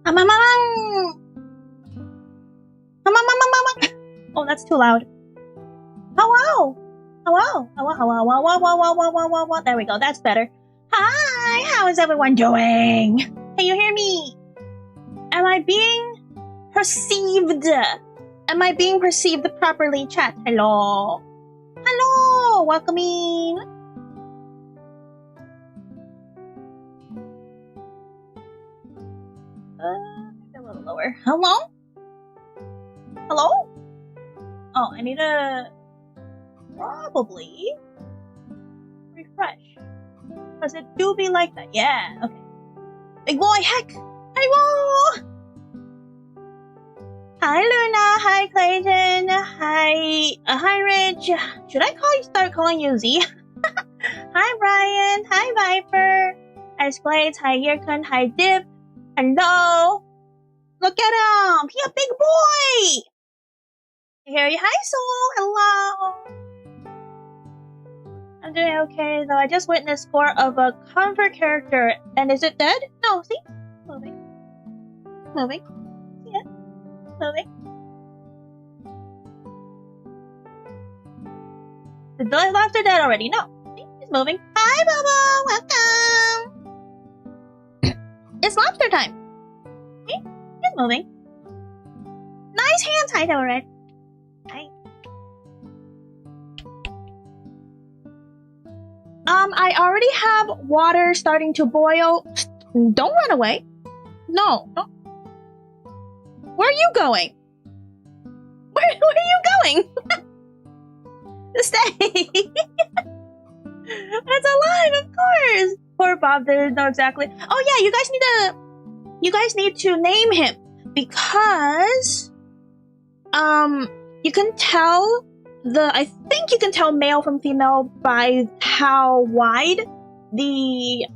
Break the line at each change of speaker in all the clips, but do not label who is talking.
Oh, that's too loud. Hello. Hello. Hello. Hello. Whoa, whoa, whoa, whoa, whoa, whoa, whoa. There we go. That's better. Hi. How is everyone doing? Can you hear me? Am I being perceived? Am I being perceived properly, chat? Hello. Hello. Welcome in. A little lower. Hello? Hello? Oh, I need to probably refresh. Because it do be like that. Yeah, okay. Big boy, heck! Hi, hi, Luna. Hi, Clayton. Hi, Rich. Should I start calling you Z? Hi, Brian. Hi, Viper. Hi, Splades. Hi, Yerkun. Hi, Dip. Hello. Look at him. He a big boy. I hear you. Hi, Soul. Hello. I'm doing okay, though I just witnessed score of a comfort character. And is it dead? No, see? Moving. Moving. See it? Moving. The lobster dead already? No. See? He's moving. Hi, Bobo! Welcome! It's lobster time. See? He's moving. Nice hands. Hi, Red. Hi. I already have water starting to boil. Don't run away. No. Where are you going? Where are you going? Stay. It's alive, of course. Poor Bob didn't know exactly. Oh yeah, you guys need to name him because you can tell I think you can tell male from female by how wide the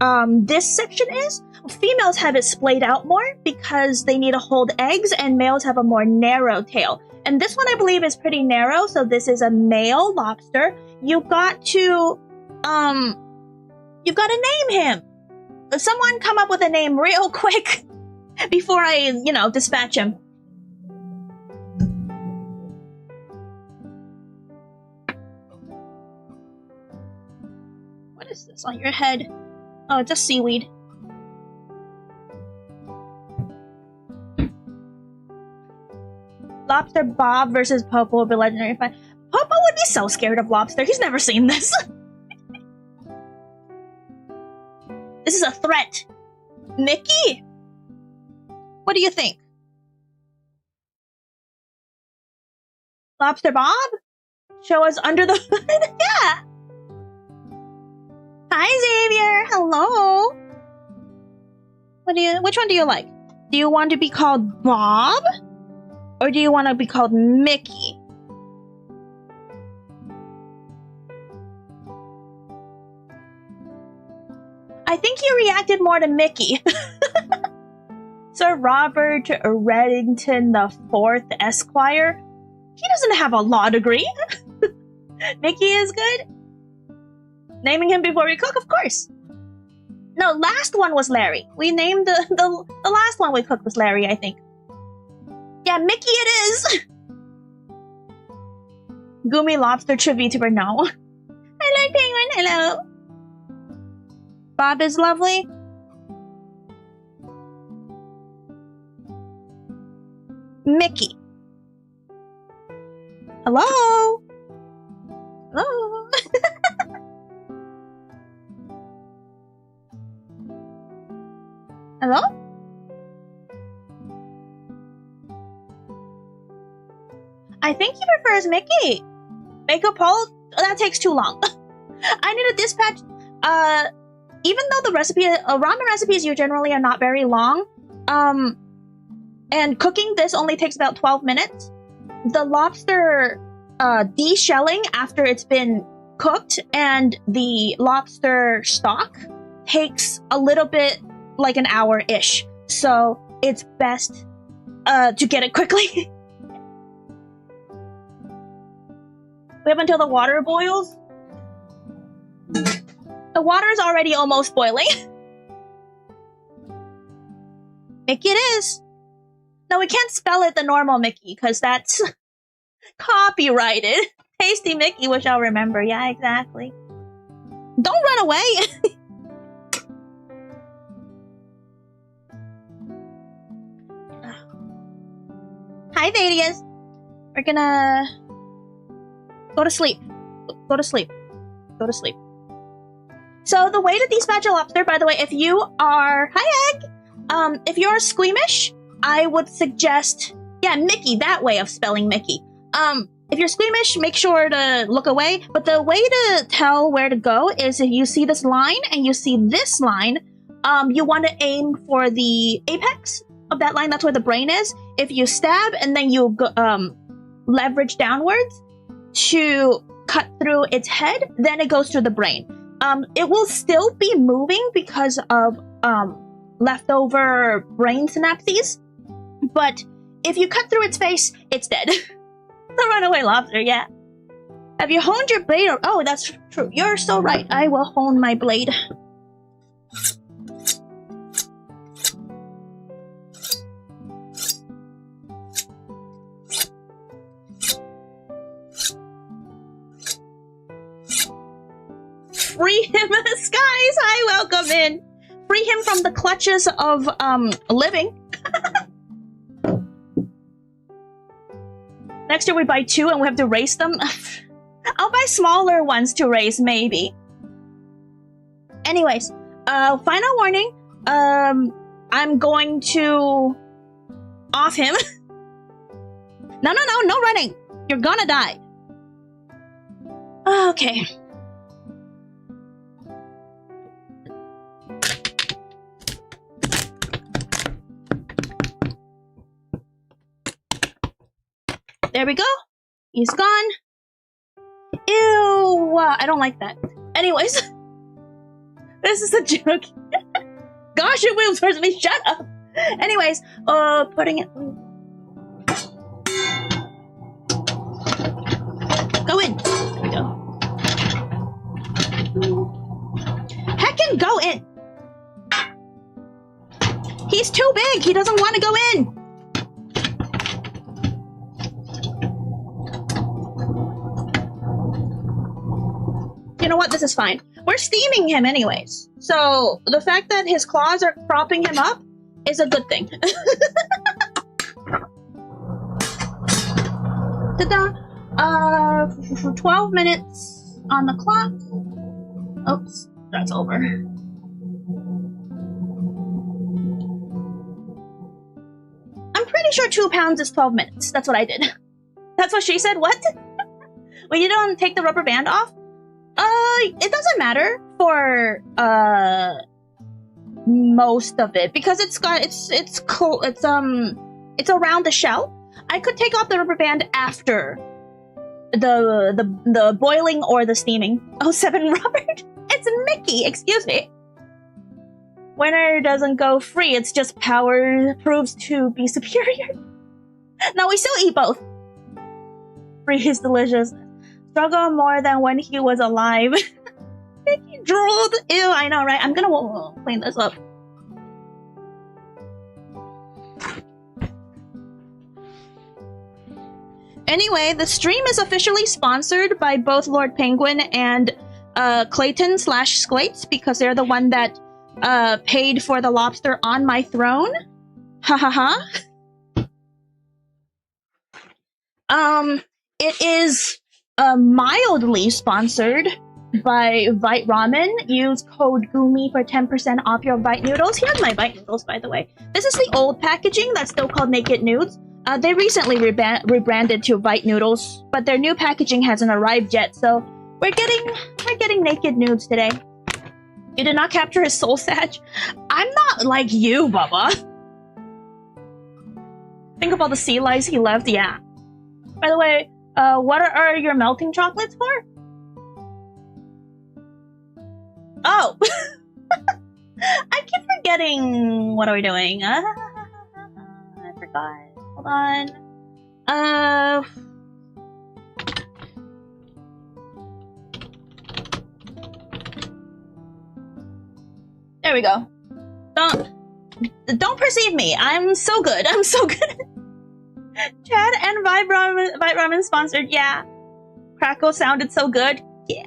this section is. Females have it splayed out more because they need to hold eggs, and males have a more narrow tail. And this one I believe is pretty narrow, so this is a male lobster. You've got to name him. Someone come up with a name real quick before I, dispatch him. What is this on your head? Oh, it's just seaweed. Lobster Bob versus Popo would be legendary fight. Popo would be so scared of lobster. He's never seen this. This is a threat. Mickey? What do you think? Lobster Bob? Show us under the hood? Yeah. Hi, Xavier. Hello. Which one do you like? Do you want to be called Bob? Or do you want to be called Mickey? I think you reacted more to Mickey. Sir Robert Reddington IV Esquire. He doesn't have a law degree. Mickey is good. Naming him before we cook, of course. No, last one was Larry. We named the last one we cooked was Larry, I think. Yeah, Mickey it is! Guumi Lobster Vtuber, no. Hello, Penguin, hello! Bob is lovely. Mickey. Hello? Hello? Hello? I think he prefers Mickey. Make a poll? That takes too long. I need to dispatch. Even though the recipe, ramen recipes, generally are not very long. And cooking this only takes about 12 minutes. The lobster de-shelling after it's been cooked and the lobster stock takes a little bit, like an hour-ish. So it's best to get it quickly. We have until the water boils. The water is already almost boiling. Mickey it is. No, we can't spell it the normal Mickey, because that's copyrighted. Tasty Mickey, which I'll remember. Yeah, exactly. Don't run away! Hi, Thaddeus. We're gonna go to sleep. Go to sleep. Go to sleep. So the way to despatch a lobster, by the way, if you are... Hi, Egg! If you're squeamish, I would suggest... Yeah, Mickey, that way of spelling Mickey. If you're squeamish, make sure to look away. But the way to tell where to go is if you see this line and you see this line, you want to aim for the apex of that line. That's where the brain is. If you stab and then you go, leverage downwards to cut through its head, then it goes through the brain. It will still be moving because of leftover brain synapses, but if you cut through its face, it's dead. The runaway lobster, yeah. Have you honed your blade? Oh, that's true. You're so right. I will hone my blade. Free him, skies! Hi, welcome in. Free him from the clutches of living. Next year we buy 2 and we have to race them. I'll buy smaller ones to race, maybe. Anyways, final warning. I'm going to off him. No running. You're gonna die. Okay. There we go. He's gone. Ew. I don't like that. Anyways. This is a joke. Gosh, it moves towards me. Shut up. Anyways, putting it... Go in. There we go. Heckin' go in. He's too big. He doesn't want to go in. You know what? This is fine. We're steaming him anyways. So the fact that his claws are propping him up is a good thing. Ta-da! 12 minutes on the clock. Oops, that's over. I'm pretty sure 2 pounds is 12 minutes. That's what I did. That's what she said. What? Well, you don't take the rubber band off? It doesn't matter for most of it because it's around the shell. I could take off the rubber band after the boiling or the steaming. Oh, 7 Robert, it's Mickey. Excuse me. Winner doesn't go free. It's just power proves to be superior. No, we still eat both. Free is delicious. Struggle more than when he was alive. He drooled. Ew, I know, right? I'm gonna clean this up. Anyway, the stream is officially sponsored by both Lord Penguin and Clayton/Sclates because they're the one that paid for the lobster on my throne. Ha ha ha. It is mildly sponsored by Vite Ramen. Use code Guumi for 10% off your Vite Noodles. Here's my Vite Noodles, by the way. This is the old packaging that's still called Naked Nudes. They recently rebranded to Vite Noodles, but their new packaging hasn't arrived yet, so we're getting Naked Nudes today. You did not capture his soul satch. I'm not like you, Bubba. Think of all the sea lice he left. Yeah. By the way, what are your melting chocolates for? Oh! I keep forgetting. What are we doing? I forgot. Hold on. There we go. Don't. Don't perceive me. I'm so good. I'm so good. Chad and Vite Ramen sponsored. Yeah. Crackle sounded so good. Yeah.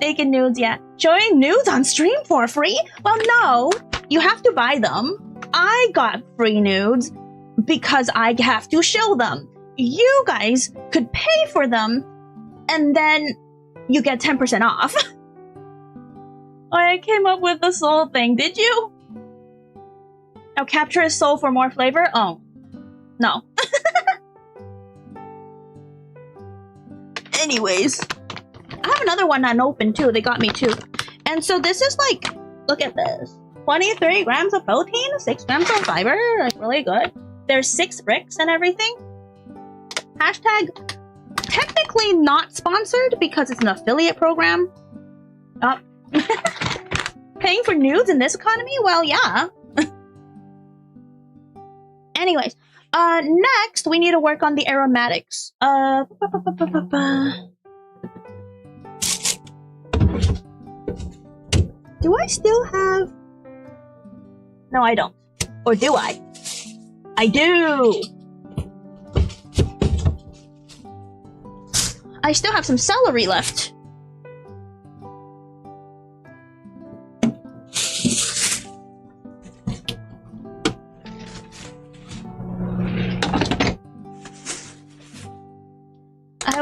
Naked nudes. Yeah. Showing nudes on stream for free? Well, no. You have to buy them. I got free nudes because I have to show them. You guys could pay for them and then you get 10% off. I came up with the soul thing. Did you? Now capture his soul for more flavor? Oh. No. Anyways. I have another one unopened too. They got me too. And so this is like, look at this. 23 grams of protein, 6 grams of fiber. Like really good. There's 6 bricks and everything. Hashtag technically not sponsored because it's an affiliate program. Oh. Paying for nudes in this economy? Well, yeah. Anyways, next we need to work on the aromatics. Do I still have? No, I don't. Or do I? I do. I still have some celery left.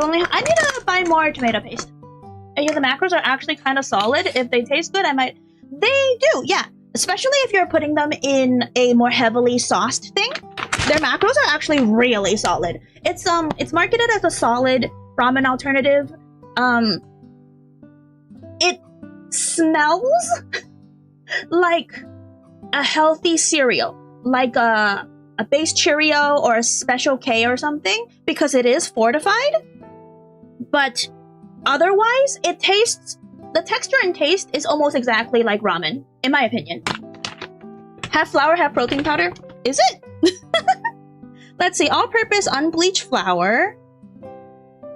I need to buy more tomato paste. Yeah, the macros are actually kind of solid. If they taste good, I might... They do, yeah. Especially if you're putting them in a more heavily sauced thing. Their macros are actually really solid. It's marketed as a solid ramen alternative. It smells like a healthy cereal. Like a base Cheerio or a Special K or something. Because it is fortified. But otherwise, it tastes... The texture and taste is almost exactly like ramen, in my opinion. Half flour, half protein powder? Is it? Let's see, all-purpose unbleached flour.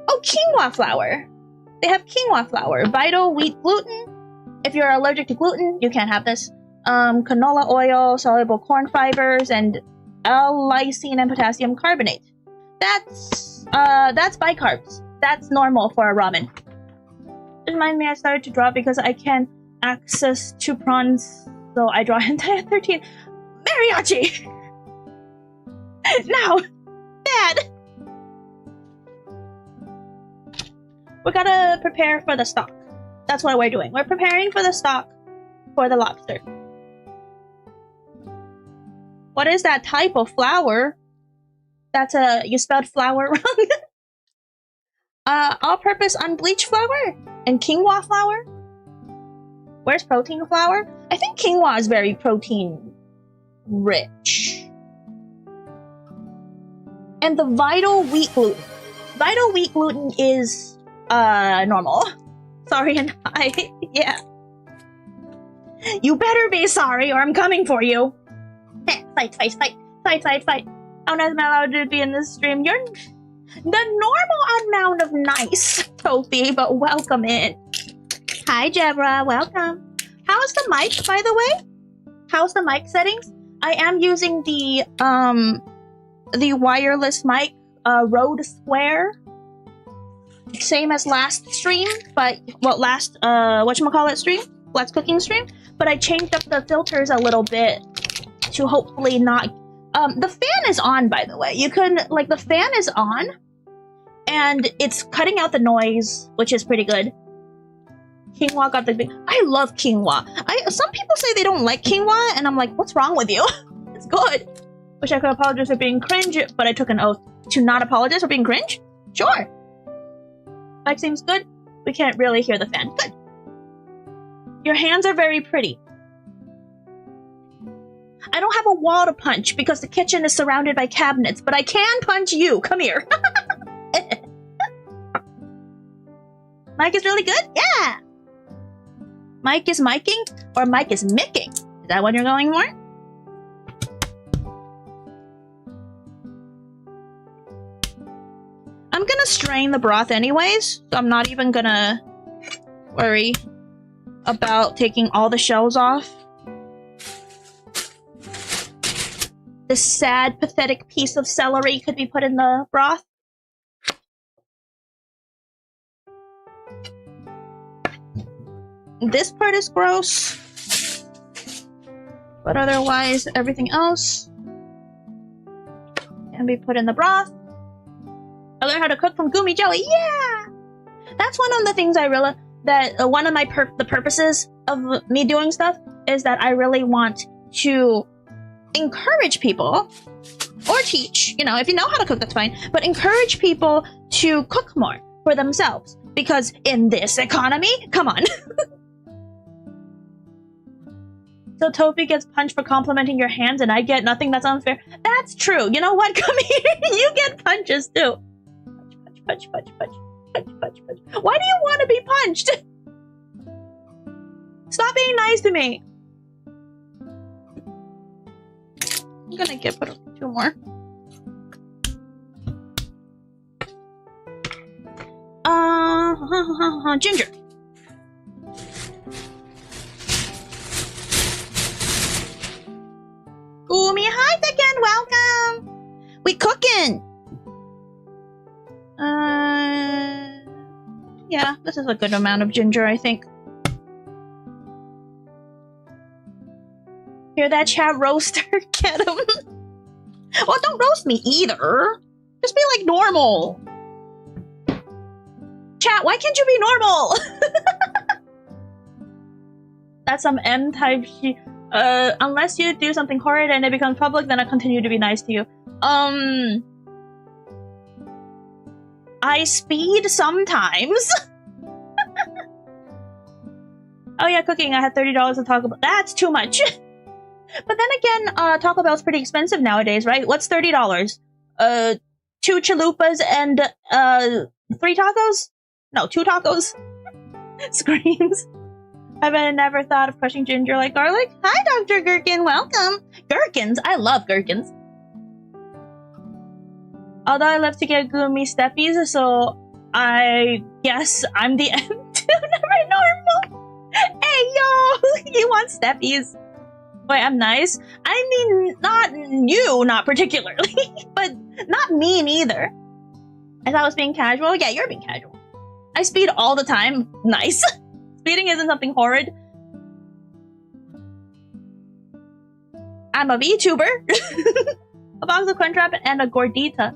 Oh, quinoa flour. They have quinoa flour. Vital wheat gluten. If you're allergic to gluten, you can't have this. Canola oil, soluble corn fibers, and L-lysine and potassium carbonate. That's bicarbs. That's normal for a ramen. Remind me, I started to draw because I can't access 2 prawns, so I draw hentai at 13. Mariachi! No! Dad! We gotta prepare for the stock. That's what we're doing. We're preparing for the stock for the lobster. What is that type of flour? That's you spelled flour wrong. All-purpose unbleached flour and quinoa flour. Where's protein flour? I think quinoa is very protein rich. And the vital wheat gluten. Vital wheat gluten is normal. Sorry, and yeah. You better be sorry or I'm coming for you. Fight. How nice am I allowed to be in this stream? You're the normal amount of nice, Tofi, but welcome in. Hi, Jebra, welcome. How's the mic, by the way? How's the mic settings? I am using the wireless mic, Rode Square. Same as last stream, but, well, last, whatchamacallit stream? Let's Cooking stream. But I changed up the filters a little bit to hopefully not... the fan is on, by the way. You can, like, the fan is on, and it's cutting out the noise, which is pretty good. Quinoa got the big... I love quinoa. Some people say they don't like quinoa, and I'm like, what's wrong with you? It's good. Wish I could apologize for being cringe, but I took an oath to not apologize for being cringe? Sure. Mic seems good. We can't really hear the fan. Good. Your hands are very pretty. I don't have a wall to punch because the kitchen is surrounded by cabinets, but I can punch you. Come here. Mike is really good? Yeah. Mike is miking or Mike is micking? Is that what you're going for? I'm gonna strain the broth anyways, so I'm not even gonna worry about taking all the shells off. this sad, pathetic piece of celery could be put in the broth. This part is gross, but otherwise everything else can be put in the broth. I learned how to cook from Guumi Jelly. Yeah, that's one of the things I realized that one of my the purposes of me doing stuff is that I really want to encourage people or teach. You know, if you know how to cook, that's fine. But encourage people to cook more for themselves because in this economy, come on. So Tofi gets punched for complimenting your hands and I get nothing. That's unfair. That's true. You know what? Come here. You get punches too. Punch, punch, punch, punch, punch, punch, punch. Why do you want to be punched? Stop being nice to me. I'm gonna get put 2 more. Ginger. Guumi, hi again, welcome! We cooking! Yeah, this is a good amount of ginger, I think. Hear that, chat? Roaster? Get him! Well, don't roast me either! Just be like normal! Chat, why can't you be normal? That's some M-type shit. Unless you do something horrid and it becomes public, then I continue to be nice to you. I speed sometimes. Oh yeah, cooking. I had $30 to Taco Bell. That's too much. But then again, Taco Bell's pretty expensive nowadays, right? What's $30? 2 chalupas and 3 tacos? No, 2 tacos. Screams. I've never thought of crushing ginger like garlic. Hi, Dr. Gherkin. Welcome. Gherkins. I love gherkins. Although I love to get Guumi steppies, so I guess I'm the never normal. Hey, yo. You want steppies? Wait, I'm nice? I mean, not you, not particularly. But not mean either. I thought I was being casual. Yeah, you're being casual. I speed all the time. Nice. Speeding isn't something horrid. I'm a Vtuber. A box of Crunchwrap and a gordita.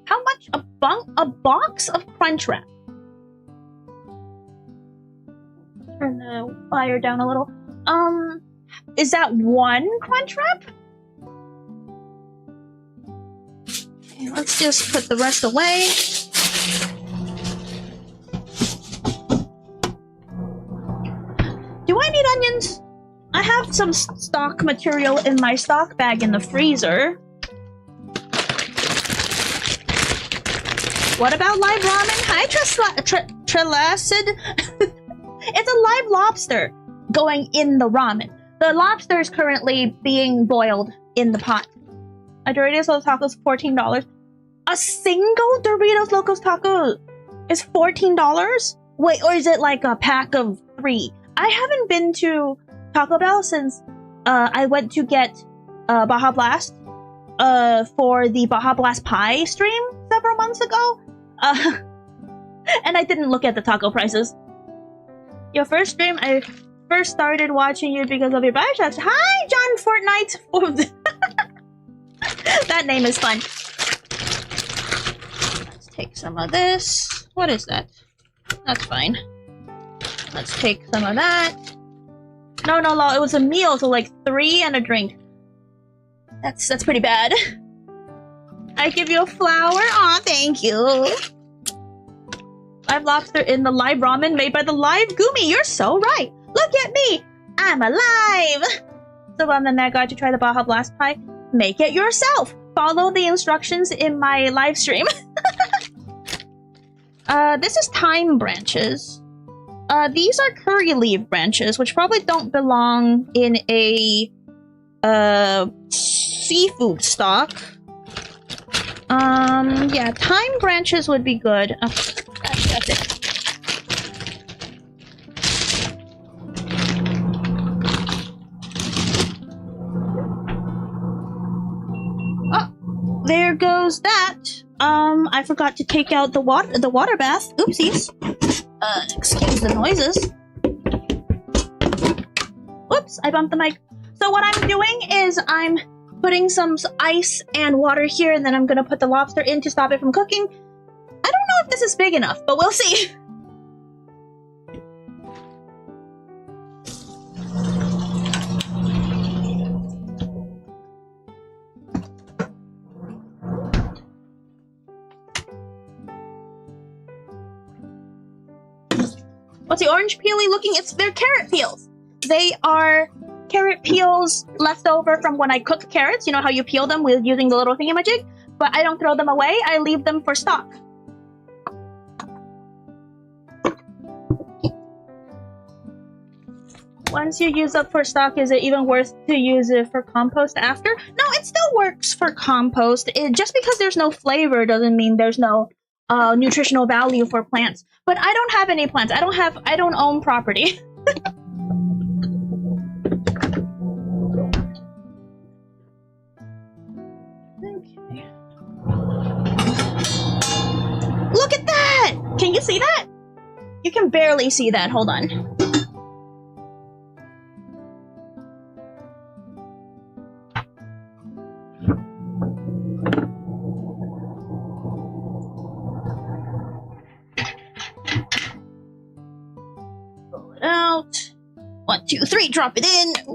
How much? A box of Crunchwrap. Turn the fire down a little. Is that 1 Crunchwrap? Okay, let's just put the rest away. Do I need onions? I have some stock material in my stock bag in the freezer. What about live ramen? Hi, Trelacid. It's a live lobster going in the ramen. The lobster is currently being boiled in the pot. A Doritos Locos Taco is $14. A single Doritos Locos Taco is $14? Wait, or is it like a pack of 3? I haven't been to Taco Bell since I went to get Baja Blast for the Baja Blast Pie stream several months ago. And I didn't look at the taco prices. Your first stream, I first started watching you because of your Bioshock. Hi, John Fortnite! That name is fun. Let's take some of this. What is that? That's fine. Let's take some of that. No, it was a meal, so like 3 and a drink. That's pretty bad. I give you a flower. Aw, thank you. Live lobster in the live ramen made by the live Guumi. You're so right. Look at me. I'm alive. So on the net guide to try the Baja Blast Pie. Make it yourself. Follow the instructions in my live stream. This is thyme branches. These are curry leaf branches, which probably don't belong in a seafood stock. Yeah, thyme branches would be good. Oh, that's it. there goes that. I forgot to take out the water bath. Oopsies. Excuse the noises. Whoops, I bumped the mic. So what I'm doing is I'm putting some ice and water here, and then I'm gonna put the lobster in to stop it from cooking. I don't know if this is big enough, but we'll see. What's the orange peely looking? They're carrot peels. They are carrot peels left over from when I cook carrots. You know how you peel them with using the little thingamajig? But I don't throw them away. I leave them for stock. Once you use up for stock, is it even worth to use it for compost after? No, it still works for compost. Just because there's no flavor doesn't mean there's no nutritional value for plants. But I don't have any plants. I don't own property. Okay. Look at that! Can you see that? You can barely see that. Hold on. Out. 1, 2, 3, drop it in. Ooh.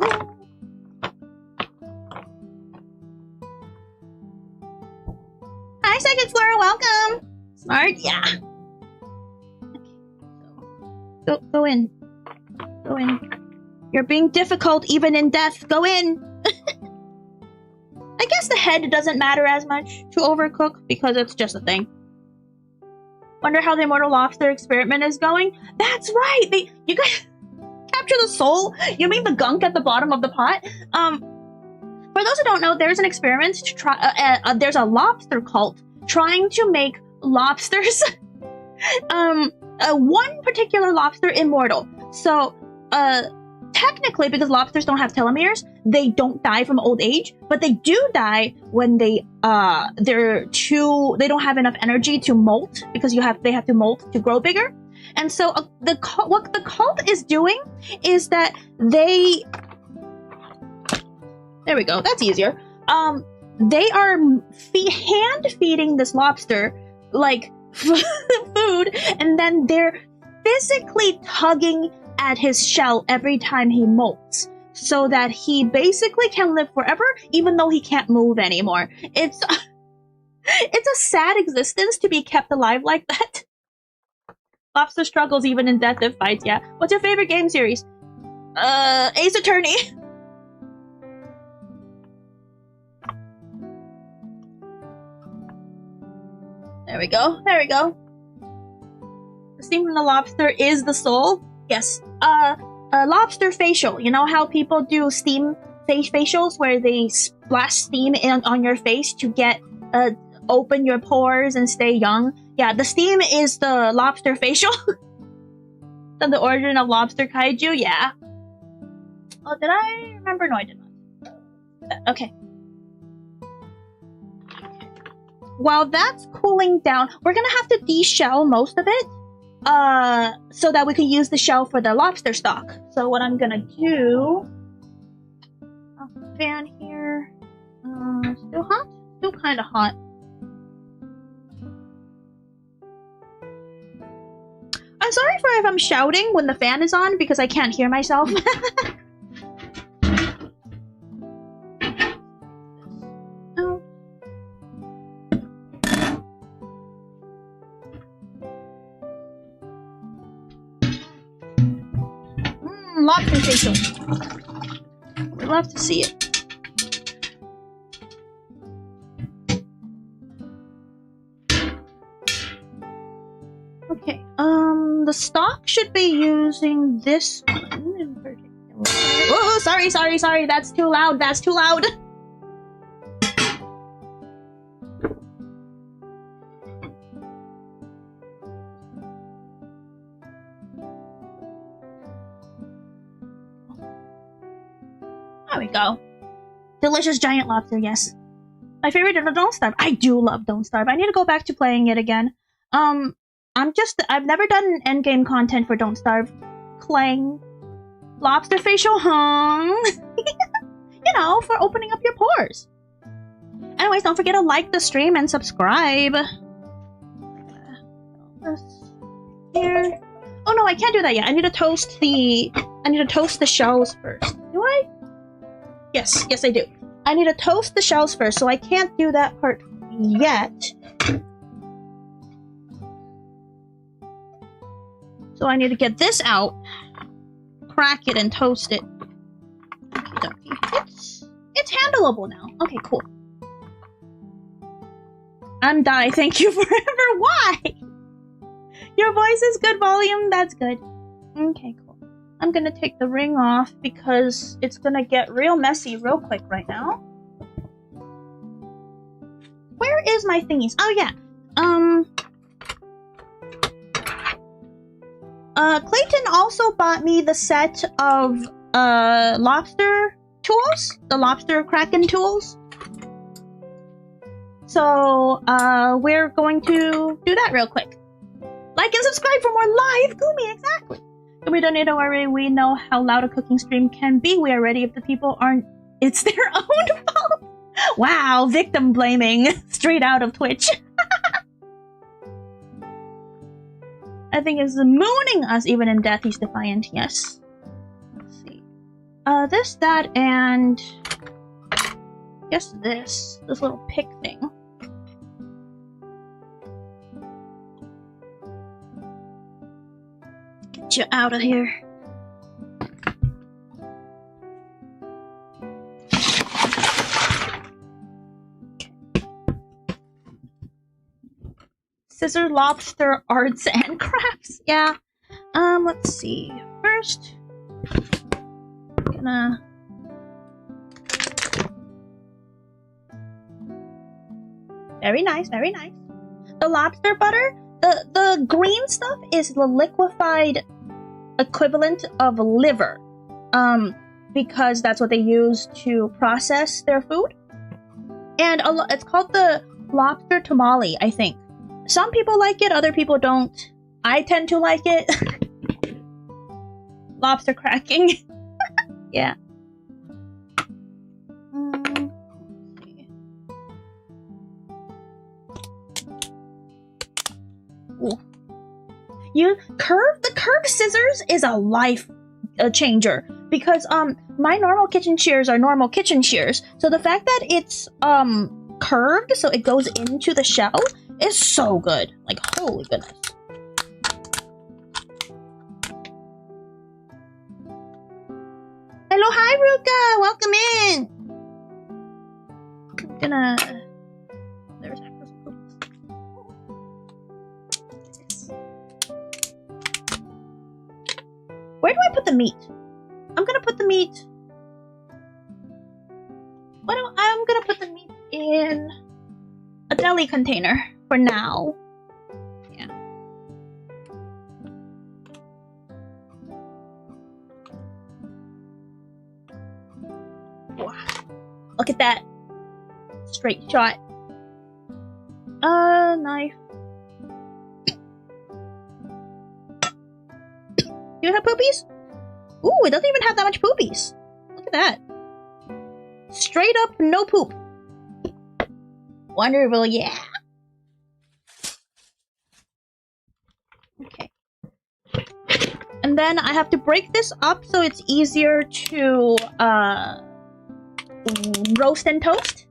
Hi, Second Floor, welcome. Smart, yeah. Okay. Go in. Go in. You're being difficult even in death. Go in. I guess the head doesn't matter as much to overcook because it's just a thing. Wonder how the Immortal Lobster experiment is going. That's right. You guys capture the soul. You mean the gunk at the bottom of the pot? For those who don't know, there's an experiment to try. There's a lobster cult trying to make lobsters, one particular lobster immortal. So, technically, because lobsters don't have telomeres, they don't die from old age, but they do die when they don't have enough energy to molt, because they have to molt to grow bigger. And so what the cult is doing is that there we go, that's easier. They are hand feeding this lobster like food, and then they're physically tugging at his shell every time he molts, so that he basically can live forever, even though he can't move anymore. It's a sad existence to be kept alive like that. Lobster struggles even in death if fights, yeah. What's your favorite game series? Ace Attorney. There we go, there we go. The steam from the lobster is the soul. Yes. Lobster facial. You know how people do steam facials where they splash steam on your face to get open your pores and stay young? Yeah, the steam is the lobster facial. Then the origin of lobster kaiju? Yeah. Oh, did I remember? No, I did not. Okay. While that's cooling down, we're gonna have to de-shell most of it, so that we can use the shell for the lobster stock. So what I'm gonna do... fan here. Still hot? Still kinda hot. I'm sorry if I'm shouting when the fan is on, because I can't hear myself. Lobster facial. We'd love to see it. Okay, the stock should be using this one in particular. Oh, sorry, that's too loud, There we go. Delicious giant lobster, yes. My favorite is Don't Starve. I do love Don't Starve. I need to go back to playing it again. I've never done endgame content for Don't Starve. Clang. Lobster facial hung. You know, for opening up your pores. Anyways, don't forget to like the stream and subscribe. Here. Oh no, I can't do that yet. I need to toast the shells first. Do I? Yes, I do. I need to toast the shells first, so I can't do that part yet. So I need to get this out, crack it, and toast it. It's handleable now. Okay, cool. I'm Die. Thank you forever. Why? Your voice is good volume. That's good. Okay, cool. I'm gonna take the ring off because it's gonna get real messy real quick right now. Where is my thingies? Oh yeah. Clayton also bought me the set of lobster tools, the lobster kraken tools. So we're going to do that real quick. Like and subscribe for more live Guumi, exactly. We don't need to worry. We know how loud a cooking stream can be. We are ready if the people aren't. It's their own fault. Wow, victim blaming straight out of Twitch. I think it's mooning us even in death. He's defiant. Yes. Let's see. This, that, and guess this little pick thing. Get you out of here. Scissor lobster arts and crafts. Yeah. Let's see. First, I'm gonna very nice, very nice. The lobster butter, the green stuff is the liquefied equivalent of liver. Because that's what they use to process their food. And it's called the lobster tamale, I think. Some people like it, other people don't. I tend to like it. Lobster cracking. Yeah. Ooh. The curved scissors is a life changer because my normal kitchen shears are normal kitchen shears. So the fact that it's curved so it goes into the shell is so good. Like, holy goodness. Hello, hi Ruka! Welcome in! I'm gonna... There's apples. Where do I put the meat? I'm gonna put the meat... I'm gonna put the meat in a deli container for now. Yeah. Wow. Look at that. Straight shot. Knife. Do you have poopies? Ooh, it doesn't even have that much poopies. Look at that. Straight up, no poop. Wonderful, yeah. Okay. And then I have to break this up so it's easier to roast and toast.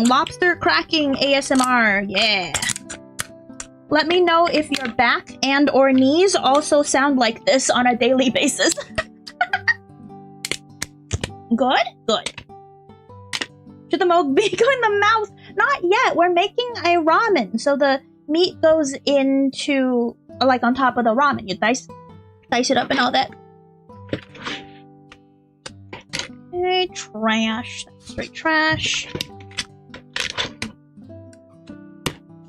Lobster cracking ASMR, yeah. Let me know if your back and or knees also sound like this on a daily basis. Good? Good. Should the mold be go in the mouth? Not yet. We're making a ramen, so the meat goes into, like, on top of the ramen. You dice it up and all that. Okay, trash. That's straight trash.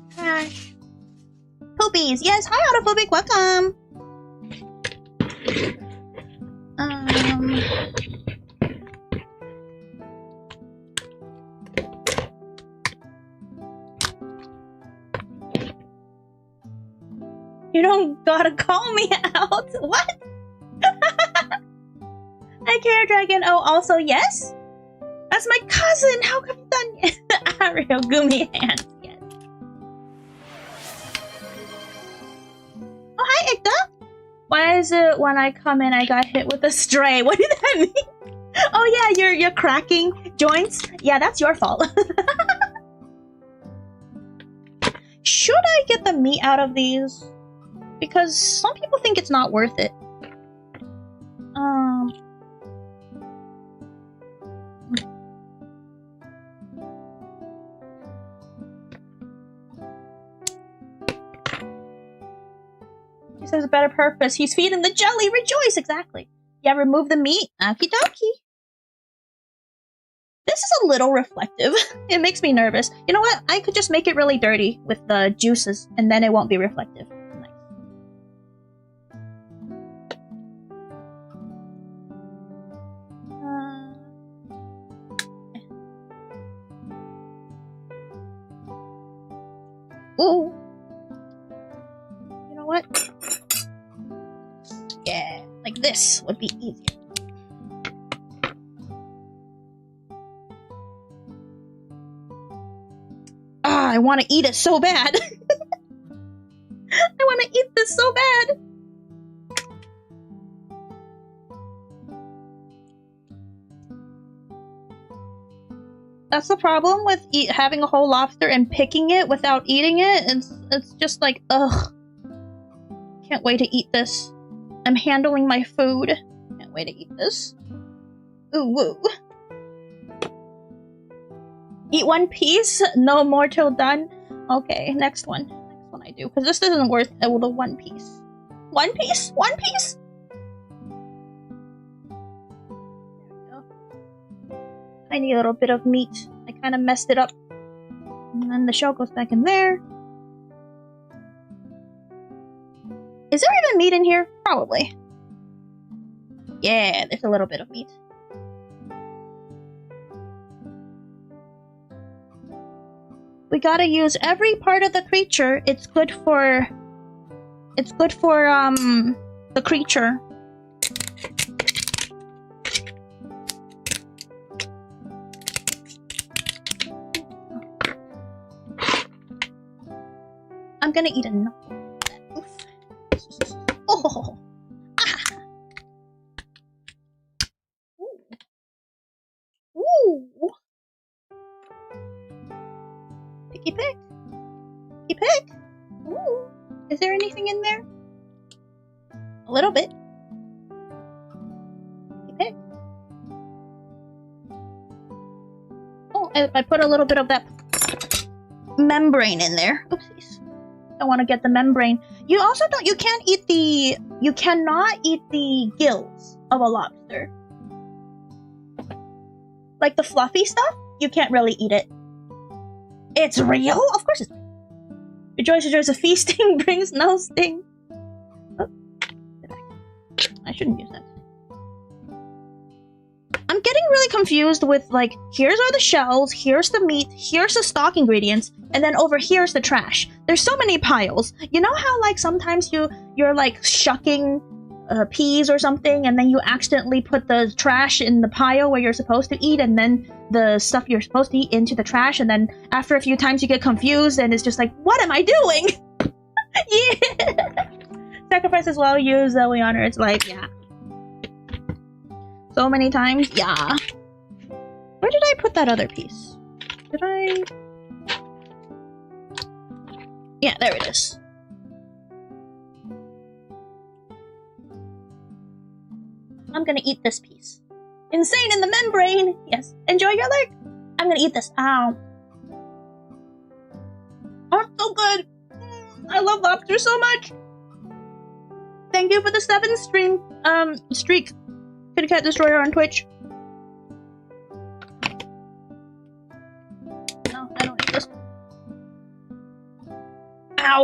Trash. Poopies. Yes, hi, Autophobic. Welcome. You don't gotta call me out. What? I care, Dragon. Oh, also, yes? That's my cousin. How come you done? Ariel, Guumi hands. Yes. Oh, hi, Ikta. Why is it when I come in I got hit with a stray? What did that mean? Oh yeah, you're cracking joints. Yeah, that's your fault. Should I get the meat out of these? Because some people think it's not worth it. He serves a better purpose. He's feeding the jelly. Rejoice, exactly. Yeah, remove the meat. Okie dokie. This is a little reflective. It makes me nervous. You know what? I could just make it really dirty with the juices, and then it won't be reflective. Nice. Ooh. You know what? Yeah, like this would be easier. Ah, I want to eat it so bad. I want to eat this so bad. That's the problem with having a whole lobster and picking it without eating it. It's just like, ugh. Can't wait to eat this. I'm handling my food. Can't wait to eat this. Ooh, woo. Eat one piece, no more till done. Okay, next one. Next one I do. Because this isn't worth the one piece. One piece? One piece? There we go. Tiny little bit of meat. I kind of messed it up. And then the shell goes back in there. Is there even meat in here? Probably. Yeah, there's a little bit of meat. We gotta use every part of the creature. It's good for the creature. I'm gonna eat a knuckle. Oof. Oh. Ah. Ooh. Ooh. Picky pick. Picky pick. Ooh. Is there anything in there? A little bit. Picky pick. Oh, I put a little bit of that membrane in there. Oopsies. I want to get the membrane. You also don't. You can't eat the. You cannot eat the gills of a lobster. Like the fluffy stuff, you can't really eat it. It's real? Of course it's real. Rejoice, rejoice, a feasting brings no sting. Oh, I shouldn't use that. I'm getting really confused with, like, here's are the shells, here's the meat, here's the stock ingredients, and then over here's the trash. There's so many piles. You know how, like, sometimes you're like, shucking peas or something, and then you accidentally put the trash in the pile where you're supposed to eat, and then the stuff you're supposed to eat into the trash, and then after a few times you get confused, and it's just like, what am I doing? Yeah! Sacrifice is well used, though we honor its life, yeah. So many times, yeah. Where did I put that other piece? Did I... Yeah, there it is. I'm gonna eat this piece. Insane in the membrane! Yes. Enjoy your lurk! I'm gonna eat this. Ow. Oh, it's so good! I love lobster so much! Thank you for the 7 streak. Kitty Cat Destroyer on Twitch. No, I don't need this. Ow!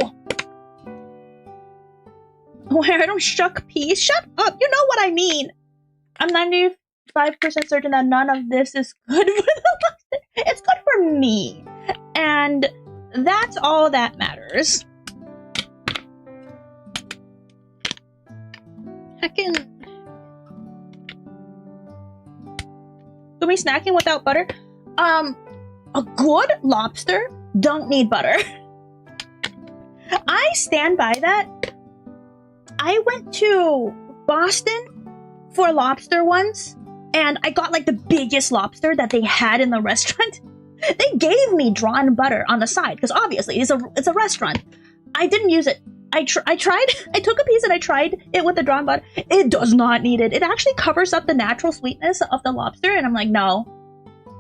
Where? I don't from shuck peas. Shut up! You know what I mean! I'm 95% certain that none of this is good for the lobster. It's good for me. And that's all that matters. Heckin'. Guumi snacking without butter? A good lobster don't need butter. I stand by that. I went to Boston for lobster once, and I got like the biggest lobster that they had in the restaurant. They gave me drawn butter on the side, because obviously it's a restaurant. I didn't use it. I tried, I took a piece and I tried it with the drawn butter. It does not need it. It actually covers up the natural sweetness of the lobster, and I'm like, no.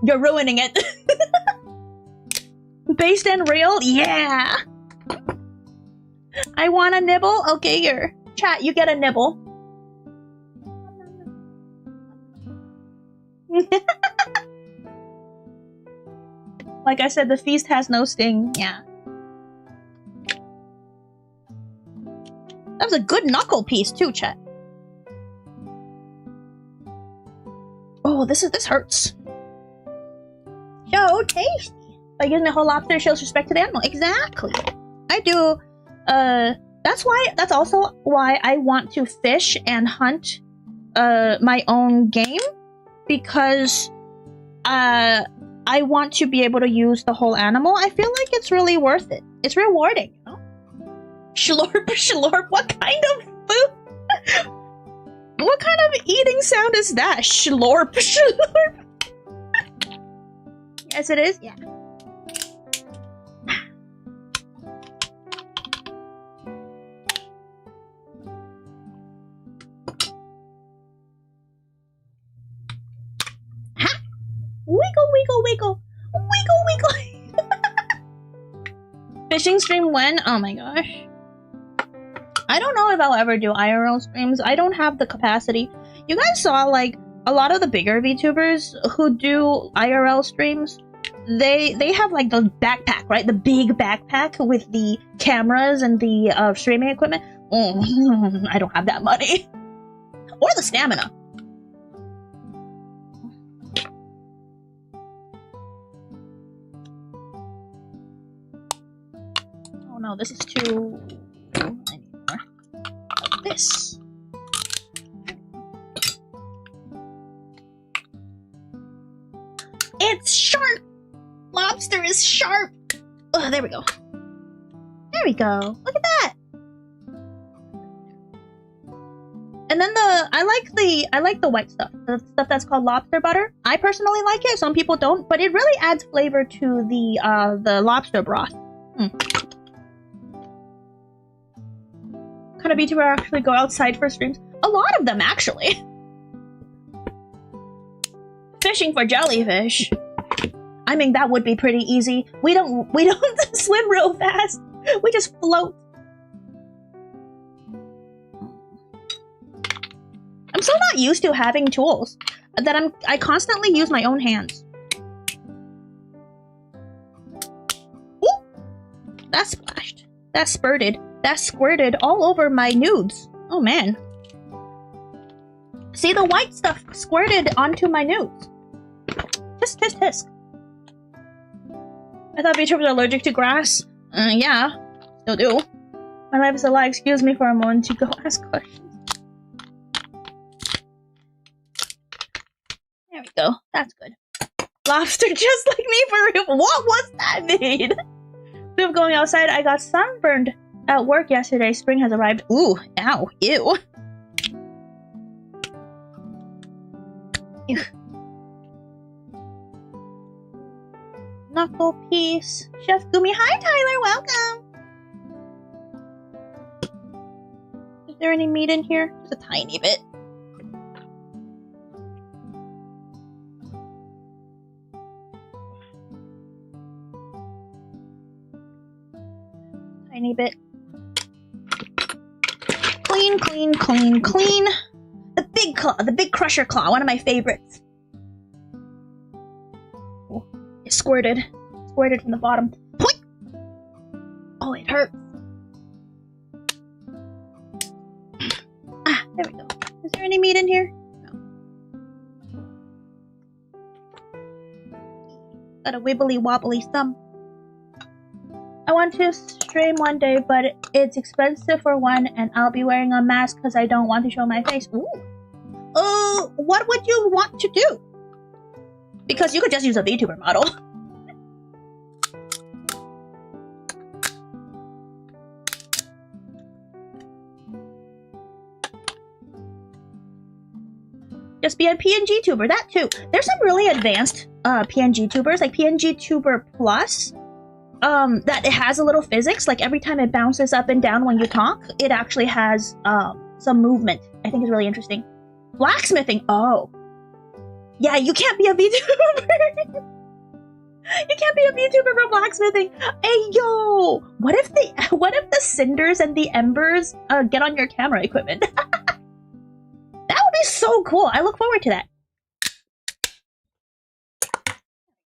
You're ruining it. Based and real? Yeah! I want a nibble? Okay, here. Chat, you get a nibble. Like I said, the feast has no sting. Yeah. That was a good knuckle piece too, chat. Oh, this hurts. So tasty. By using the whole lobster shows respect to the animal. Exactly. I do. That's also why I want to fish and hunt my own game, because I want to be able to use the whole animal. I feel like it's really worth it. It's rewarding, you know? Schlorp, schlorp. What kind of food? What kind of eating sound is that? Schlorp, schlorp. Yes, it is. Yeah. Ha! Wiggle, wiggle, wiggle, wiggle, wiggle. Fishing stream when? Oh my gosh. I don't know if I'll ever do IRL streams. I don't have the capacity. You guys saw like a lot of the bigger VTubers who do IRL streams. They have like the backpack, right? The big backpack with the cameras and the streaming equipment. I don't have that money. Or the stamina. Oh no, this is too... I need more of this. It's sharp! Lobster is sharp! Oh, there we go. There we go. Look at that! And then I like the white stuff. The stuff that's called lobster butter. I personally like it. Some people don't, but it really adds flavor to the lobster broth. Kind of VTuber actually go outside for streams? A lot of them, actually. Fishing for jellyfish. I mean, that would be pretty easy. We don't swim real fast. We just float. I'm so not used to having tools that I constantly use my own hands. Ooh, that splashed. That spurted. That squirted all over my nudes. Oh man. See, the white stuff squirted onto my nudes. Tisk, tisk, tisk. I thought VTubers are allergic to grass. Yeah, still do. My life is a lie. Excuse me for a moment to go ask questions. There we go. That's good. Lobster just like me for real. What was that mean? Speaking of going outside, I got sunburned at work yesterday. Spring has arrived. Ooh, ow, ew. Ew. Knuckle piece. Chef Guumi. Hi, Tyler. Welcome. Is there any meat in here? Just a tiny bit. Tiny bit. Clean, clean, clean, clean. The big claw, the big crusher claw, one of my favorites. Oh, it squirted. Squirted from the bottom. Point! Oh, it hurts. There we go. Is there any meat in here? No. Got a wibbly wobbly thumb. I want to stream one day, but it's expensive for one, and I'll be wearing a mask because I don't want to show my face. Ooh. What would you want to do? Because you could just use a Vtuber model. Just be a PNG tuber, that too. There's some really advanced PNG tubers, like PNG Tuber Plus. That it has a little physics, like every time it bounces up and down when you talk, it actually has some movement. I think it's really interesting. Blacksmithing, oh. Yeah, you can't be a VTuber. You can't be a VTuber for blacksmithing. Hey yo, what if the cinders and the embers get on your camera equipment? That would be so cool. I look forward to that.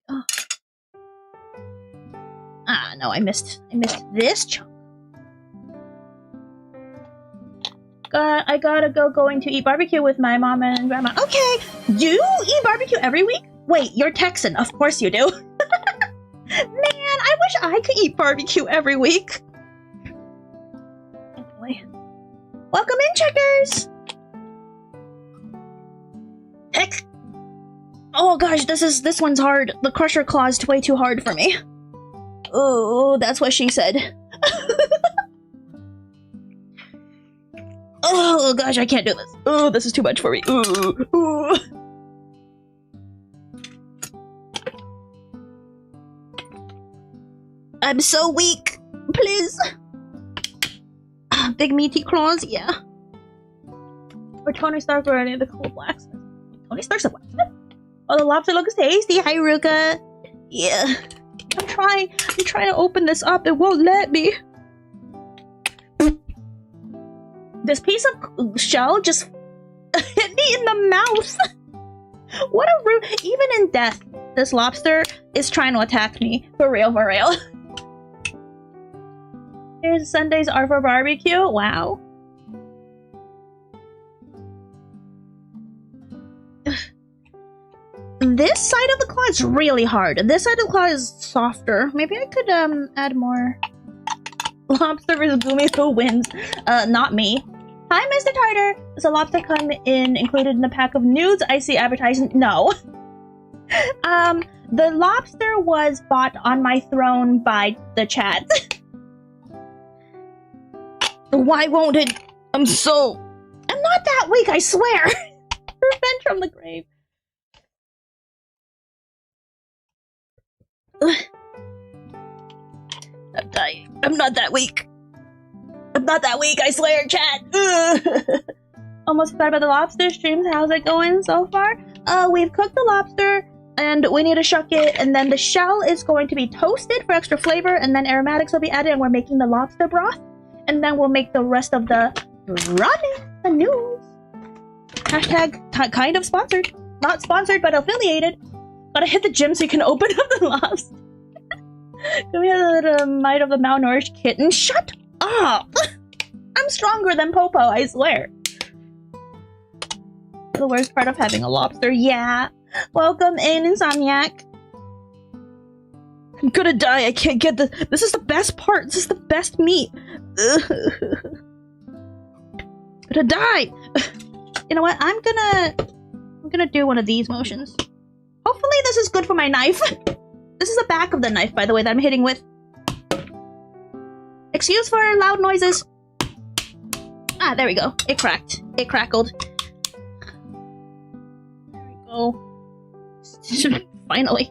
Oh. Ah, no, I missed this chunk. I gotta going to eat barbecue with my mom and grandma. Okay, you eat barbecue every week? Wait, you're Texan. Of course you do. Man, I wish I could eat barbecue every week. Anyway. Welcome in, checkers! Heck. Oh gosh, this one's hard. The crusher claw's way too hard for me. Oh, that's what she said. Oh gosh, I can't do this. Oh, this is too much for me. Ooh, ooh. I'm so weak. Please. Big meaty claws, yeah. Or Tony Stark or any of the cool blacksmith. Tony Stark's a blacksmith? Oh, the lobster looks tasty. Hi, Ruka. Yeah. I'm trying to open this up. It won't let me. This piece of shell just hit me in the mouth. What a rude... Even in death, this lobster is trying to attack me. For real, for real. Here's Sundays are for barbecue. Wow. This side of the claw is really hard. This side of the claw is softer. Maybe I could add more. Lobster vs. Guumi, who wins? Not me. Hi, Mr. Tartar. Does a lobster come in included in the pack of nudes I see advertising? No. The lobster was bought on my throne by the chat. Why won't it? I'm not that weak, I swear. Revenge from the grave. I'm dying. I'm not that weak. I'm not that weak, I swear, chat. Almost forgot about the lobster streams. How's it going so far? We've cooked the lobster, and we need to shuck it, and then the shell is going to be toasted for extra flavor, and then aromatics will be added, and we're making the lobster broth, and then we'll make the rest of the ramen, the noodles. Hashtag kind of sponsored. Not sponsored, but affiliated. Gotta hit the gym so you can open up the lobster. Give me the might of the malnourished kitten. Shut up! I'm stronger than Popo, I swear. The worst part of having a lobster, yeah. Welcome in, Insomniac. I'm gonna die, I can't get this is the best part, this is the best meat. Gonna die! You know what, I'm gonna do one of these motions. Hopefully this is good for my knife. This is the back of the knife, by the way, that I'm hitting with. Excuse for loud noises. Ah, there we go. It cracked. It crackled. There we go. Finally.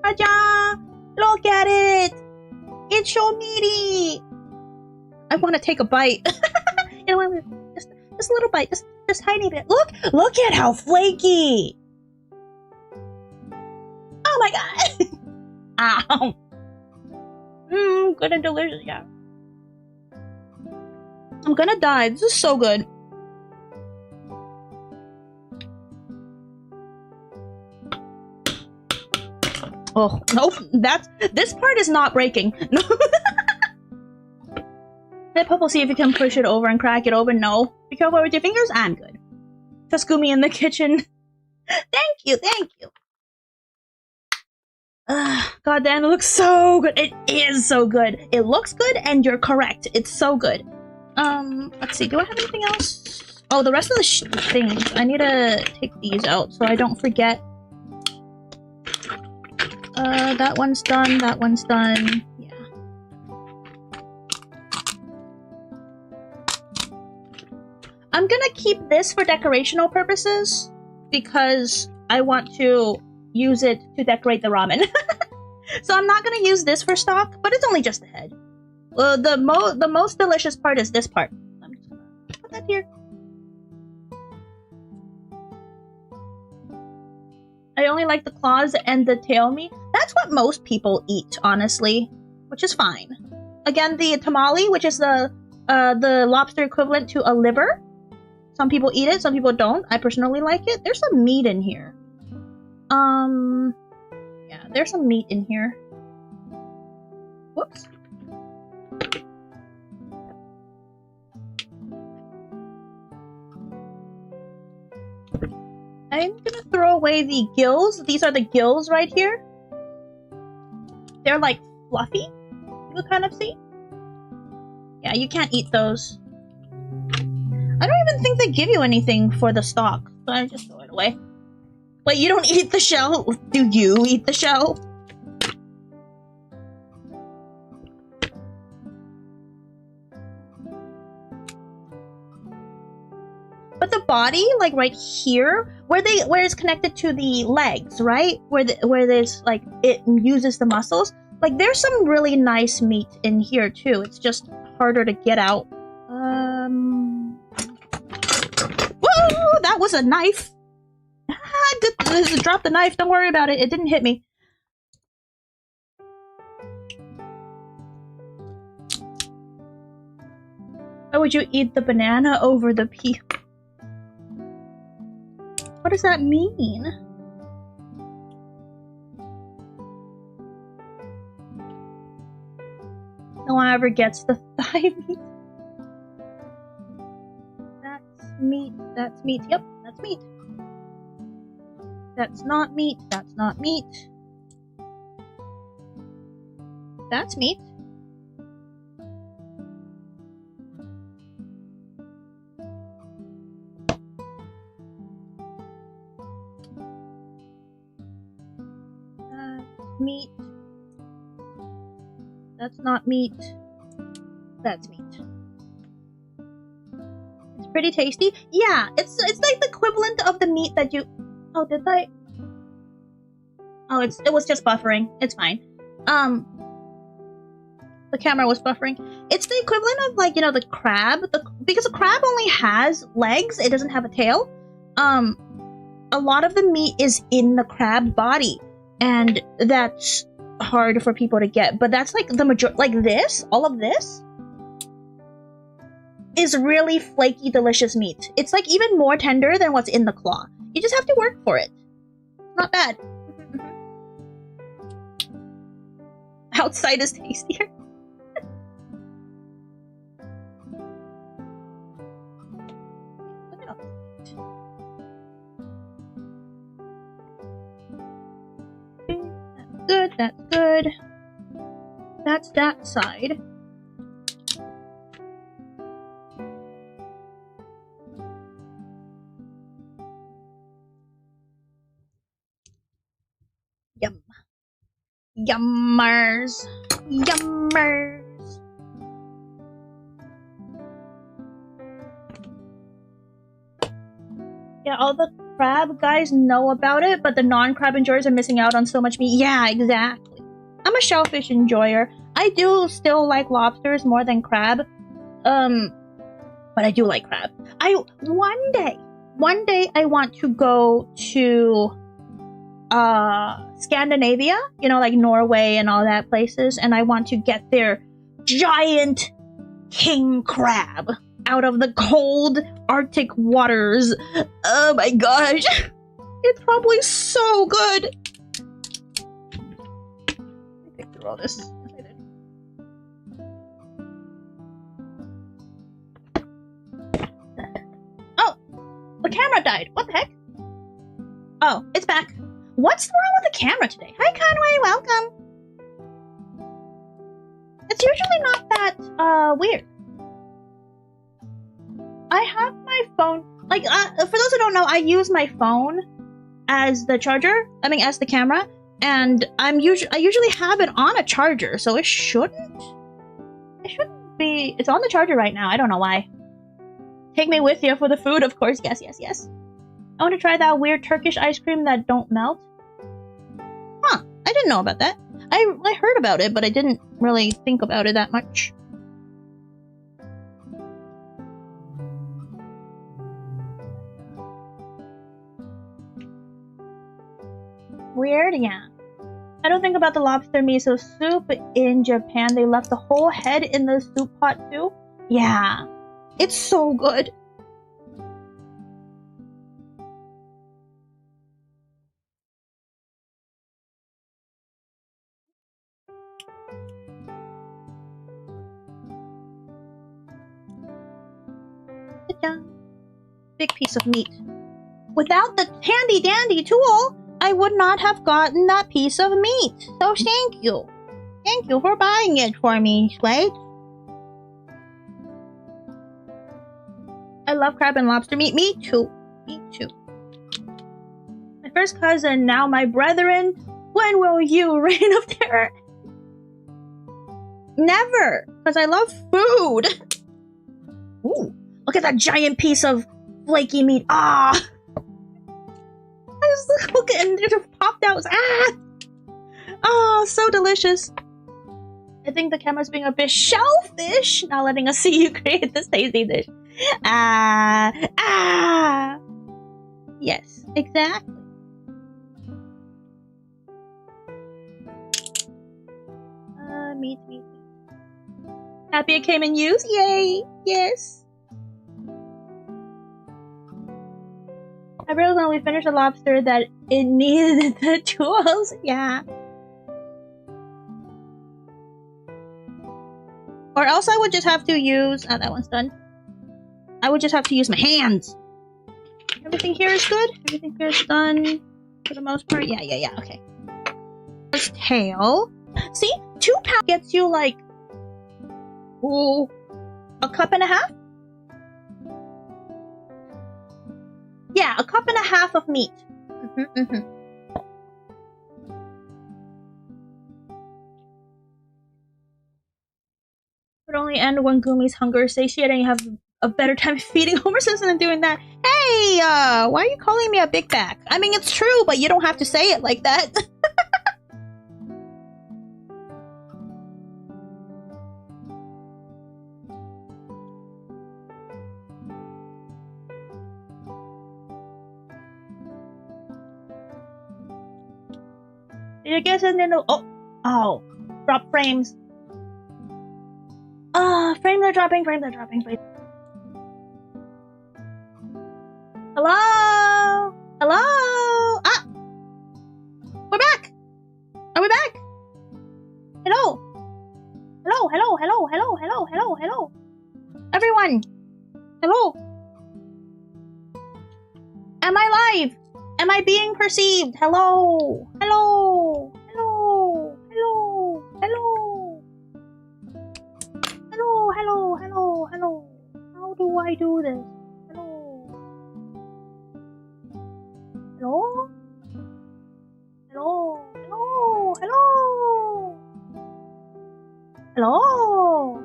Aja! Look at it! It's so meaty! I want to take a bite. You know what? Just a little bite. Just tiny bit. Look at how flaky! Oh my god! Ow! Mmm, good and delicious, yeah. I'm gonna die. This is so good. Oh, nope. This part is not breaking. Let Popo see if you can push it over and crack it open. No. Be careful with your fingers. I'm good. Just Guumi in the kitchen. Thank you, thank you. God damn, it looks so good. It is so good. It looks good, and you're correct. It's so good. Let's see. Do I have anything else? Oh, the rest of the things. I need to take these out so I don't forget. That one's done. That one's done. Yeah. I'm gonna keep this for decorational purposes because I want to use it to decorate the ramen. So I'm not gonna use this for stock, but it's only just the head. The most delicious part is this part. I'm just gonna put that here. I only like the claws and the tail meat. That's what most people eat, honestly, which is fine. Again, the tamale, which is the lobster equivalent to a liver. Some people eat it, some people don't. I personally like it. There's some meat in here. Yeah, there's some meat in here. Whoops. I'm gonna throw away the gills. These are the gills right here. They're like fluffy. You can kind of see. Yeah, you can't eat those. I don't even think they give you anything for the stock, so I just throw it away. Wait, you don't eat the shell? Do you eat the shell? But the body, like right here, where it's connected to the legs, right? Where there's like it uses the muscles. Like there's some really nice meat in here too. It's just harder to get out. Whoa! That was a knife. Good. Drop the knife. Don't worry about it. It didn't hit me. Why would you eat the banana over the pea? What does that mean? No one ever gets the thigh meat. That's meat. That's meat. Yep, that's meat. That's not meat. That's not meat. That's meat. That's meat. That's not meat. That's meat. It's pretty tasty. Yeah, it's like the equivalent of the meat that you... Oh, did I? Oh, it was just buffering. It's fine. The camera was buffering. It's the equivalent of, like, you know, the crab. Because a crab only has legs, it doesn't have a tail. A lot of the meat is in the crab body, and that's hard for people to get. But that's like the majority. Like this, all of this is really flaky, delicious meat. It's like even more tender than what's in the claw. You just have to work for it. Not bad. Outside is tastier. Look at all this meat. That's good, that's good. That's that side. Yum. Yummers. Yummers. Yeah, all the crab guys know about it, but the non-crab enjoyers are missing out on so much meat. Yeah, exactly. I'm a shellfish enjoyer. I do still like lobsters more than crab. But I do like crab. One day I want to go to Scandinavia, you know, like Norway and all that places, and I want to get their giant king crab out of the cold Arctic waters. Oh my gosh. It's probably so good. Let me pick through all this. the camera died. What the heck? Oh, it's back. What's wrong with the camera today? Hi, Conway. Welcome. It's usually not that, weird. I have my phone... Like, for those who don't know, I use my phone as the charger. I mean, as the camera. And I usually have it on a charger, so it shouldn't be... It's on the charger right now. I don't know why. Take me with you for the food, of course. Yes, yes, yes. I want to try that weird Turkish ice cream that don't melt. Huh. I didn't know about that. I heard about it, but I didn't really think about it that much. Weird, yeah. I don't think about the lobster miso soup in Japan. They left the whole head in the soup pot too. Yeah. It's so good. Big piece of meat. Without the handy dandy tool, I would not have gotten that piece of meat. So thank you. Thank you for buying it for me, Slade. I love crab and lobster meat. Me too. Me too. My first cousin, now my brethren. When will you, reign of terror? Never, because I love food. Ooh, look at that giant piece of flaky meat. Ah! I just look at it and it just popped out. Ah! Oh, so delicious. I think the camera's being a bit shellfish, not letting us see you create this tasty dish. Yes, exactly. Meat. Happy it came in use? Yay! Yes. I realized when we finished the lobster that it needed the tools. Yeah. Or else I would just have to use... Oh, that one's done. I would just have to use my hands. Everything here is good? Everything here is done for the most part? Yeah, okay. This tail. See? 2 pounds gets you like... Ooh, a cup and a half? Yeah, a cup and a half of meat. Would only end when Guumi's hunger is satiated and you have a better time feeding Homer Simpson than doing that. Hey, why are you calling me a big back? I mean, it's true, but you don't have to say it like that. Did you guess it? Oh, drop frames. Frames are dropping, please. Hello? Hello? Ah! We're back! Are we back? Hello? Hello? Everyone! Hello? Am I live? Am I being perceived? Hello? Hello? How do I do this? Hello?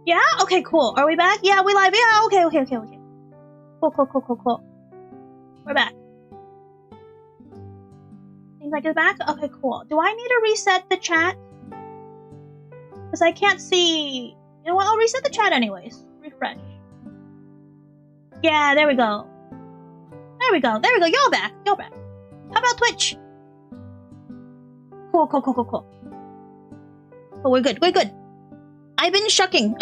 Yeah? Okay, cool. Are we back? Yeah, we live. Yeah, okay. Cool. We're back. Seems like it's back? Okay, cool. Do I need to reset the chat? Because I can't see... You know what? I'll reset the chat anyways. Refresh. Yeah, there we go. You're back. How about Twitch? Cool. Oh, we're good. I've been shucking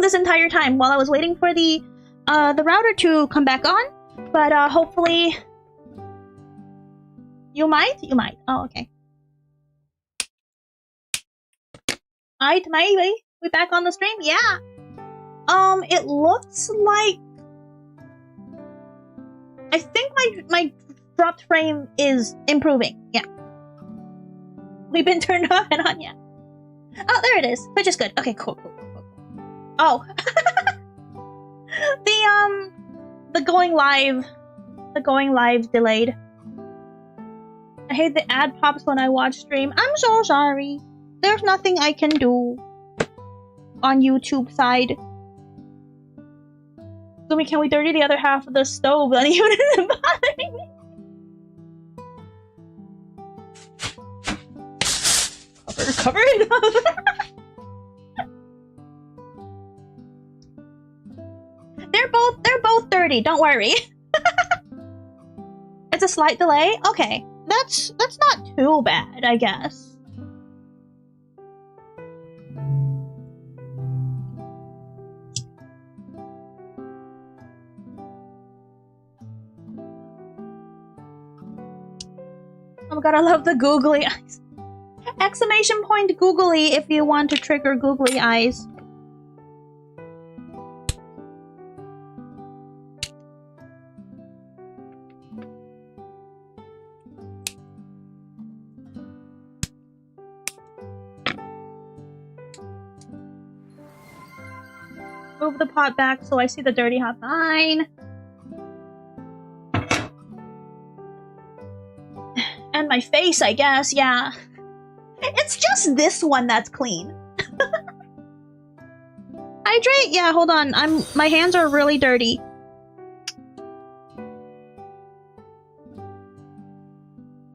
this entire time while I was waiting for the router to come back on. But hopefully You might? You might. Oh, okay. Alright, maybe. We back on the stream? Yeah. It looks like... I think my dropped frame is improving. Yeah. We've been turned off and on, yeah. Oh, there it is. Which is good. Okay, cool. Oh. The going live delayed. I hate the ad pops when I watch stream. I'm so sorry. There's nothing I can do on YouTube side. Guumi, can we dirty the other half of the stove? Not even bothering me. Cover it up. They're both dirty. Don't worry. It's a slight delay. Okay, that's not too bad, I guess. Oh my god, I love the googly eyes. Exclamation point googly if you want to trigger googly eyes. Move the pot back so I see the dirty hot vine. And my face, I guess, yeah. It's just this one that's clean. Hydrate? Yeah, hold on. My hands are really dirty.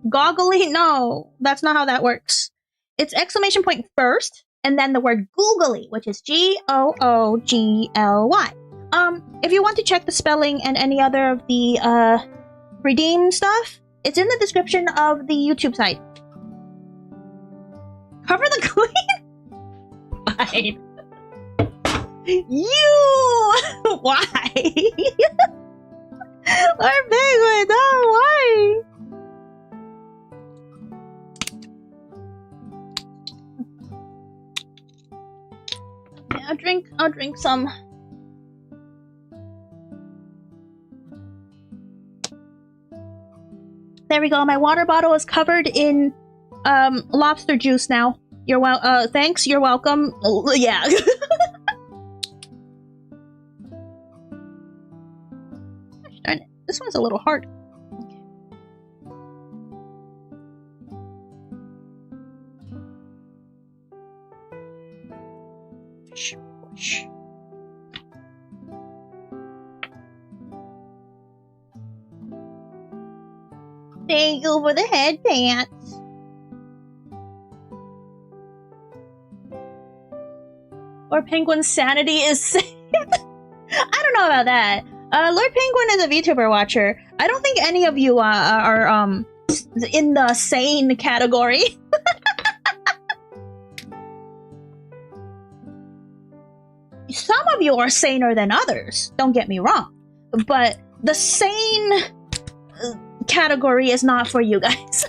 Goggly? No, that's not how that works. It's exclamation point first, and then the word googly, which is Googly. If you want to check the spelling and any other of the redeem stuff, it's in the description of the YouTube site. Cover the queen? Fine. You! Why? Lord Penguin, no, why? Yeah, I'll drink some. There we go. My water bottle is covered in lobster juice now. You're thanks. You're welcome. Yeah. Darn it. This one's a little hard. Okay. Push. Thank you for the head pants. Lord Penguin's sanity is saved. I don't know about that. Lord Penguin is a Vtuber watcher. I don't think any of you are in the sane category. Some of you are saner than others. Don't get me wrong, but the sane category is not for you guys.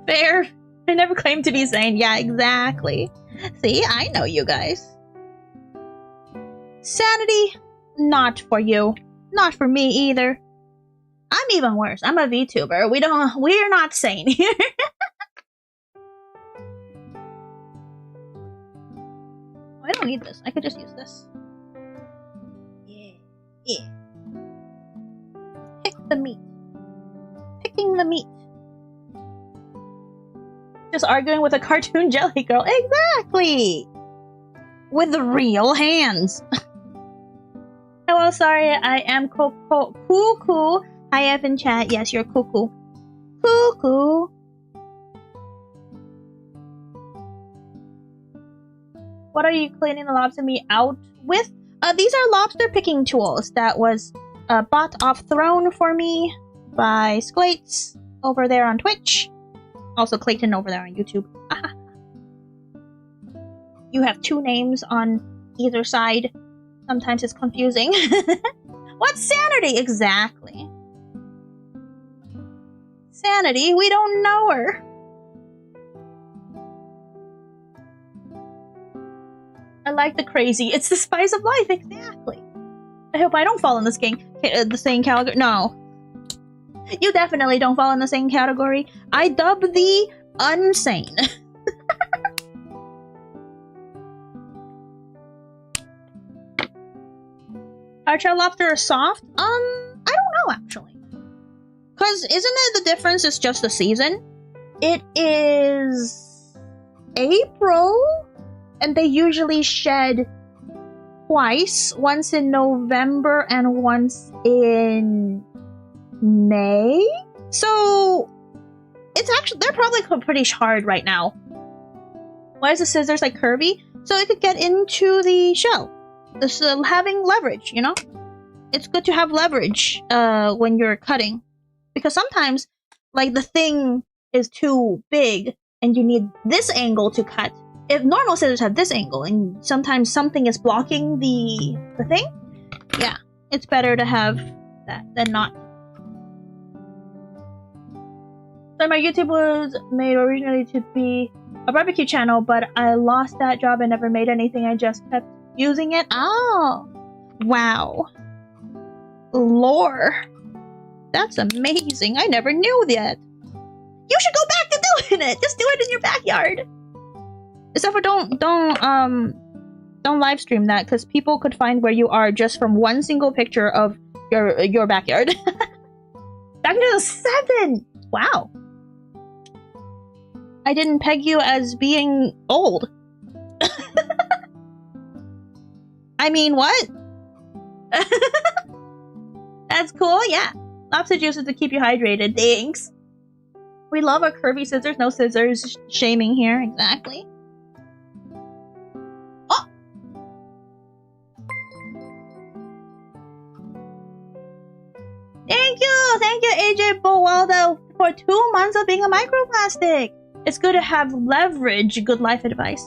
Fair. I never claimed to be sane. Yeah, exactly. See, I know you guys. Sanity, not for you. Not for me either. I'm even worse. I'm a VTuber. We're not sane here. I don't need this. I could just use this. Yeah. Pick the meat. Picking the meat. Just arguing with a cartoon jelly girl. Exactly! With the real hands. Hello, sorry, I am cuckoo. Hi, F in chat. Yes, you're cuckoo. Cuckoo. What are you cleaning the lobster meat out with? These are lobster picking tools that was bought off Throne for me by Sklates over there on Twitch. Also Clayton over there on YouTube. You have two names on either side. Sometimes it's confusing. What's sanity? Exactly. Sanity, we don't know her. I like the crazy. It's the spice of life, exactly. I hope I don't fall in the same category. No. You definitely don't fall in the same category. I dub thee unsane. Hard-shell lobster is soft? I don't know, actually. Because isn't it the difference is just the season? It is April, and they usually shed twice. Once in November and once in May? So, it's actually, they're probably pretty hard right now. Why is the scissors like curvy? So it could get into the shell. This having leverage, you know? It's good to have leverage when you're cutting. Because sometimes, like, the thing is too big and you need this angle to cut. If normal scissors have this angle and sometimes something is blocking the thing, yeah, it's better to have that than not. So my YouTube was made originally to be a barbecue channel, but I lost that job and never made anything. I just kept using it. Oh, wow. Lore. That's amazing. I never knew that. You should go back to doing it. Just do it in your backyard. Except for don't live stream that, because people could find where you are just from one single picture of your backyard. Back to the 7. Wow. I didn't peg you as being old. I mean, what? That's cool, yeah. Lobster juice is to keep you hydrated, thanks. We love our curvy scissors, no scissors shaming here, exactly. Oh! Thank you, AJ Bowaldo, for 2 months of being a microplastic. It's good to have leverage, good life advice.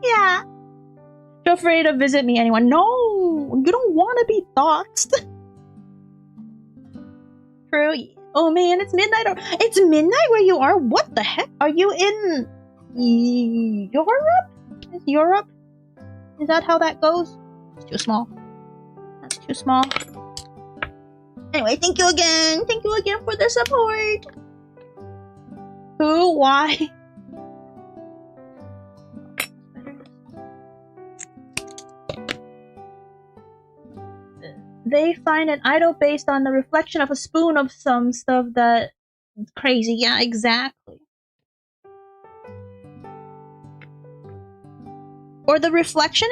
Yeah. Feel free to visit me, anyone. No, you don't want to be doxxed. True. Oh man, it's midnight. It's midnight where you are? What the heck? Are you in Europe? Is Europe? Is that how that goes? It's too small. That's too small. Anyway, thank you again. Thank you again for the support. Who? Why? They find an idol based on the reflection of a spoon of some stuff that... Crazy, yeah, exactly. Or the reflection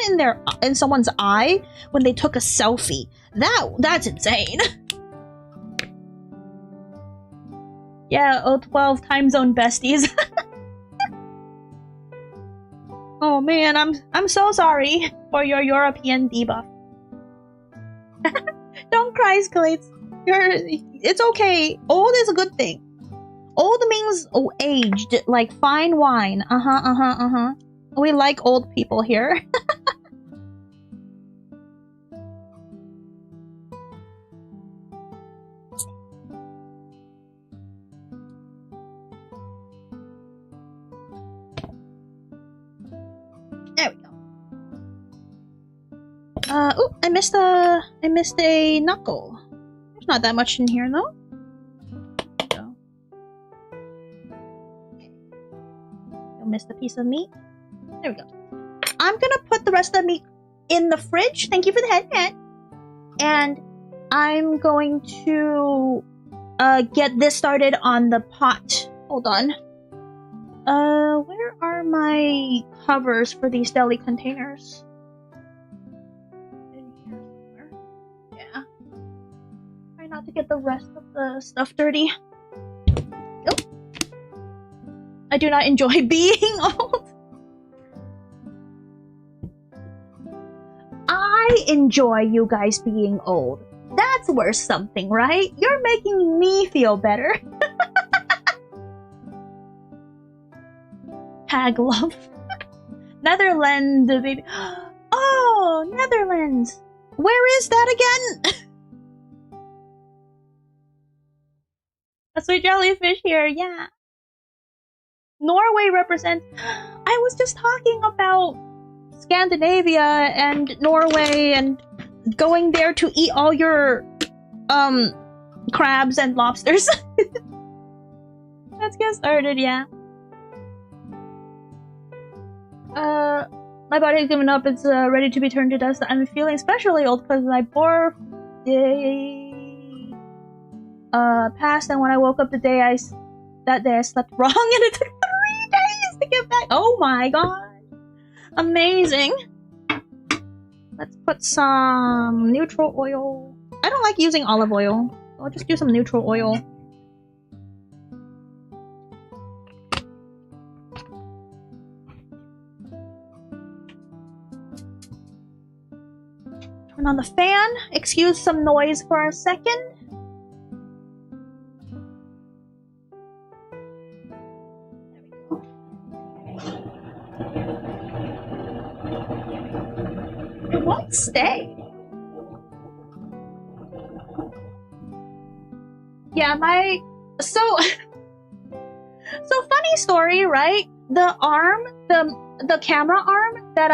in someone's eye when they took a selfie. That's insane. Yeah, 012 time zone besties. Oh man, I'm so sorry for your European debuff. Don't cry, Scalates. It's okay. Old is a good thing. Old means aged, like fine wine. We like old people here. There we go. Oh, I missed a knuckle. There's not that much in here though. So. Okay. You'll miss the piece of meat. There we go. I'm gonna put the rest of the meat in the fridge. Thank you for the headpat. And I'm going to get this started on the pot. Hold on. Where are my covers for these deli containers? In here somewhere. Yeah. Try not to get the rest of the stuff dirty. Oh. I do not enjoy being old. I enjoy you guys being old. That's worth something, right? You're making me feel better. Tag love. Netherlands, baby. Oh, Netherlands. Where is that again? A sweet jellyfish here, yeah. Norway represents... I was just talking about Scandinavia and Norway and going there to eat all your crabs and lobsters. Let's get started, yeah. My body has given up. It's ready to be turned to dust. I'm feeling especially old because my birthday passed, and when I woke up that day I slept wrong, and it took 3 days to get back. Oh my god. Amazing. Let's put some neutral oil. I don't like using olive oil. I'll just do some neutral oil. Turn on the fan. Excuse some noise for a second. It won't stay. Yeah, so funny story, right? The arm, the camera arm that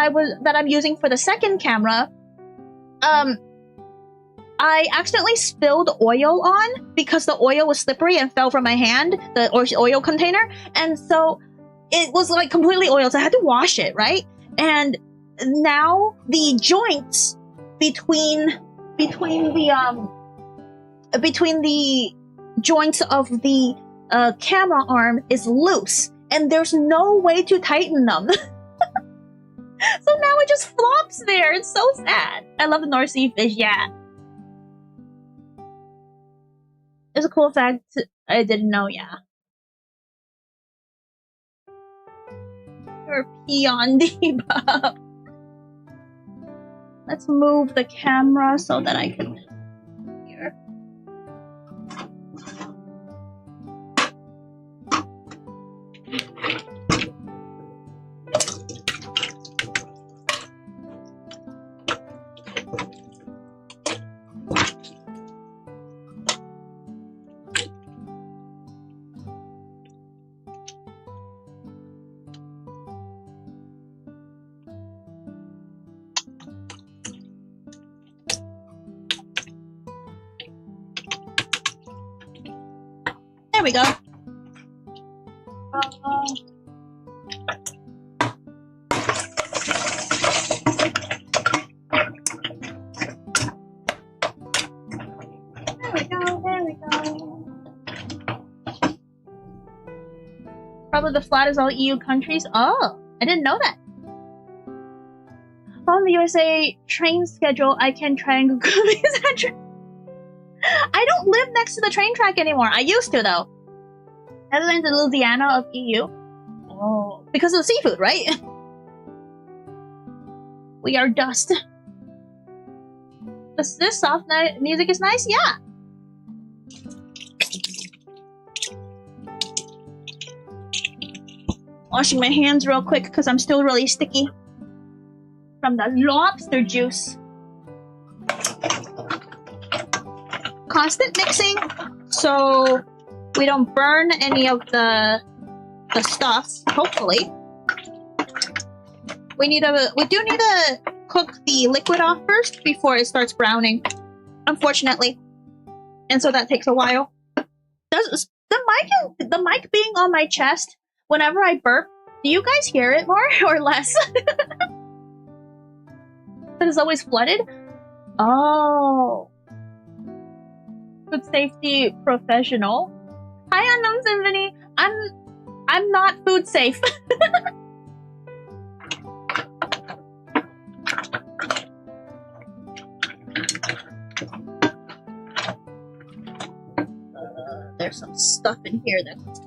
I'm using for the second camera, I accidentally spilled oil on because the oil was slippery and fell from my hand, the oil container, and so it was like completely oiled, so I had to wash it, right? And now the joints between the joints of the camera arm is loose, and there's no way to tighten them. So now it just flops there. It's so sad. I love the North Sea fish, yeah. It's a cool fact I didn't know, yeah. You're a peon debuff. Let's move the camera so that I can hear. There we go. There we go. Probably the flat is all EU countries. Oh, I didn't know that. On the USA train schedule, I can try and Google these. I don't live next to the train track anymore. I used to, though. Netherlands and Louisiana of EU. Oh, because of the seafood, right? We are dust. This soft music is nice? Yeah. Washing my hands real quick because I'm still really sticky from the lobster juice. Constant mixing so we don't burn any of the stuff, hopefully. We do need to cook the liquid off first before it starts browning, unfortunately. And so that takes a while. Does the mic being on my chest whenever I burp, do you guys hear it more or less? But it's always flooded? Oh. Food safety professional. Hi, Unknown Symphony. I'm not food safe. There's some stuff in here that's...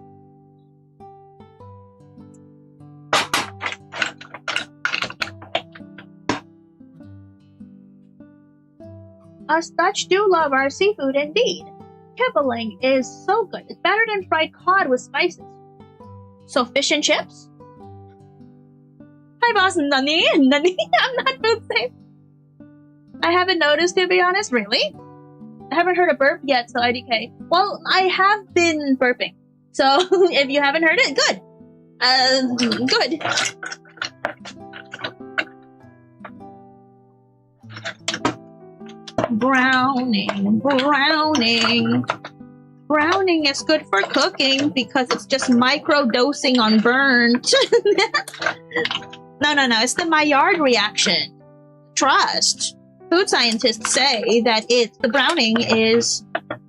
Us Dutch do love our seafood indeed. Kibbeling is so good. It's better than fried cod with spices. So fish and chips? Hi boss, Nani? I'm not food safe. I haven't noticed, to be honest. Really? I haven't heard a burp yet, so IDK. Well, I have been burping. So, if you haven't heard it, good. Good. Browning. Browning is good for cooking because it's just micro-dosing on burnt. No, it's the Maillard reaction. Trust. Food scientists say that the browning is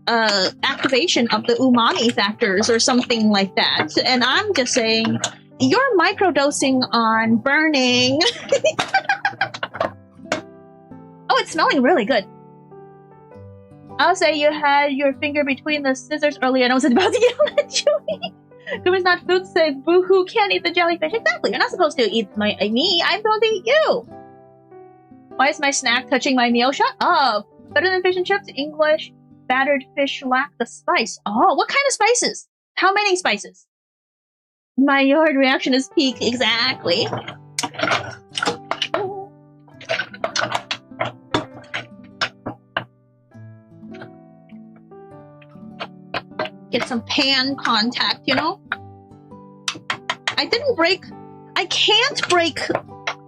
activation of the umami factors or something like that. And I'm just saying, you're microdosing on burning. Oh, it's smelling really good. I'll say you had your finger between the scissors earlier and I was about to yell at you. Guumi's not food safe. Boo-hoo, can't eat the jellyfish. Exactly, you're not supposed to eat me. I'm supposed to eat you. Why is my snack touching my meal? Shut up. Better than fish and chips? English. Battered fish lack the spice. Oh, what kind of spices? How many spices? My yard reaction is peak. Exactly. Get some pan contact, you know? I can't break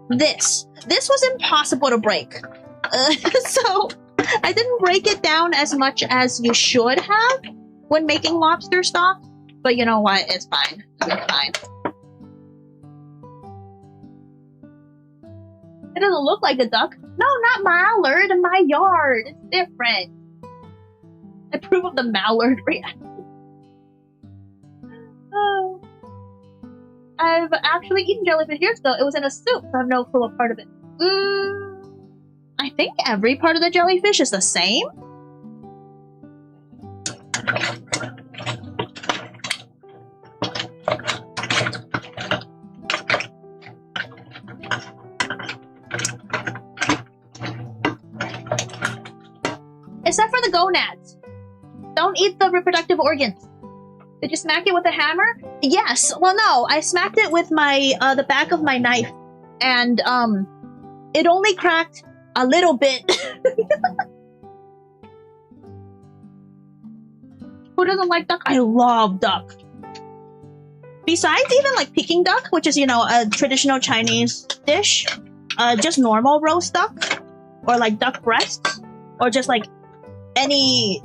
this. This was impossible to break. So I didn't break it down as much as you should have when making lobster stock. But you know what? It's fine. It's fine. It doesn't look like a duck. No, not mallard. My yard. It's different. I approve of the mallard reaction. Oh. I've actually eaten jellyfish years ago. It was in a soup, so I have no clue what part of it. I think every part of the jellyfish is the same. Except for the gonads. Don't eat the reproductive organs. Did you smack it with a hammer? Yes. Well, no. I smacked it with my the back of my knife, and it only cracked a little bit. Who doesn't like duck? I love duck. Besides even like Peking duck, which is, you know, a traditional Chinese dish, just normal roast duck, or like duck breasts, or just like any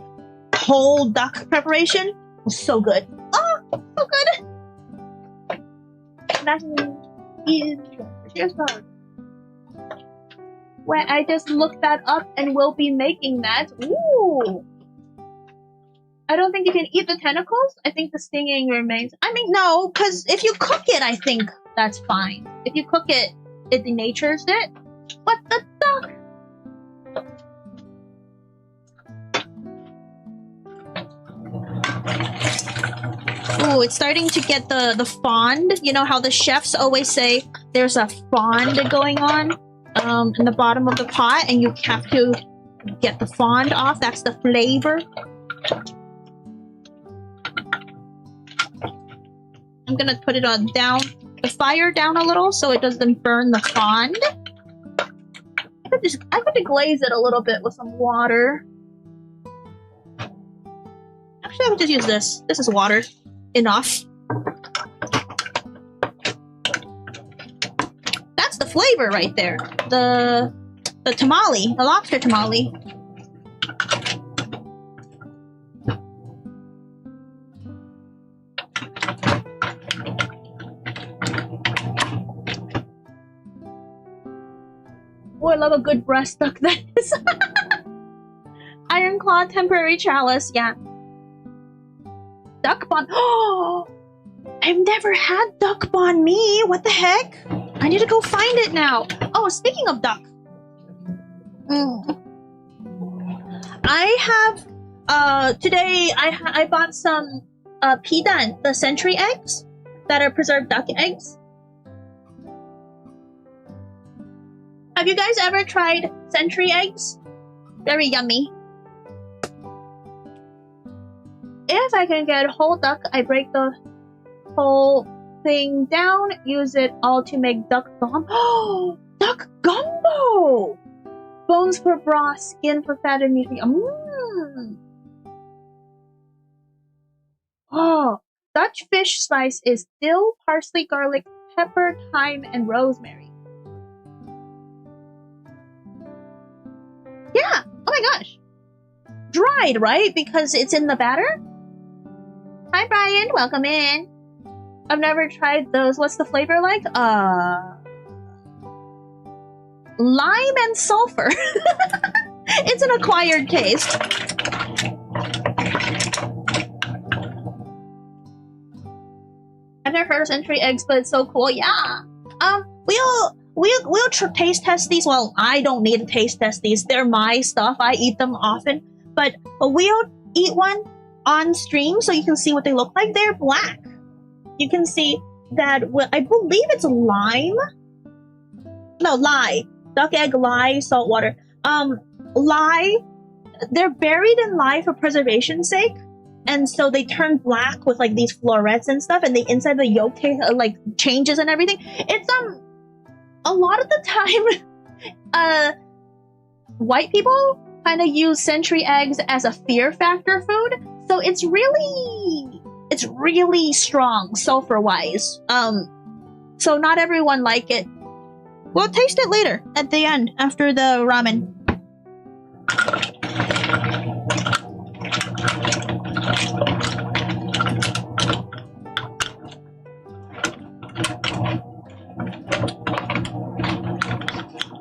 whole duck preparation was so good. Oh, so good. That's cheers. Where I just looked that up and will be making that. Ooh. I don't think you can eat the tentacles. I think the stinging remains. I mean, no, because if you cook it, I think that's fine. If you cook it, it denatures it. What the duck? Ooh, it's starting to get the fond. You know how the chefs always say there's a fond going on in the bottom of the pot, and you have to get the fond off. That's the flavor. I'm gonna put it on the fire down a little so it doesn't burn the fond. I could deglaze it a little bit with some water. Actually, I would just use this. This is water. Enough. That's the flavor right there. The tamale, the lobster tamale. Oh, I love a good breast duck. That is. Iron claw temporary chalice. Yeah. Duck banh. Oh, I've never had duck banh mi. What the heck? I need to go find it now. Oh, speaking of duck. I have, today I bought some, pidan, the century eggs that are preserved duck eggs. Have you guys ever tried century eggs? Very yummy. If I can get whole duck, I break the whole thing down, use it all to make duck gumbo. Oh, duck gumbo! Bones for broth, skin for fat and meat. Oh, Dutch fish slice is dill, parsley, garlic, pepper, thyme, and rosemary. Yeah. Oh my gosh. Dried, right? Because it's in the batter? Hi, Brian. Welcome in. I've never tried those. What's the flavor like? Lime and sulfur. It's an acquired taste. I've never heard of century eggs, but it's so cool. Yeah. We'll taste test these. Well, I don't need to taste test these. They're my stuff. I eat them often. But we'll eat one on stream so you can see what they look like. They're black. You can see that, I believe it's lime. No, lye. Duck egg, lye, salt water. Lye, they're buried in lye for preservation's sake. And so they turn black with like these florets and stuff, and the inside of the yolk like changes and everything. It's a lot of the time white people kind of use century eggs as a fear factor food. So it's really strong sulfur wise. So not everyone like it. We'll taste it later at the end after the ramen.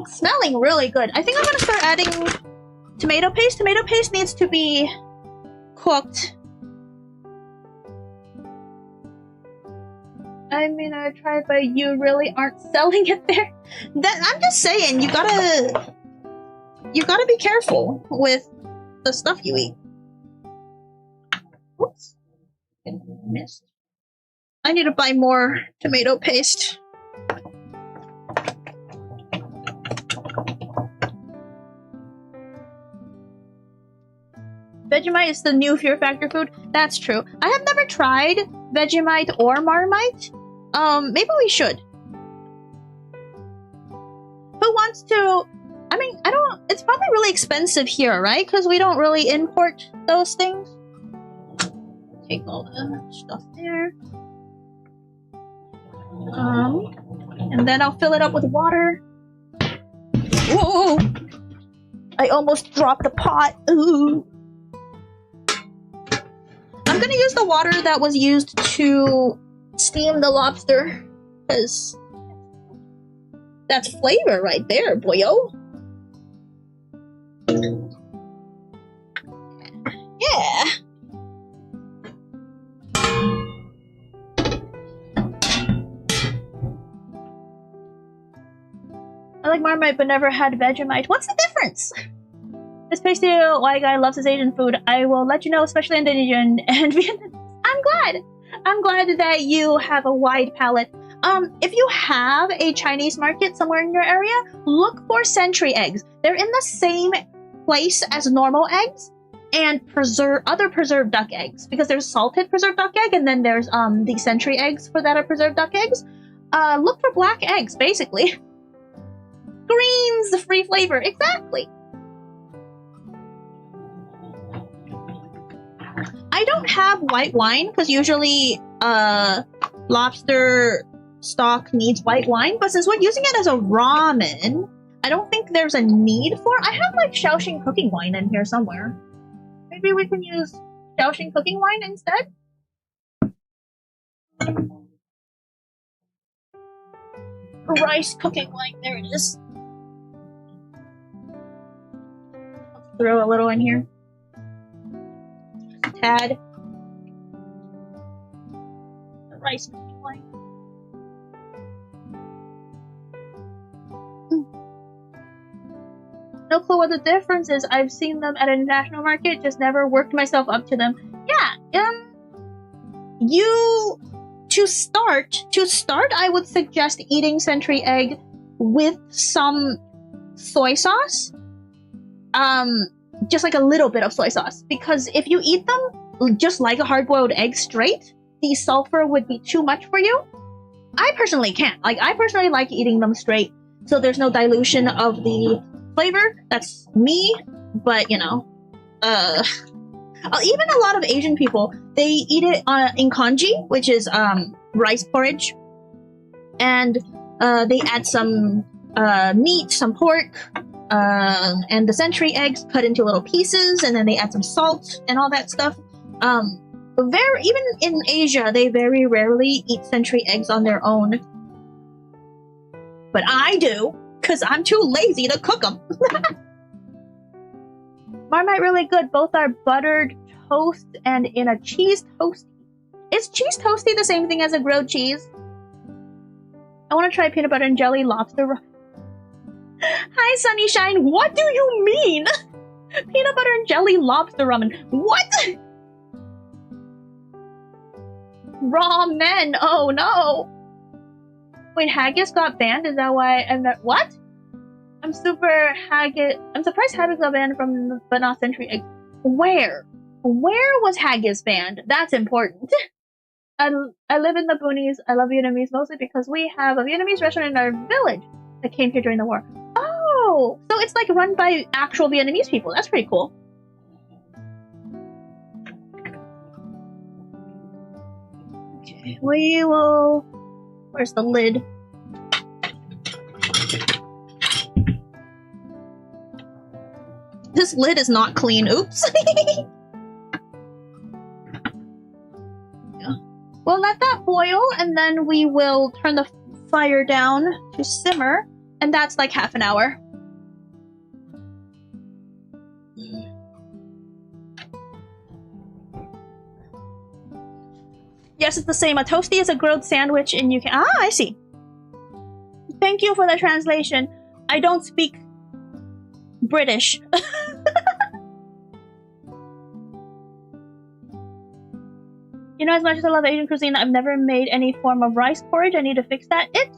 Smelling really good. I think I'm gonna start adding tomato paste. Tomato paste needs to be cooked. I mean, I tried, but you really aren't selling it there. I'm just saying, you gotta be careful with the stuff you eat. Oops. Missed. I need to buy more tomato paste. Vegemite is the new Fear Factor food. That's true. I have never tried Vegemite or Marmite. Maybe we should. Who wants to... I mean, I don't... It's probably really expensive here, right? Because we don't really import those things. Take all the stuff there. And then I'll fill it up with water. Whoa! I almost dropped the pot. Ooh. I'm gonna use the water that was used to steam the lobster, because that's flavor right there, boyo. Yeah. I like Marmite but never had Vegemite. What's the difference? This pasty white guy loves his Asian food. I will let you know, especially Indonesian and Vietnamese. I'm glad that you have a wide palette. If you have a Chinese market somewhere in your area, look for century eggs. They're in the same place as normal eggs and other preserved duck eggs, because there's salted preserved duck egg and then there's the century eggs for that are preserved duck eggs. Look for black eggs, basically. Green's the free flavor, exactly. I don't have white wine because usually lobster stock needs white wine, but since we're using it as a ramen, I don't think there's a need for it. I have like Shaoxing cooking wine in here somewhere. Maybe we can use Shaoxing cooking wine instead? Rice cooking wine, there it is. I'll throw a little in here. Tad. The rice cooking wine. No clue what the difference is. I've seen them at an international market, just never worked myself up to them. Yeah, to start, I would suggest eating century egg with some soy sauce. Just like a little bit of soy sauce, because if you eat them just like a hard-boiled egg straight, the sulfur would be too much for you. I personally can't. I personally like eating them straight, so there's no dilution of the flavor. That's me, but you know, even a lot of Asian people, they eat it in congee, which is rice porridge, and they add some meat, some pork, and the century eggs cut into little pieces, and then they add some salt and all that stuff. Even in Asia, they very rarely eat century eggs on their own, but I do because I'm too lazy to cook them. Marmite really good. Both are buttered toast and in a cheese toasty. Is cheese toasty the same thing as a grilled cheese? I want to try peanut butter and jelly lobster. Hi, Sunnyshine. What do you mean? Peanut butter and jelly lobster ramen. What? Ramen. Oh no. Wait, haggis got banned? Is that why I'm not? What? I'm surprised haggis got banned from, but not century eggs. Where? Where was haggis banned? That's important. I live in the boonies. I love Vietnamese mostly because we have a Vietnamese restaurant in our village that came here during the war. Oh, so it's like run by actual Vietnamese people. That's pretty cool. Okay, we will... Where's the lid? This lid is not clean. Oops. Yeah. We'll let that boil, and then we will turn the fire down to simmer, and that's like half an hour. Yes, it's the same. A toasty is a grilled sandwich in UK. Ah, I see. Thank you for the translation. I don't speak British. You know, as much as I love Asian cuisine, I've never made any form of rice porridge. I need to fix that. It's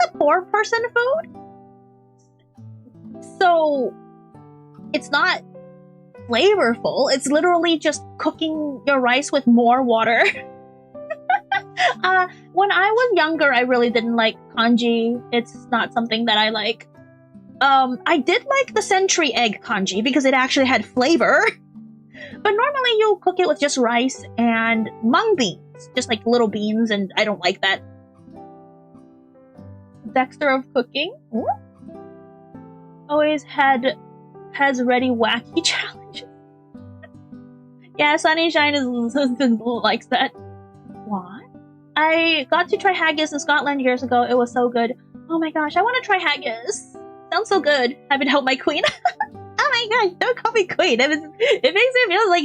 a poor person food. So it's not flavorful. It's literally just cooking your rice with more water. When I was younger, I really didn't like congee. It's not something that I like. I did like the century egg congee because it actually had flavor. But normally you cook it with just rice and mung beans. Just like little beans, and I don't like that. Dexter of cooking. Ooh. Always has ready wacky challenges. Yeah, Sunnyshine likes that. What? I got to try haggis in Scotland years ago. It was so good. Oh my gosh, I want to try haggis. Sounds so good. Having helped my queen. Oh my gosh, don't call me queen. It makes me feel like...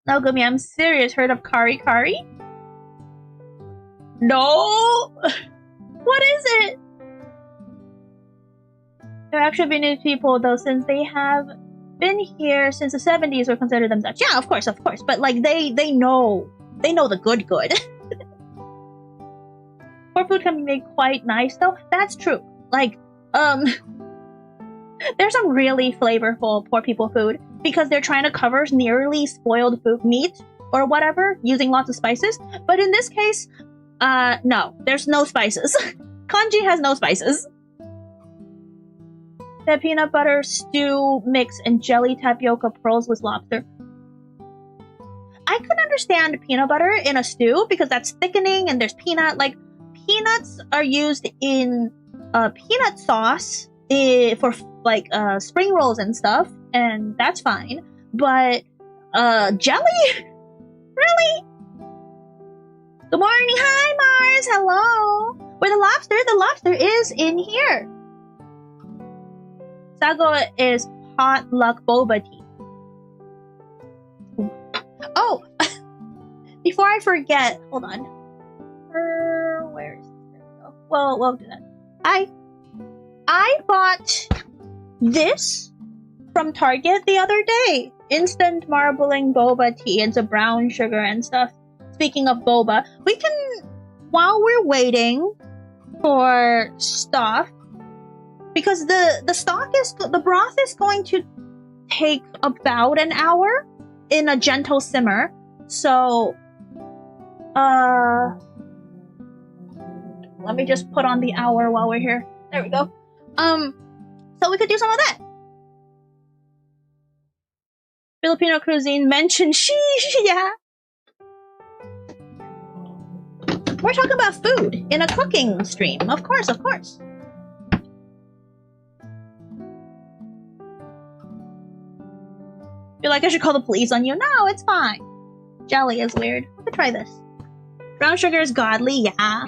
No, Guumi, I'm serious. Heard of kari kari? No! What is it? They're actually Vietnamese people, though, since they have been here since the 70s, or consider them Dutch. Yeah, of course. But like they know the good. Pork food can be made quite nice, though. That's true. Like, there's some really flavorful poor people food because they're trying to cover nearly spoiled food meat or whatever using lots of spices. But in this case, no, there's no spices. Congee has no spices. The peanut butter stew mix and jelly tapioca pearls with lobster. I could understand peanut butter in a stew because that's thickening and there's peanut. Like, peanuts are used in peanut sauce for like spring rolls and stuff, and that's fine. But jelly? Really? Good morning. Hi, Mars. Hello. Where the lobster? The lobster is in here. Sago is potluck boba tea. Oh, before I forget, hold on. Where is this? Well, we'll do that. I bought this from Target the other day. Instant marbling boba tea. It's a brown sugar and stuff. Speaking of boba, we can, while we're waiting for stuff, because the broth is going to take about an hour in a gentle simmer. So, Let me just put on the hour while we're here. There we go. So we could do some of that. Filipino cuisine mentioned sheesh, yeah. We're talking about food in a cooking stream. Of course, of course. You're like, I should call the police on you. No, it's fine. Jelly is weird. We could try this. Brown sugar is godly, yeah.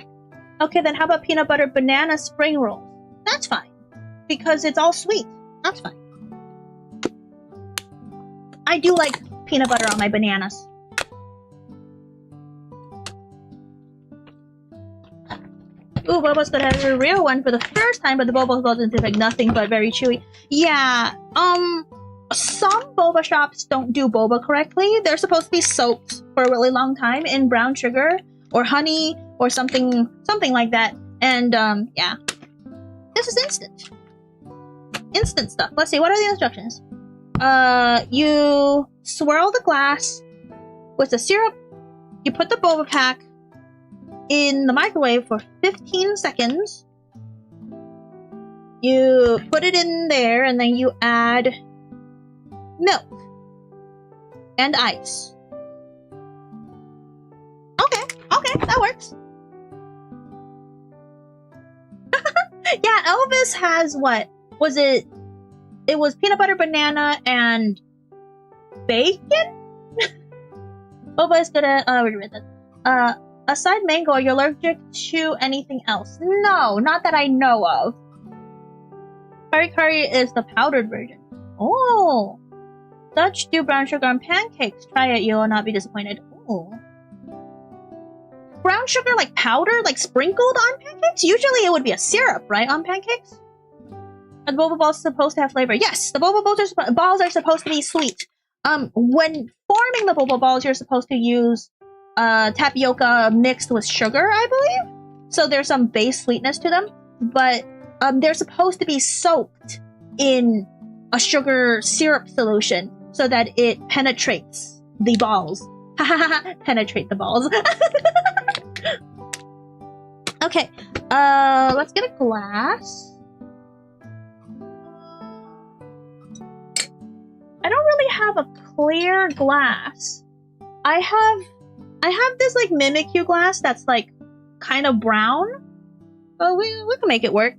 Okay, then how about peanut butter banana spring rolls? That's fine. Because it's all sweet. That's fine. I do like peanut butter on my bananas. Ooh, Boba's gonna have a real one for the first time, but the Boba doesn't taste like nothing but very chewy. Yeah, some boba shops don't do boba correctly. They're supposed to be soaked for a really long time in brown sugar or honey or something like that. And yeah, this is instant stuff. Let's see, what are the instructions? You swirl the glass with the syrup. You put the boba pack in the microwave for 15 seconds. You put it in there and then you add milk and ice. Okay, that works. Yeah, Elvis has what? Was it? It was peanut butter, banana, and bacon? Boba is gonna read that. Aside mango, are you allergic to anything else? No, not that I know of. Curry curry is the powdered version. Oh! Dutch do brown sugar on pancakes. Try it, you will not be disappointed. Ooh. Brown sugar like powder, like sprinkled on pancakes? Usually it would be a syrup, right, on pancakes? Are the boba balls supposed to have flavor? Yes, the boba balls are supposed to be sweet. When forming the boba balls, you're supposed to use tapioca mixed with sugar, I believe. So there's some base sweetness to them, but they're supposed to be soaked in a sugar syrup solution so that it penetrates the balls. Penetrate the balls. Okay, let's get a glass. I don't really have a clear glass. I have this like Mimikyu glass that's like kind of brown. But we can make it work.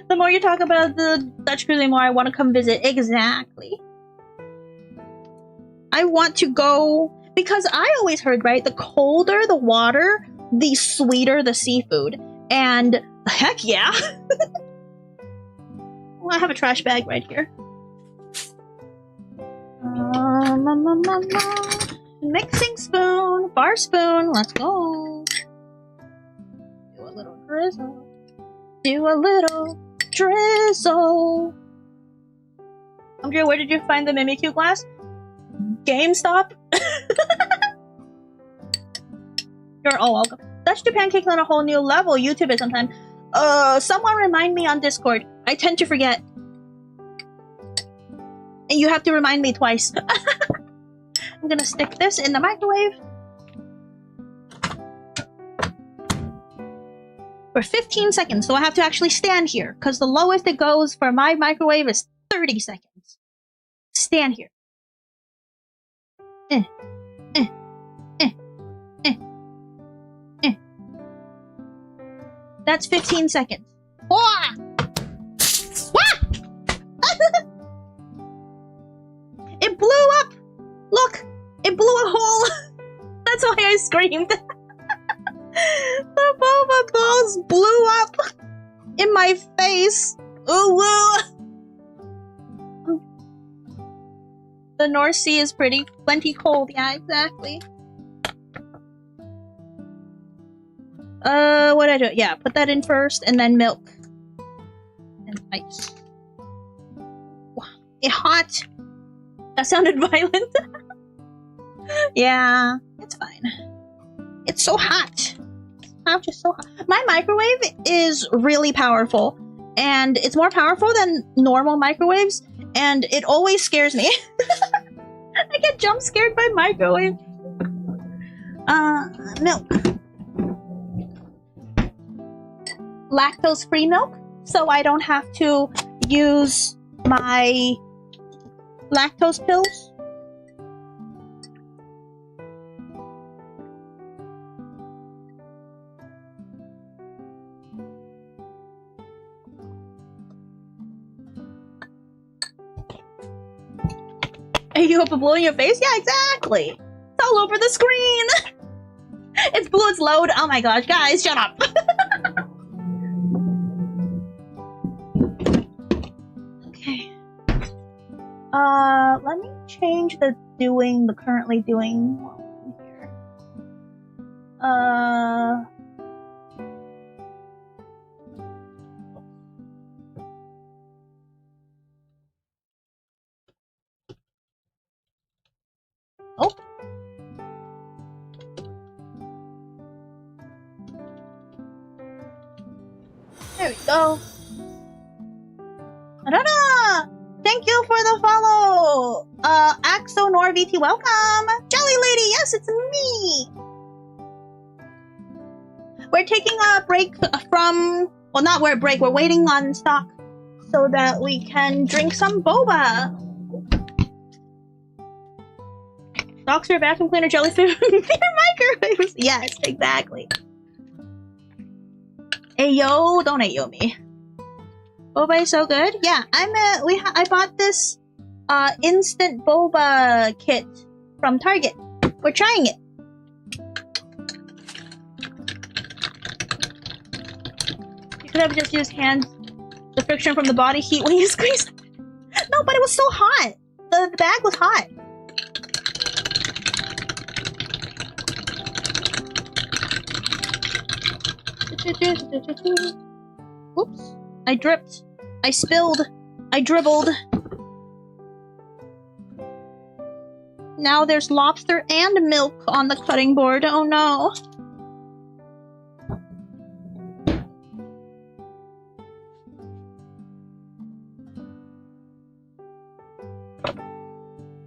The more you talk about the Dutch cruise, the more I want to come visit. Exactly. I want to go because I always heard, right? The colder the water, the sweeter the seafood. And heck yeah. Well, I have a trash bag right here. Mixing spoon, bar spoon, let's go. Do a little drizzle. Do a little drizzle. Andrea, where did you find the Mimikyu glass? GameStop? You're all welcome. Dutch do pancakes on a whole new level. YouTube it sometime. Someone remind me on Discord. I tend to forget. And you have to remind me twice. I'm gonna stick this in the microwave. For 15 seconds, so I have to actually stand here, because the lowest it goes for my microwave is 30 seconds. Stand here. That's 15 seconds. Wah! Wah! It blew up! Look! It blew a hole! That's why I screamed. The boba balls blew up in my face. Ooh, woo! The North Sea is plenty cold. Yeah, exactly. What did I do? Yeah, put that in first, and then milk. And ice. Wow. It's hot. That sounded violent. Yeah, it's fine. It's so hot. I'm just so hot. My microwave is really powerful, and it's more powerful than normal microwaves, and it always scares me. I get jump scared by microwave. Milk. Lactose-free milk, so I don't have to use my lactose pills. Are you up a blue in your face? Yeah, exactly. It's all over the screen. It's blue, it's load. Oh my gosh, guys, shut up. Okay. Let me change the currently doing one here. Oh. There we go. Ta-da! Thank you for the follow! Axo Norvt, welcome! Jelly Lady, yes, it's me! We're taking a break from... Well, not we're break, we're waiting on stock so that we can drink some boba. Stocks for vacuum cleaner, jellyfish, your microwaves. Yes, exactly. Ayo, don't ayo me. Boba is so good. Yeah, I bought this instant boba kit from Target. We're trying it. You could have just used hands. The friction from the body heat when you squeeze. No, but it was so hot. The bag was hot. Oops. I dripped. I spilled. I dribbled. Now there's lobster and milk on the cutting board. Oh no.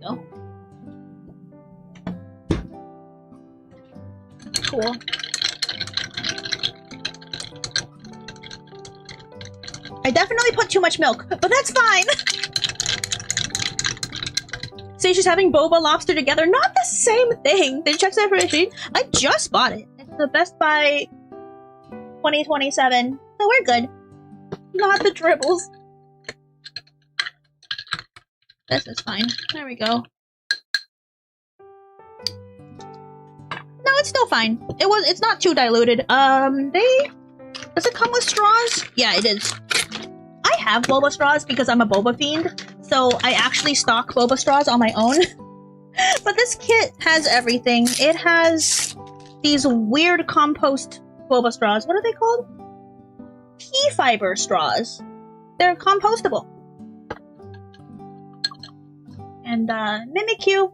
Go. Cool. I definitely put too much milk, but that's fine. See, she's having boba lobster together. Not the same thing. Did you check that for a I just bought it. It's the Best Buy 2027. So we're good. Not the dribbles. This is fine. There we go. No, it's still fine. It's not too diluted. Does it come with straws? Yeah, it is. I have boba straws because I'm a boba fiend, so I actually stock boba straws on my own. But this kit has everything. It has these weird compost boba straws. What are they called? Pea fiber straws. They're compostable. And Mimikyu.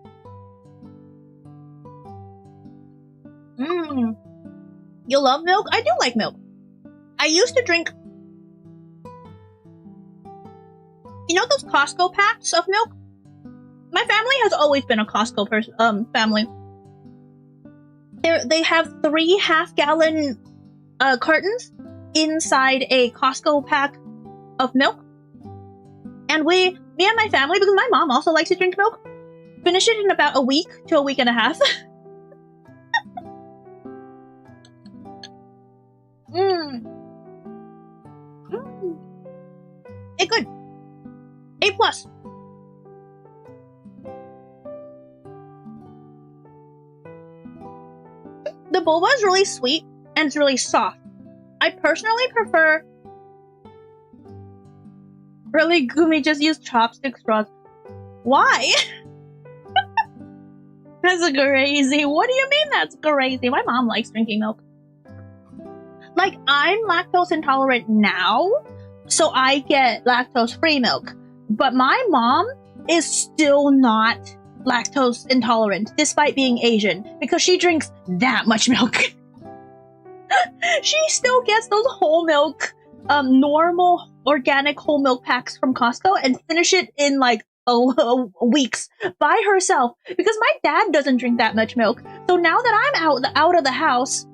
You love milk? I do like milk. I used to drink... You know those Costco packs of milk? My family has always been a Costco family. They have 3 half-gallon cartons inside a Costco pack of milk. And me and my family, because my mom also likes to drink milk, finish it in about a week to a week and a half. It's good. A+. The boba is really sweet and it's really soft. I personally prefer... Really, Guumi, just use chopstick straws. Why? That's crazy. What do you mean that's crazy? My mom likes drinking milk. Like, I'm lactose intolerant now, so I get lactose-free milk. But my mom is still not lactose intolerant despite being Asian because she drinks that much milk. She still gets those whole milk, normal organic whole milk packs from Costco and finish it in like weeks by herself because my dad doesn't drink that much milk. So now that I'm out of the house,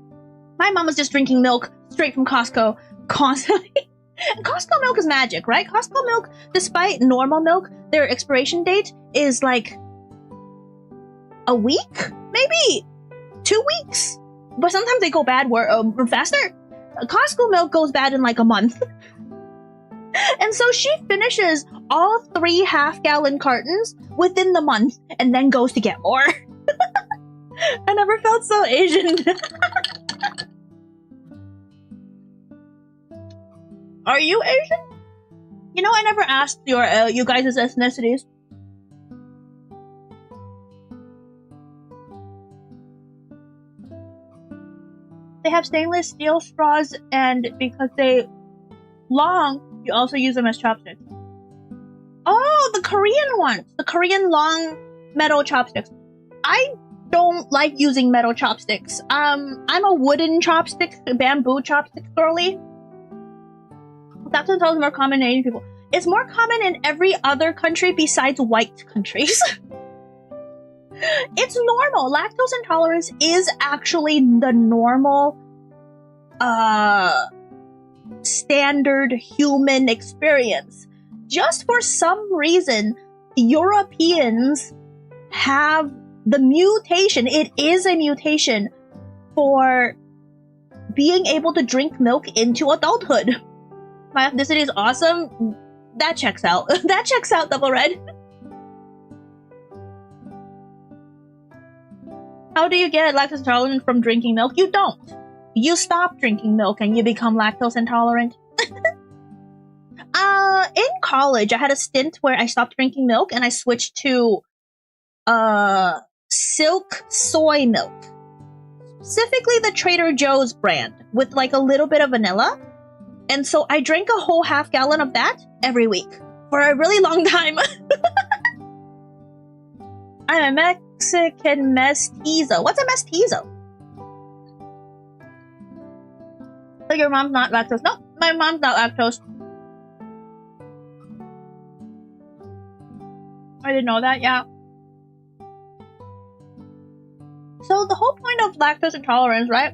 my mom is just drinking milk straight from Costco constantly. And Costco milk is magic, right? Costco milk, despite normal milk, their expiration date is like a week, maybe 2 weeks. But sometimes they go bad faster. Costco milk goes bad in like a month. And so she finishes all 3 half-gallon cartons within the month and then goes to get more. I never felt so Asian. Are you Asian? You know, I never asked you guys' ethnicities. They have stainless steel straws, and because they long, you also use them as chopsticks. Oh, the Korean ones. The Korean long metal chopsticks. I don't like using metal chopsticks. I'm a wooden chopstick, bamboo chopstick girly. That's what is more common in Asian people. It's more common in every other country besides white countries. It's normal. Lactose intolerance is actually the normal, standard human experience. Just for some reason, Europeans have the mutation. It is a mutation for being able to drink milk into adulthood. My ethnicity is awesome. That checks out. That checks out, Double Red. How do you get lactose intolerant from drinking milk? You don't. You stop drinking milk and you become lactose intolerant. In college, I had a stint where I stopped drinking milk and I switched to silk soy milk. Specifically the Trader Joe's brand with like a little bit of vanilla. And so I drank a whole half-gallon of that every week for a really long time. I'm a Mexican mestizo. What's a mestizo? So your mom's not lactose? No, my mom's not lactose. I didn't know that, yeah. So the whole point of lactose intolerance, right?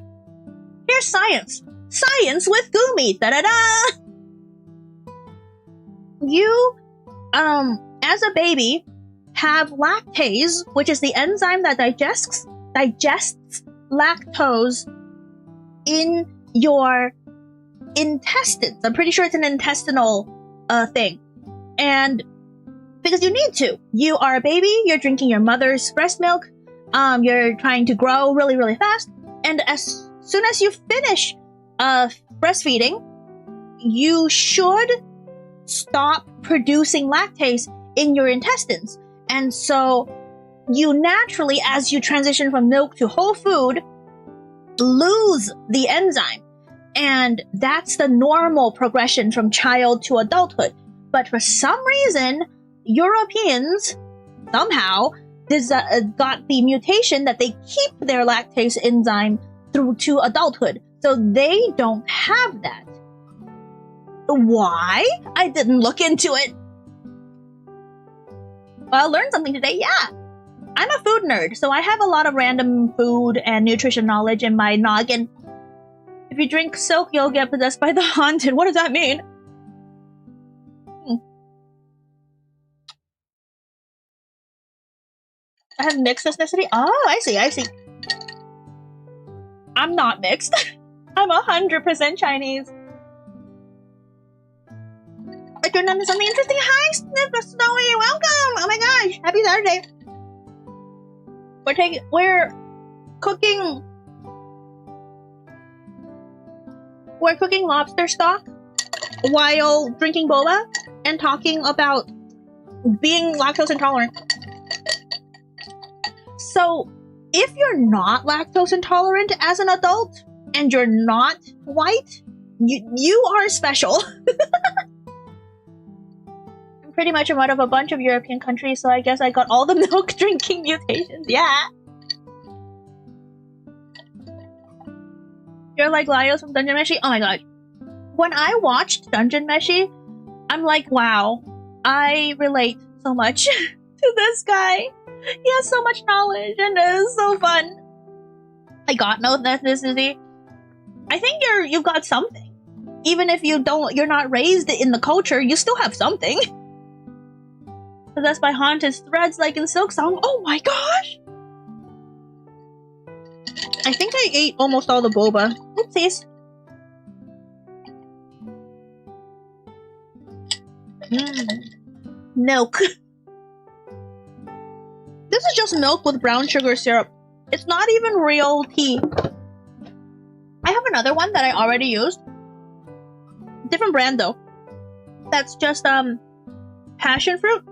Here's science. Science with Guumi! Da-da-da! You, as a baby, have lactase, which is the enzyme that digests lactose in your intestines. I'm pretty sure it's an intestinal thing. And because you need to. You are a baby, you're drinking your mother's breast milk, you're trying to grow really, really fast, and as soon as you finish breastfeeding, you should stop producing lactase in your intestines. And so you naturally, as you transition from milk to whole food, lose the enzyme. And that's the normal progression from child to adulthood. But for some reason, Europeans somehow got the mutation that they keep their lactase enzyme through to adulthood. So they don't have that. Why? I didn't look into it. Well, I learned something today, yeah. I'm a food nerd, so I have a lot of random food and nutrition knowledge in my noggin. If you drink silk, you'll get possessed by the haunted. What does that mean? I have mixed ethnicity? Oh, I see. I'm not mixed. I'm 100% Chinese. I turned on to something interesting. Hi, Snowy, welcome! Oh my gosh, happy Saturday. We're cooking lobster stock while drinking boba and talking about being lactose intolerant. So, if you're not lactose intolerant as an adult and you're not white, you are special. I'm pretty much I'm out of a bunch of European countries, so I guess I got all the milk drinking mutations. Yeah. You're like Laios from Dungeon Meshi? Oh my god. When I watched Dungeon Meshi, I'm like, wow, I relate so much to this guy. He has so much knowledge and it is so fun. I got no ethnicity. I think you've got something. Even if you're not raised in the culture, you still have something. Possessed by haunted threads like in Silk Song. Oh my gosh! I think I ate almost all the boba. Oopsies. Milk. This is just milk with brown sugar syrup. It's not even real tea. I have another one that I already used. Different brand though. That's just passion fruit.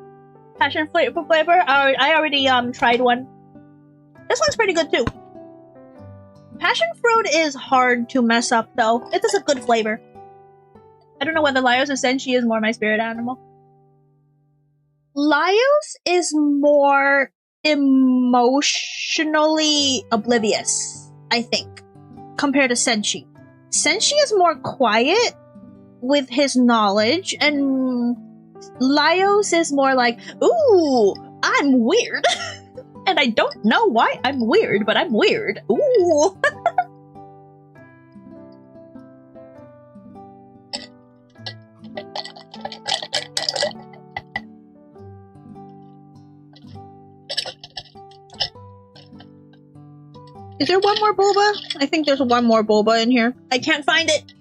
Passion flavor. I already tried one. This one's pretty good too. Passion fruit is hard to mess up though. It is a good flavor. I don't know whether Laios or Senshi is more my spirit animal. Laios is more emotionally oblivious, I think, compared to Senshi. Senshi is more quiet with his knowledge, and Laios is more like, ooh, I'm weird. And I don't know why I'm weird, but I'm weird. Ooh. Is there one more boba? I think there's one more boba in here. I can't find it.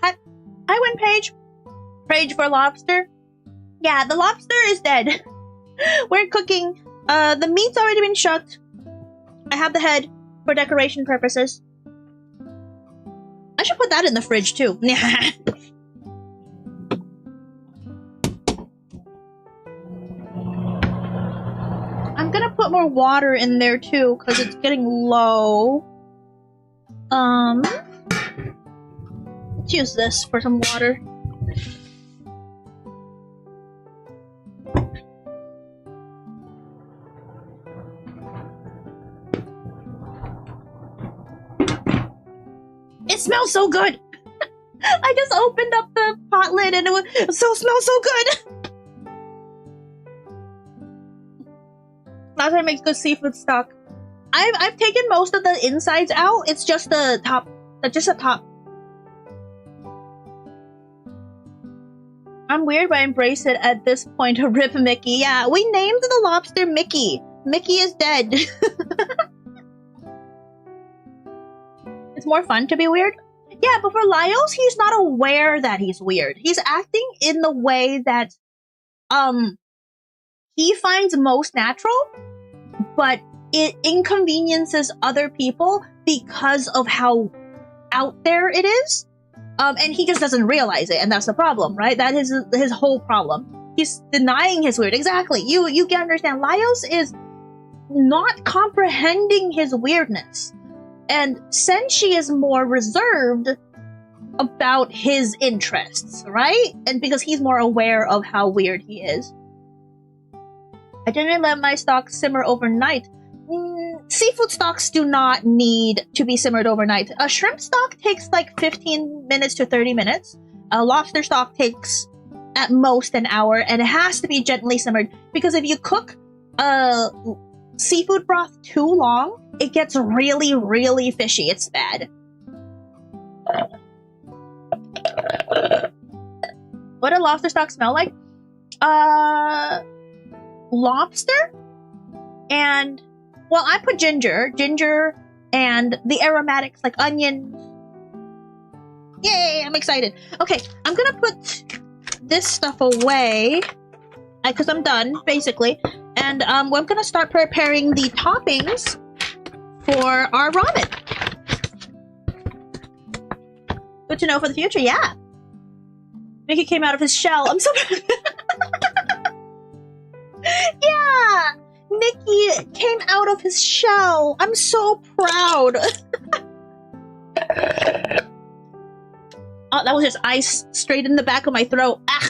Hi, win Paige. Paige for lobster. Yeah, the lobster is dead. We're cooking. The meat's already been shucked. I have the head for decoration purposes. I should put that in the fridge too. I'm gonna put more water in there too, because it's getting low. Let's use this for some water. It smells so good! I just opened up the pot lid and it smells so good! Last time makes good seafood stock. I've taken most of the insides out. It's just the top. Just the top. I'm weird, but I embrace it at this point. Rip Mickey. Yeah, we named the lobster Mickey. Mickey is dead. It's more fun to be weird. Yeah, but for Laios, he's not aware that he's weird. He's acting in the way that he finds most natural, but it inconveniences other people because of how out there it is. And he just doesn't realize it, and that's the problem, right? That is his whole problem. He's denying his weird. Exactly. You can understand. Laios is not comprehending his weirdness. And Senshi is more reserved about his interests, right? And because he's more aware of how weird he is. I didn't let my stock simmer overnight. Seafood stocks do not need to be simmered overnight. A shrimp stock takes like 15 minutes to 30 minutes. A lobster stock takes at most an hour, and it has to be gently simmered. Because if you cook seafood broth too long, it gets really, really fishy. It's bad. What do lobster stocks smell like? Lobster and, well, I put ginger and the aromatics like onions. Yay, I'm excited. Okay, I'm gonna put this stuff away because I'm done basically, and I'm gonna start preparing the toppings for our ramen. Good to know for the future. Yeah, Mickey came out of his shell. I'm so yeah, Mickey came out of his shell. I'm so proud. Oh, that was just ice straight in the back of my throat. Ah!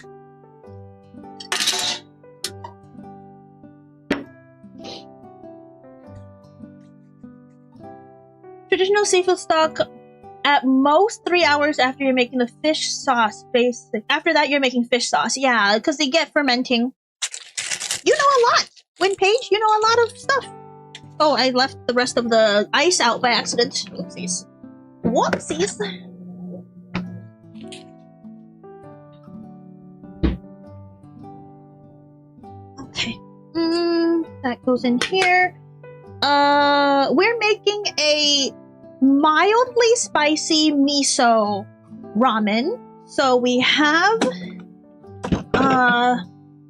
Traditional seafood stock, at most 3 hours after you're making the fish sauce. Basic. After that, you're making fish sauce. Yeah, because they get fermenting. You know a lot, Winpage. You know a lot of stuff. Oh, I left the rest of the ice out by accident. Whoopsies. Whoopsies. Okay. That goes in here. We're making a mildly spicy miso ramen. So we have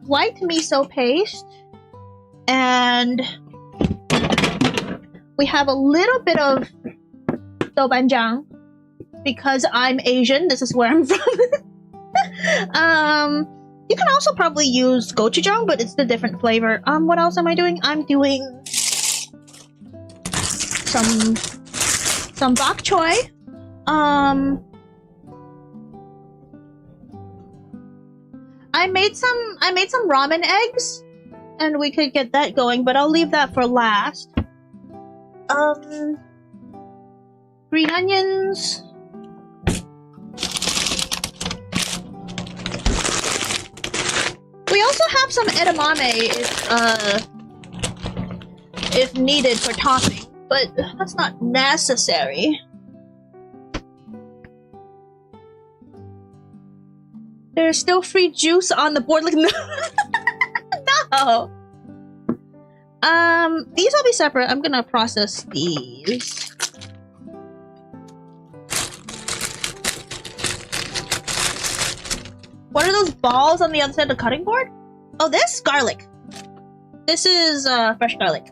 white miso paste, and we have a little bit of doubanjiang because I'm Asian. This is where I'm from. You can also probably use gochujang, but it's the different flavor. What else am I doing? I'm doing some bok choy. I made some ramen eggs, and we could get that going, but I'll leave that for last. Green onions. We also have some edamame if needed for topping, but that's not necessary. There's still free juice on the board. Like, no. No. These will be separate. I'm gonna process these. What are those balls on the other side of the cutting board? Oh, this? Garlic. This is fresh garlic.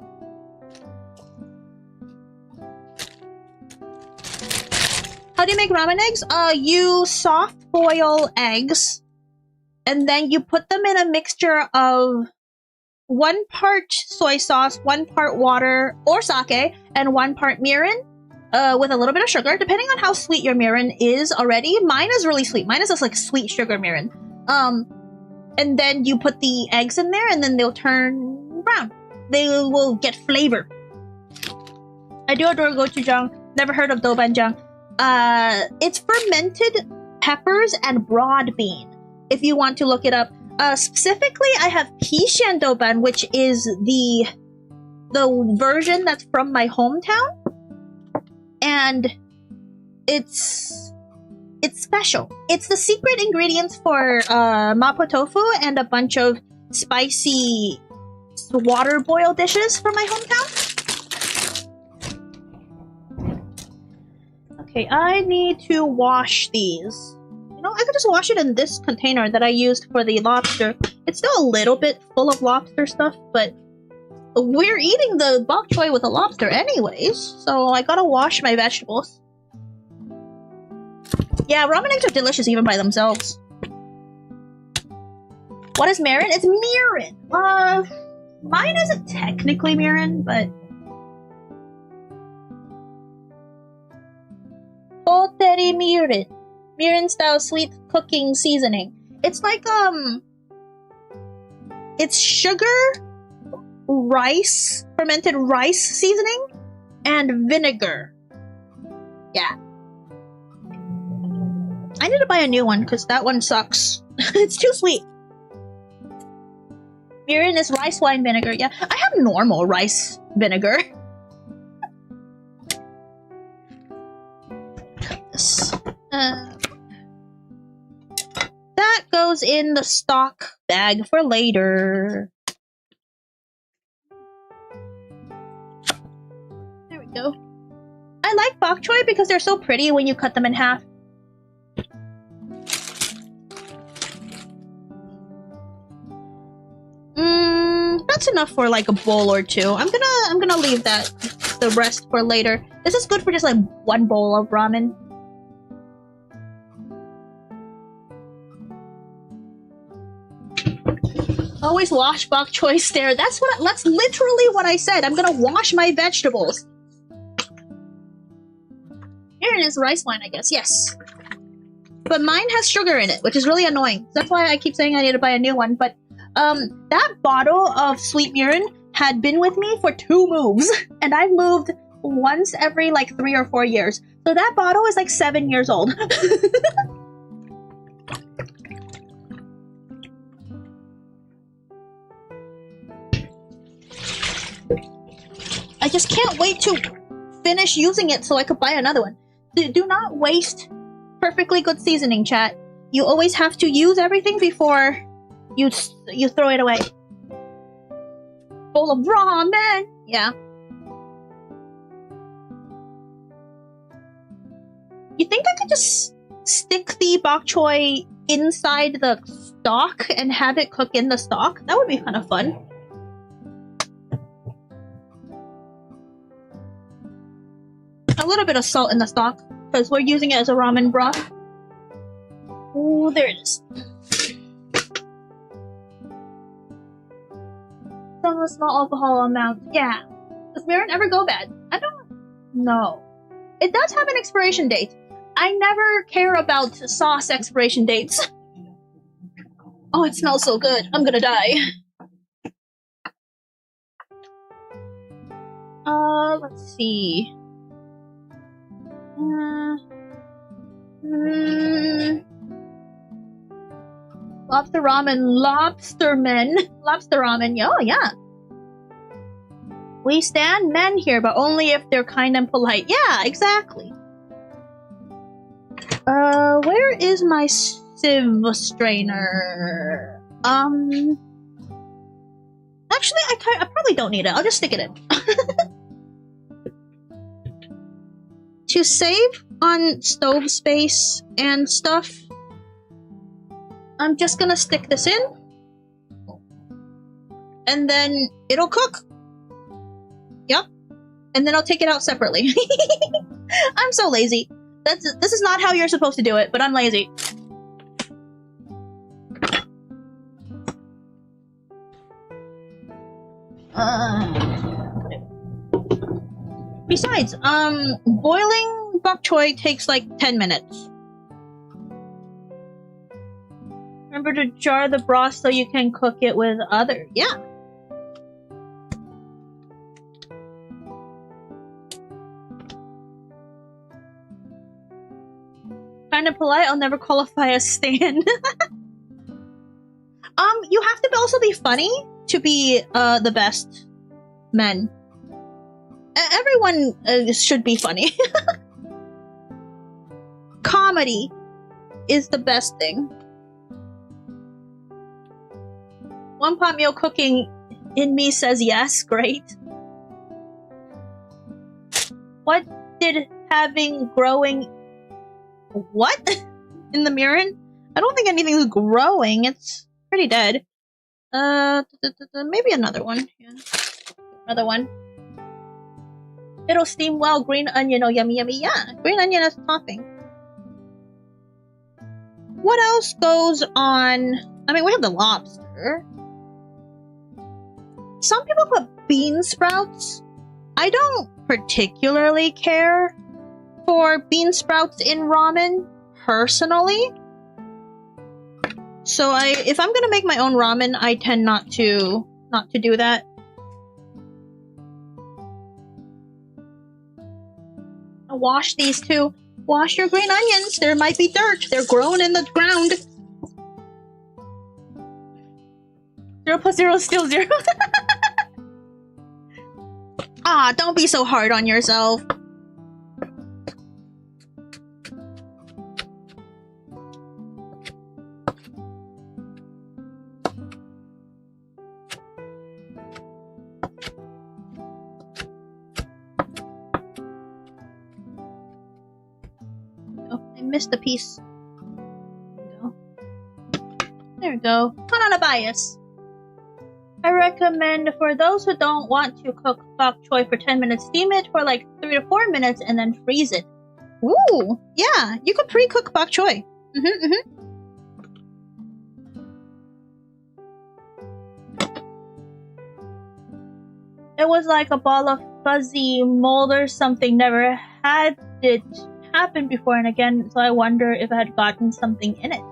How do you make ramen eggs? You soft boil eggs, and then you put them in a mixture of 1 part soy sauce, 1 part water or sake, and 1 part mirin, with a little bit of sugar, depending on how sweet your mirin is already. Mine is really sweet. Mine is just like sweet sugar mirin. And then you put the eggs in there, and then they'll turn brown. They will get flavor. I do adore gochujang. Never heard of doubanjiang. It's fermented peppers and broad bean, if you want to look it up. Specifically, I have Pishan Douban, which is the version that's from my hometown, and it's special. It's the secret ingredients for mapo tofu and a bunch of spicy water boil dishes from my hometown. Okay, I need to wash these. You know, I could just wash it in this container that I used for the lobster. It's still a little bit full of lobster stuff, but we're eating the bok choy with a lobster anyways, so I gotta wash my vegetables. Yeah, ramen eggs are delicious even by themselves. What is mirin? It's mirin. Mine isn't technically mirin, but Poteri mirin. Mirin style sweet cooking seasoning. It's like it's sugar, rice, fermented rice seasoning, and vinegar. Yeah. I need to buy a new one because that one sucks. It's too sweet. Mirin is rice wine vinegar. Yeah, I have normal rice vinegar. Cut this. That goes in the stock bag for later. There we go. I like bok choy because they're so pretty when you cut them in half. That's enough for like a bowl or two. I'm gonna leave the rest for later. This is good for just like 1 bowl of ramen. Always wash bok choy stare. That's literally what I said. I'm gonna wash my vegetables. Here it is, rice wine, I guess. Yes. but mine has sugar in it, which is really annoying. That's why I keep saying I need to buy a new one. But that bottle of sweet mirin had been with me for 2 moves, and I've moved once every like 3 or 4 years. So that bottle is like 7 years old. I just can't wait to finish using it so I could buy another one. Do not waste perfectly good seasoning, chat. You always have to use everything before you throw it away. Bowl of ramen! Yeah. You think I could just stick the bok choy inside the stock and have it cook in the stock? That would be kind of fun. A little bit of salt in the stock, because we're using it as a ramen broth. Oh, there it is. Some small alcohol amount. Yeah. Does mirin ever go bad? I don't know. It does have an expiration date. I never care about sauce expiration dates. Oh, it smells so good. I'm gonna die. Let's see. Lobster ramen, lobster ramen. Oh, yeah. We stand men here, but only if they're kind and polite. Yeah, exactly. Where is my sieve strainer? Actually, I probably don't need it. I'll just stick it in. To save on stove space and stuff, I'm just gonna stick this in, and then it'll cook. Yep. And then I'll take it out separately. I'm so lazy. This is not how you're supposed to do it, but I'm lazy. Besides, boiling bok choy takes like 10 minutes. Remember to jar the broth so you can cook it with other. Yeah. Kind of polite, I'll never qualify as stan. You have to also be funny to be the best men. Everyone should be funny. Comedy is the best thing. One pot meal cooking in me says yes, great. What did having growing... What? In the mirin? I don't think anything's growing, it's pretty dead. Maybe another one. Yeah. Another one. It'll steam well. Green onion, oh yummy yummy. Yeah, green onion as topping. What else goes on? I mean, we have the lobster. Some people put bean sprouts. I don't particularly care for bean sprouts in ramen, personally. So if I'm gonna make my own ramen, I tend not to do that. I'll wash these too. Wash your green onions. There might be dirt. They're growing in the ground. 0 plus 0 is still 0. Ah, don't be so hard on yourself. Missed a piece. There we go. Put on a bias. I recommend for those who don't want to cook bok choy for 10 minutes, steam it for like 3 to 4 minutes and then freeze it. Ooh, yeah, you could pre-cook bok choy. It was like a ball of fuzzy mold or something. Never had it happened before and again, so I wonder if I had gotten something in it.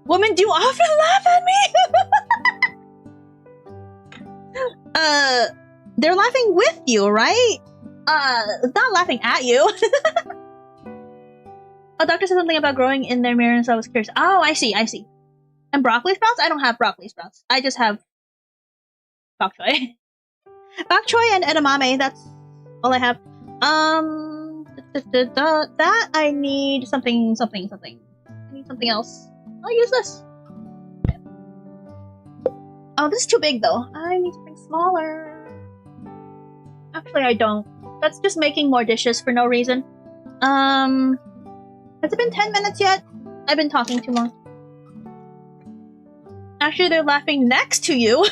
Women do often laugh at me! They're laughing with you, right? Not laughing at you. A doctor said something about growing in their mirror, so I was curious. Oh, I see. And broccoli sprouts? I don't have broccoli sprouts. I just have bok choy. Bok choy and edamame, that's all I have. That I need something. I need something else. I'll use this. Oh, this is too big though. I need something smaller. Actually, I don't. That's just making more dishes for no reason. Has it been 10 minutes yet? I've been talking too long. Actually, they're laughing next to you.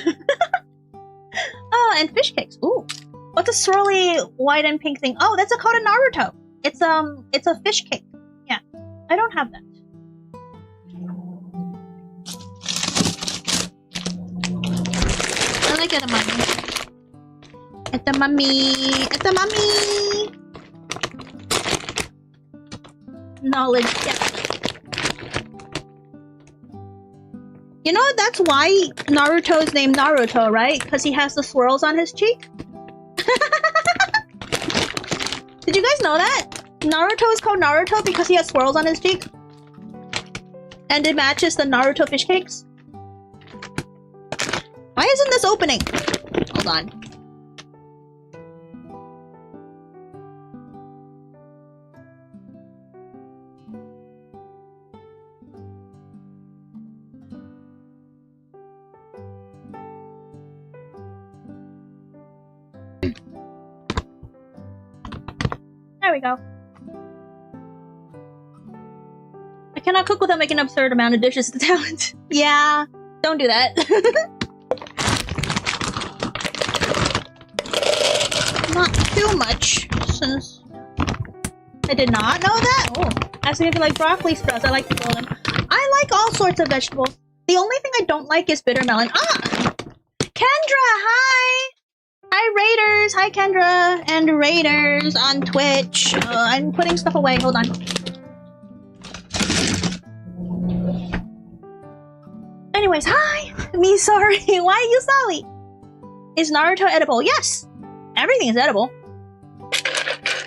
Oh, and fish cakes. Ooh. What's a swirly white and pink thing? Oh, that's called a Naruto. It's a fish cake. Yeah. I don't have that. I like edamame. Edamame! Knowledge, yeah. You know, that's why Naruto is named Naruto, right? Because he has the swirls on his cheek? Did you guys know that? Naruto is called Naruto because he has swirls on his cheek. And it matches the Naruto fish cakes. Why isn't this opening? Hold on. There we go. I cannot cook without making an absurd amount of dishes to talent. Yeah, don't do that. Not too much, since I did not know that. Oh, asking if you like broccoli sprouts. I like to boil them. I like all sorts of vegetables. The only thing I don't like is bitter melon. Ah! Kendra, hi! Hi, Raiders! Hi, Kendra and Raiders on Twitch. I'm putting stuff away. Hold on. Anyways, hi! Me sorry. Why are you sorry? Is Naruto edible? Yes! Everything is edible.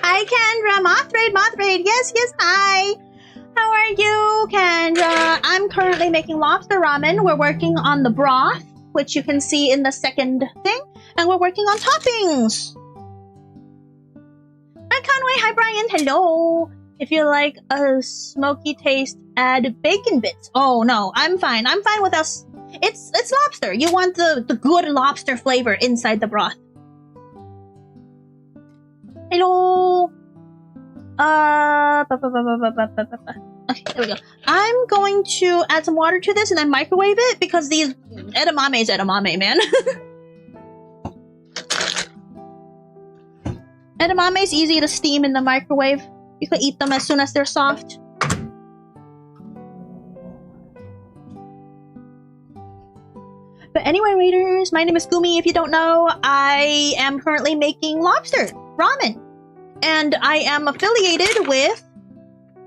Hi, Kendra! Mothraid! Yes, hi! How are you, Kendra? I'm currently making lobster ramen. We're working on the broth, which you can see in the second thing. And we're working on toppings. Hi, Conway. Hi, Brian. Hello. If you like a smoky taste, add bacon bits. Oh, no. I'm fine. I'm fine with us. It's lobster. You want the good lobster flavor inside the broth. Hello. Okay, there we go. I'm going to add some water to this and then microwave it because these edamame is edamame, man. Edamame is easy to steam in the microwave. You can eat them as soon as they're soft. But anyway, Raiders, my name is Guumi. If you don't know, I am currently making lobster ramen. And I am affiliated with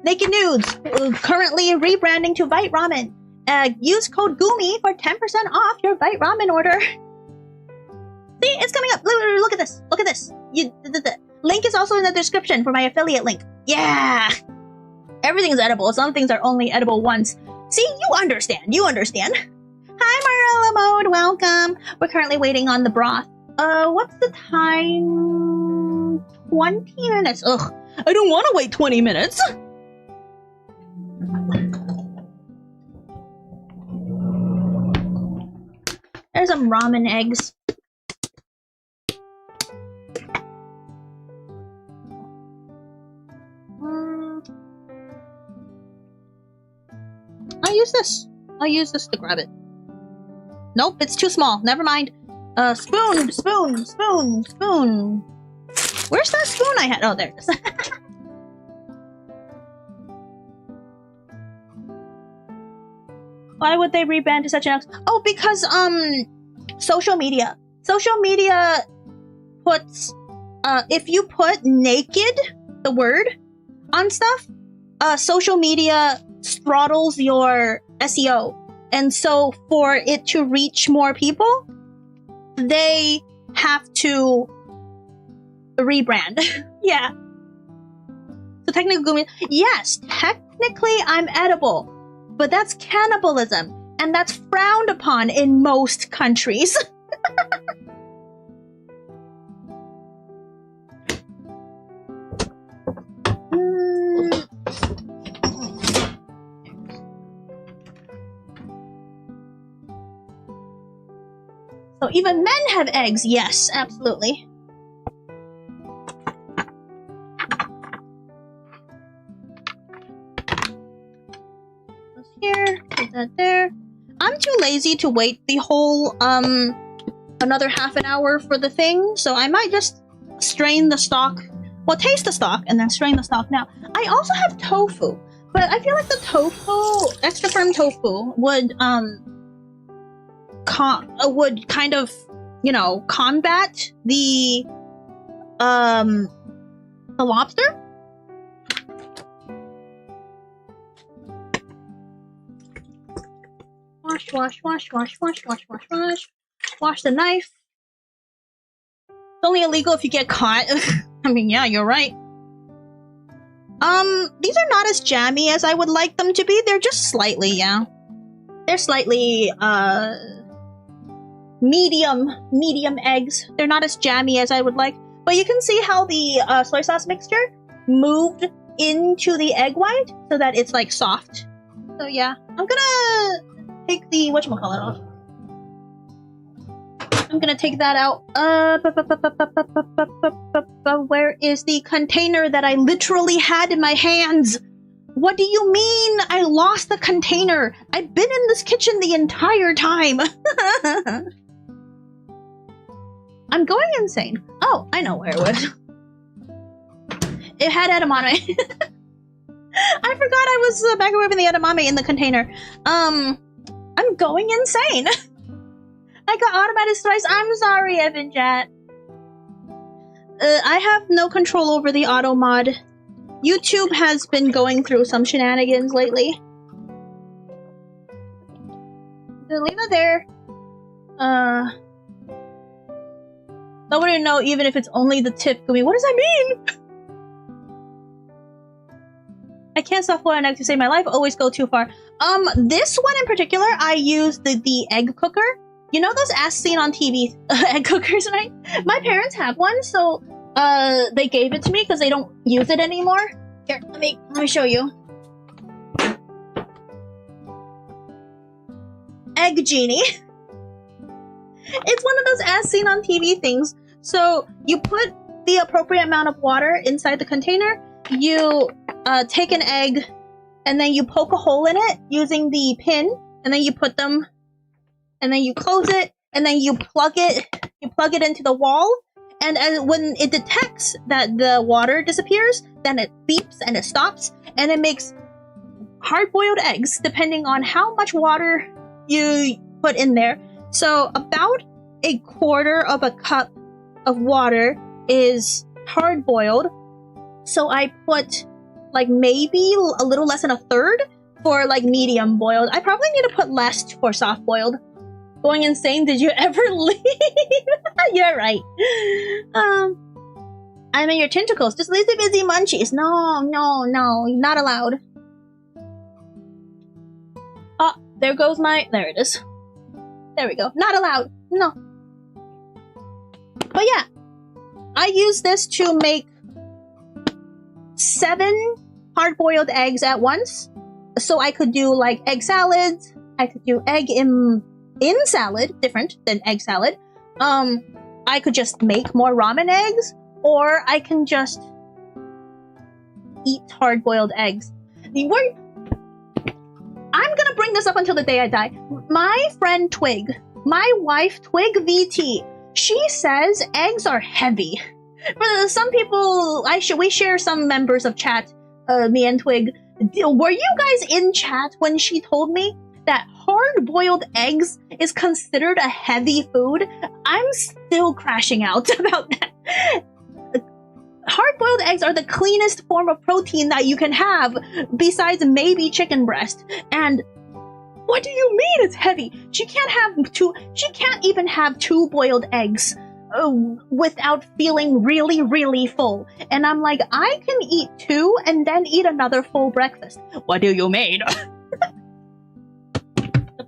Naked Nudes, currently rebranding to Vite Ramen. Use code Guumi for 10% off your Vite Ramen order. See, it's coming up. Look at this. Look at this. The link is also in the description for my affiliate link. Yeah! Everything's edible. Some things are only edible once. See, you understand. You understand. Hi, Marilla Mode. Welcome. We're currently waiting on the broth. What's the time? 20 minutes. Ugh. I don't want to wait 20 minutes. There's some ramen eggs. I'll use this to grab it. Nope, it's too small. Never mind. Spoon. Where's that spoon I had? Oh, there it is. Why would they rebrand to such an... Oh, because, social media. Social media puts, if you put naked, the word, on stuff, social media throttles your SEO. And so for it to reach more people, they have to rebrand. Yeah. So technically, yes, technically I'm edible, but that's cannibalism, and that's frowned upon in most countries. So even men have eggs. Yes, absolutely. Goes here, put that there. I'm too lazy to wait the whole another half an hour for the thing, so I might just strain the stock. Well, taste the stock and then strain the stock now. I also have tofu, but I feel like the tofu, extra firm tofu, would kind of, you know, combat the lobster. Wash, wash, wash, wash, wash, wash, wash, wash. Wash the knife. It's only illegal if you get caught. I mean, yeah, you're right. These are not as jammy as I would like them to be. They're just slightly, yeah. They're slightly, medium eggs. They're not as jammy as I would like. But you can see how the soy sauce mixture moved into the egg white so that it's like soft. So yeah, I'm gonna take the whatchamacallit off. I'm gonna take that out. Where is the container that I literally had in my hands? What do you mean I lost the container? I've been in this kitchen the entire time. I'm going insane. Oh, I know where it was. It had edamame. I forgot I was microwaving the edamame in the container. I'm going insane. I got automatic slice. I'm sorry, Evan Chat. I have no control over the auto mod. YouTube has been going through some shenanigans lately. Leave it there. Nobody will know even if it's only the tip. Guumi, what does that mean? I can't stop boiling eggs to save my life. Always go too far. This one in particular, I use the egg cooker. You know those as seen on TV egg cookers, right? My parents have one, so they gave it to me because they don't use it anymore. Here, let me show you. Egg Genie. It's one of those as seen on TV things. So you put the appropriate amount of water inside the container. You take an egg, and then you poke a hole in it using the pin, and then you put them, and then you close it, and then you plug it. You plug it into the wall, and when it detects that the water disappears, then it beeps and it stops, and it makes hard-boiled eggs depending on how much water you put in there. So about a quarter of a cup of water is hard-boiled. So I put like maybe a little less than a third for like medium boiled. I probably need to put less for soft boiled. Going insane, did you ever leave? You're right. I'm in your tentacles. Just lazy busy munchies. No, not allowed. Oh, there goes my, there it is. There we go. Not allowed. No. But yeah, I use this to make 7 hard-boiled eggs at once. So I could do like egg salads. I could do egg in salad, different than egg salad. I could just make more ramen eggs, or I can just eat hard-boiled eggs. I'm gonna bring this up until the day I die. My friend Twig, my wife Twig VT, she says eggs are heavy. For some people, we share some members of chat, me and Twig. Were you guys in chat when she told me that hard-boiled eggs is considered a heavy food? I'm still crashing out about that. hard-boiled eggs are the cleanest form of protein that you can have, besides maybe chicken breast. And what do you mean it's heavy? She can't even have 2 boiled eggs without feeling really, really full. And I'm like, I can eat 2 and then eat another full breakfast. What do you mean?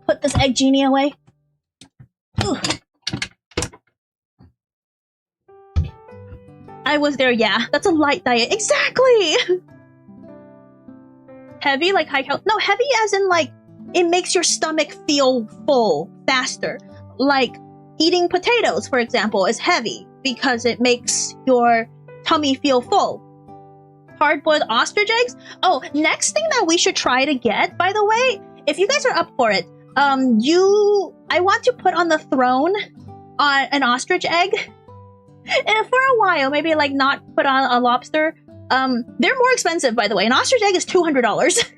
Put this egg genie away. Ooh. I was there, yeah. That's a light diet. Exactly! Heavy, like high calorie. No, heavy as in like, it makes your stomach feel full faster. Like, eating potatoes, for example, is heavy because it makes your tummy feel full. Hard-boiled ostrich eggs? Oh, next thing that we should try to get, by the way, if you guys are up for it, I want to put on the throne an ostrich egg. And for a while, maybe like not put on a lobster. They're more expensive, by the way. An ostrich egg is $200.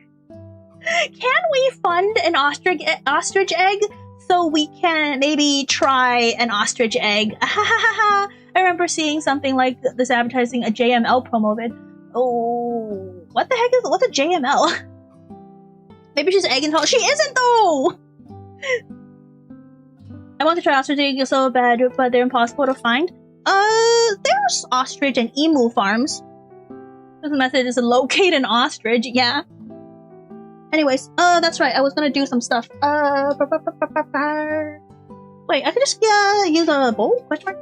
Can we fund an ostrich egg so we can maybe try an ostrich egg? I remember seeing something like this advertising a JML promo vid. Oh, what the heck is what's a JML? Maybe she's egg intolerant. She isn't though. I want to try ostrich egg so bad, but they're impossible to find. There's ostrich and emu farms. The method is to locate an ostrich, yeah. Anyways, that's right, I was gonna do some stuff. Wait, I could just, use a bowl? Question mark?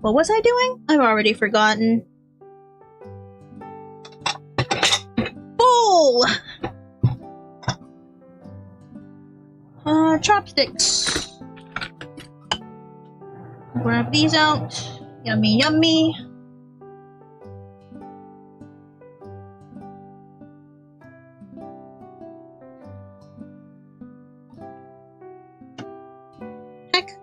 What was I doing? I've already forgotten. Bowl! Chopsticks. Grab these out. Yummy, yummy. Heck.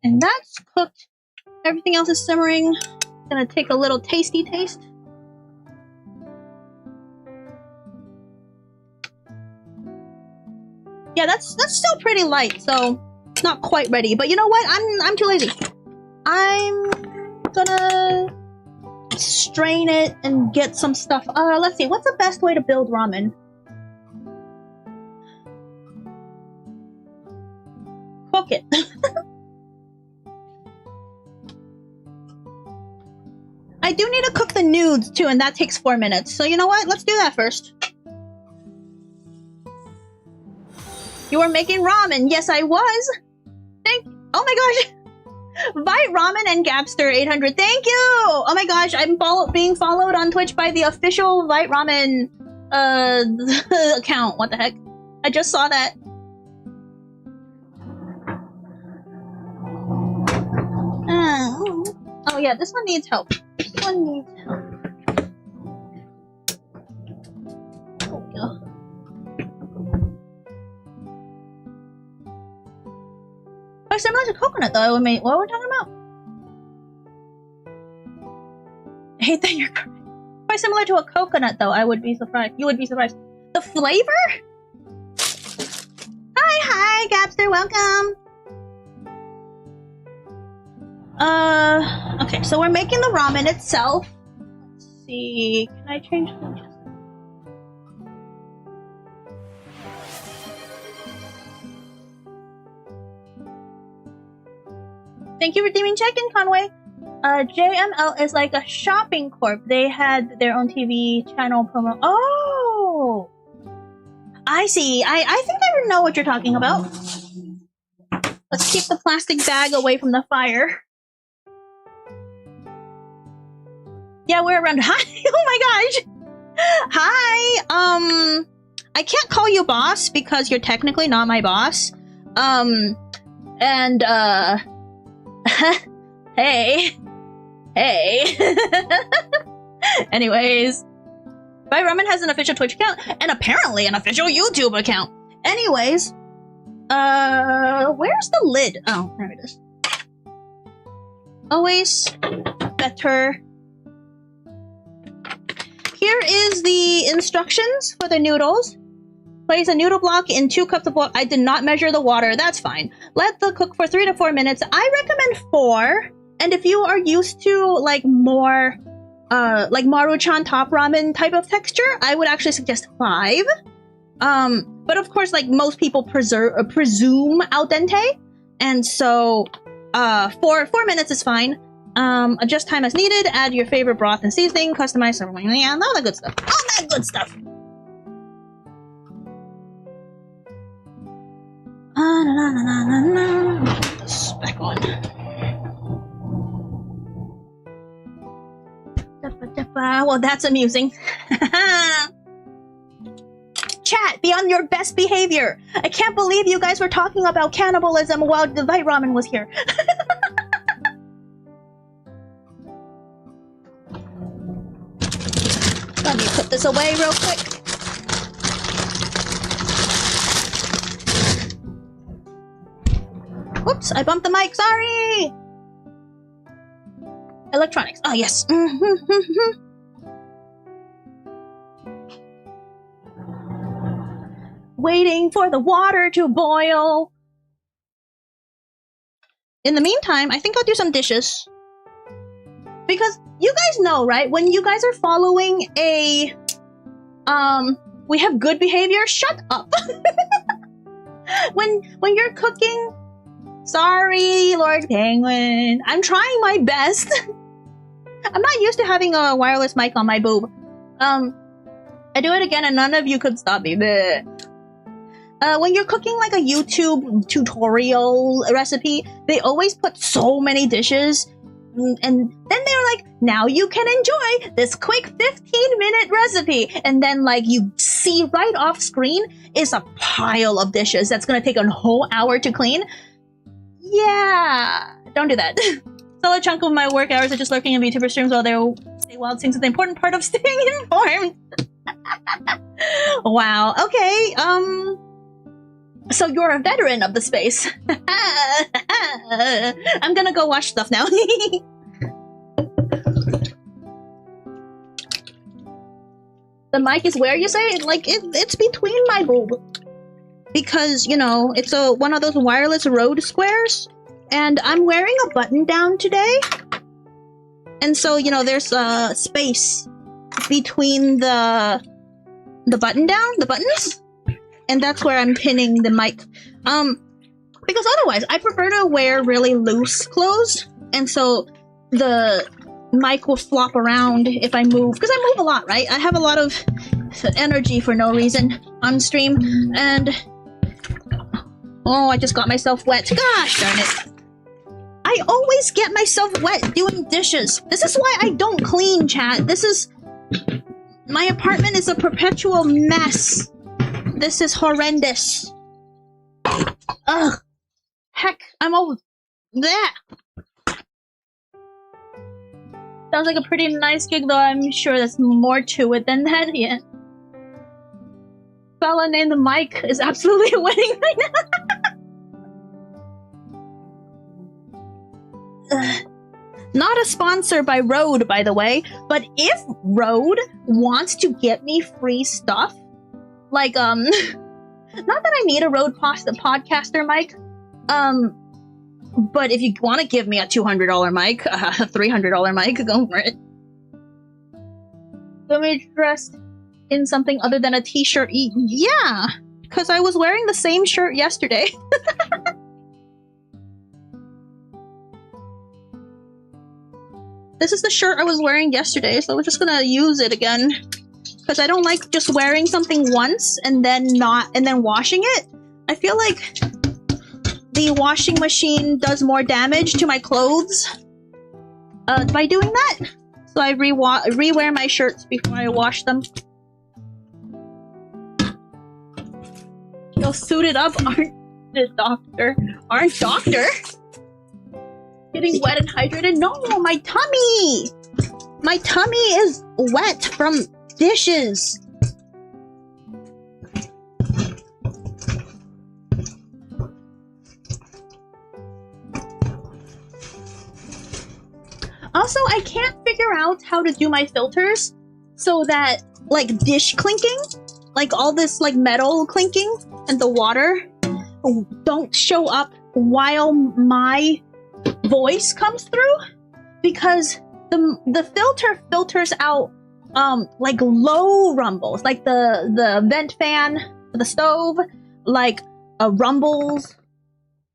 And that's cooked. Everything else is simmering. Gonna take a little tasty taste. Yeah, that's still pretty light, so it's not quite ready. But you know what? I'm too lazy. I'm gonna strain it and get some stuff. Let's see. What's the best way to build ramen? Cook it. I do need to cook the noodles too, and that takes 4 minutes. So you know what? Let's do that first. You were making ramen. Yes, I was. Thank you. Oh my gosh. Vite Ramen and Gapster 800. Thank you. Oh my gosh. I'm being followed on Twitch by the official Vite Ramen account. What the heck? I just saw that. Oh yeah, this one needs help. This one needs help. There we go. Oh, similar to coconut though. What are we talking about? I hate that you're correct. Quite similar to a coconut though. I would be surprised. You would be surprised. The flavor? Hi, Gapster. Welcome. Okay, so we're making the ramen itself. Let's see. Can I change the Thank you for redeeming check-in, Conway. JML is like a shopping corp. They had their own TV channel promo. Oh! I see. I think I know what you're talking about. Let's keep the plastic bag away from the fire. Yeah, we're around. Hi! Oh my gosh! Hi! I can't call you boss because you're technically not my boss. Hey. Anyways. Vite Ramen has an official Twitch account and apparently an official YouTube account. Always better. Here is the instructions for the noodles. Place a noodle block in 2 cups of water. I did not measure the water. That's fine. Let the cook for 3 to 4 minutes. I recommend 4. And if you are used to like more, like Maruchan top ramen type of texture, I would actually suggest 5. But of course, like most people presume al dente, and so 4 minutes is fine. Adjust time as needed. Add your favorite broth and seasoning. Customize serving. Yeah, all that good stuff. All that good stuff. Put this back on. Well, that's amusing. Chat, be on your best behavior. I can't believe you guys were talking about cannibalism while the Vite Ramen was here. Let me put this away real quick. Whoops, I bumped the mic, sorry! Electronics, oh yes. Waiting for the water to boil. In the meantime, I think I'll do some dishes. Because you guys know, right? When you guys are following a, we have good behavior, shut up. when you're cooking, sorry, Lord Penguin. I'm trying my best. I'm not used to having a wireless mic on my boob. I do it again and none of you could stop me. When you're cooking like a YouTube tutorial recipe, they always put so many dishes, and then they're like, now you can enjoy this quick 15-minute recipe, and then like you see right off screen is a pile of dishes that's gonna take a whole hour to clean. Yeah, don't do that. So a chunk of my work hours are just lurking in Vtuber streams while they say wild things. Is the important part of staying informed. Wow. Okay. So you're a veteran of the space. I'm gonna go wash stuff now. The mic is where you say? Like, it's between my boob. Because, you know, it's one of those wireless Rode squares. And I'm wearing a button down today. And so, you know, there's a space between the buttons. And that's where I'm pinning the mic. Because otherwise, I prefer to wear really loose clothes. And so the mic will flop around if I move. Because I move a lot, right? I have a lot of energy for no reason on stream. And... oh, I just got myself wet. Gosh darn it. I always get myself wet doing dishes. This is why I don't clean, chat. This is... my apartment is a perpetual mess. This is horrendous. Ugh. Heck, I'm all there. Sounds like a pretty nice gig, though I'm sure there's more to it than that. Yeah. Fella named the mic is absolutely winning right now. Not a sponsor by Rode, by the way, but if Rode wants to get me free stuff, like, not that I need a Rode podcaster mic, but if you want to give me a $200 mic, a $300 mic, go for it. Let me dress in something other than a t-shirt. Yeah, because I was wearing the same shirt yesterday. This is the shirt I was wearing yesterday, so we're just gonna use it again. Because I don't like just wearing something once and then washing it. I feel like the washing machine does more damage to my clothes by doing that. So I re-wear my shirts before I wash them. You'll suit it up, aren't doctor? Getting wet and hydrated? No, my tummy! My tummy is wet from dishes. Also, I can't figure out how to do my filters so that, like, dish clinking, like all this, like, metal clinking and the water don't show up while my voice comes through, because the filter filters out like low rumbles, like the vent fan for the stove, like rumbles,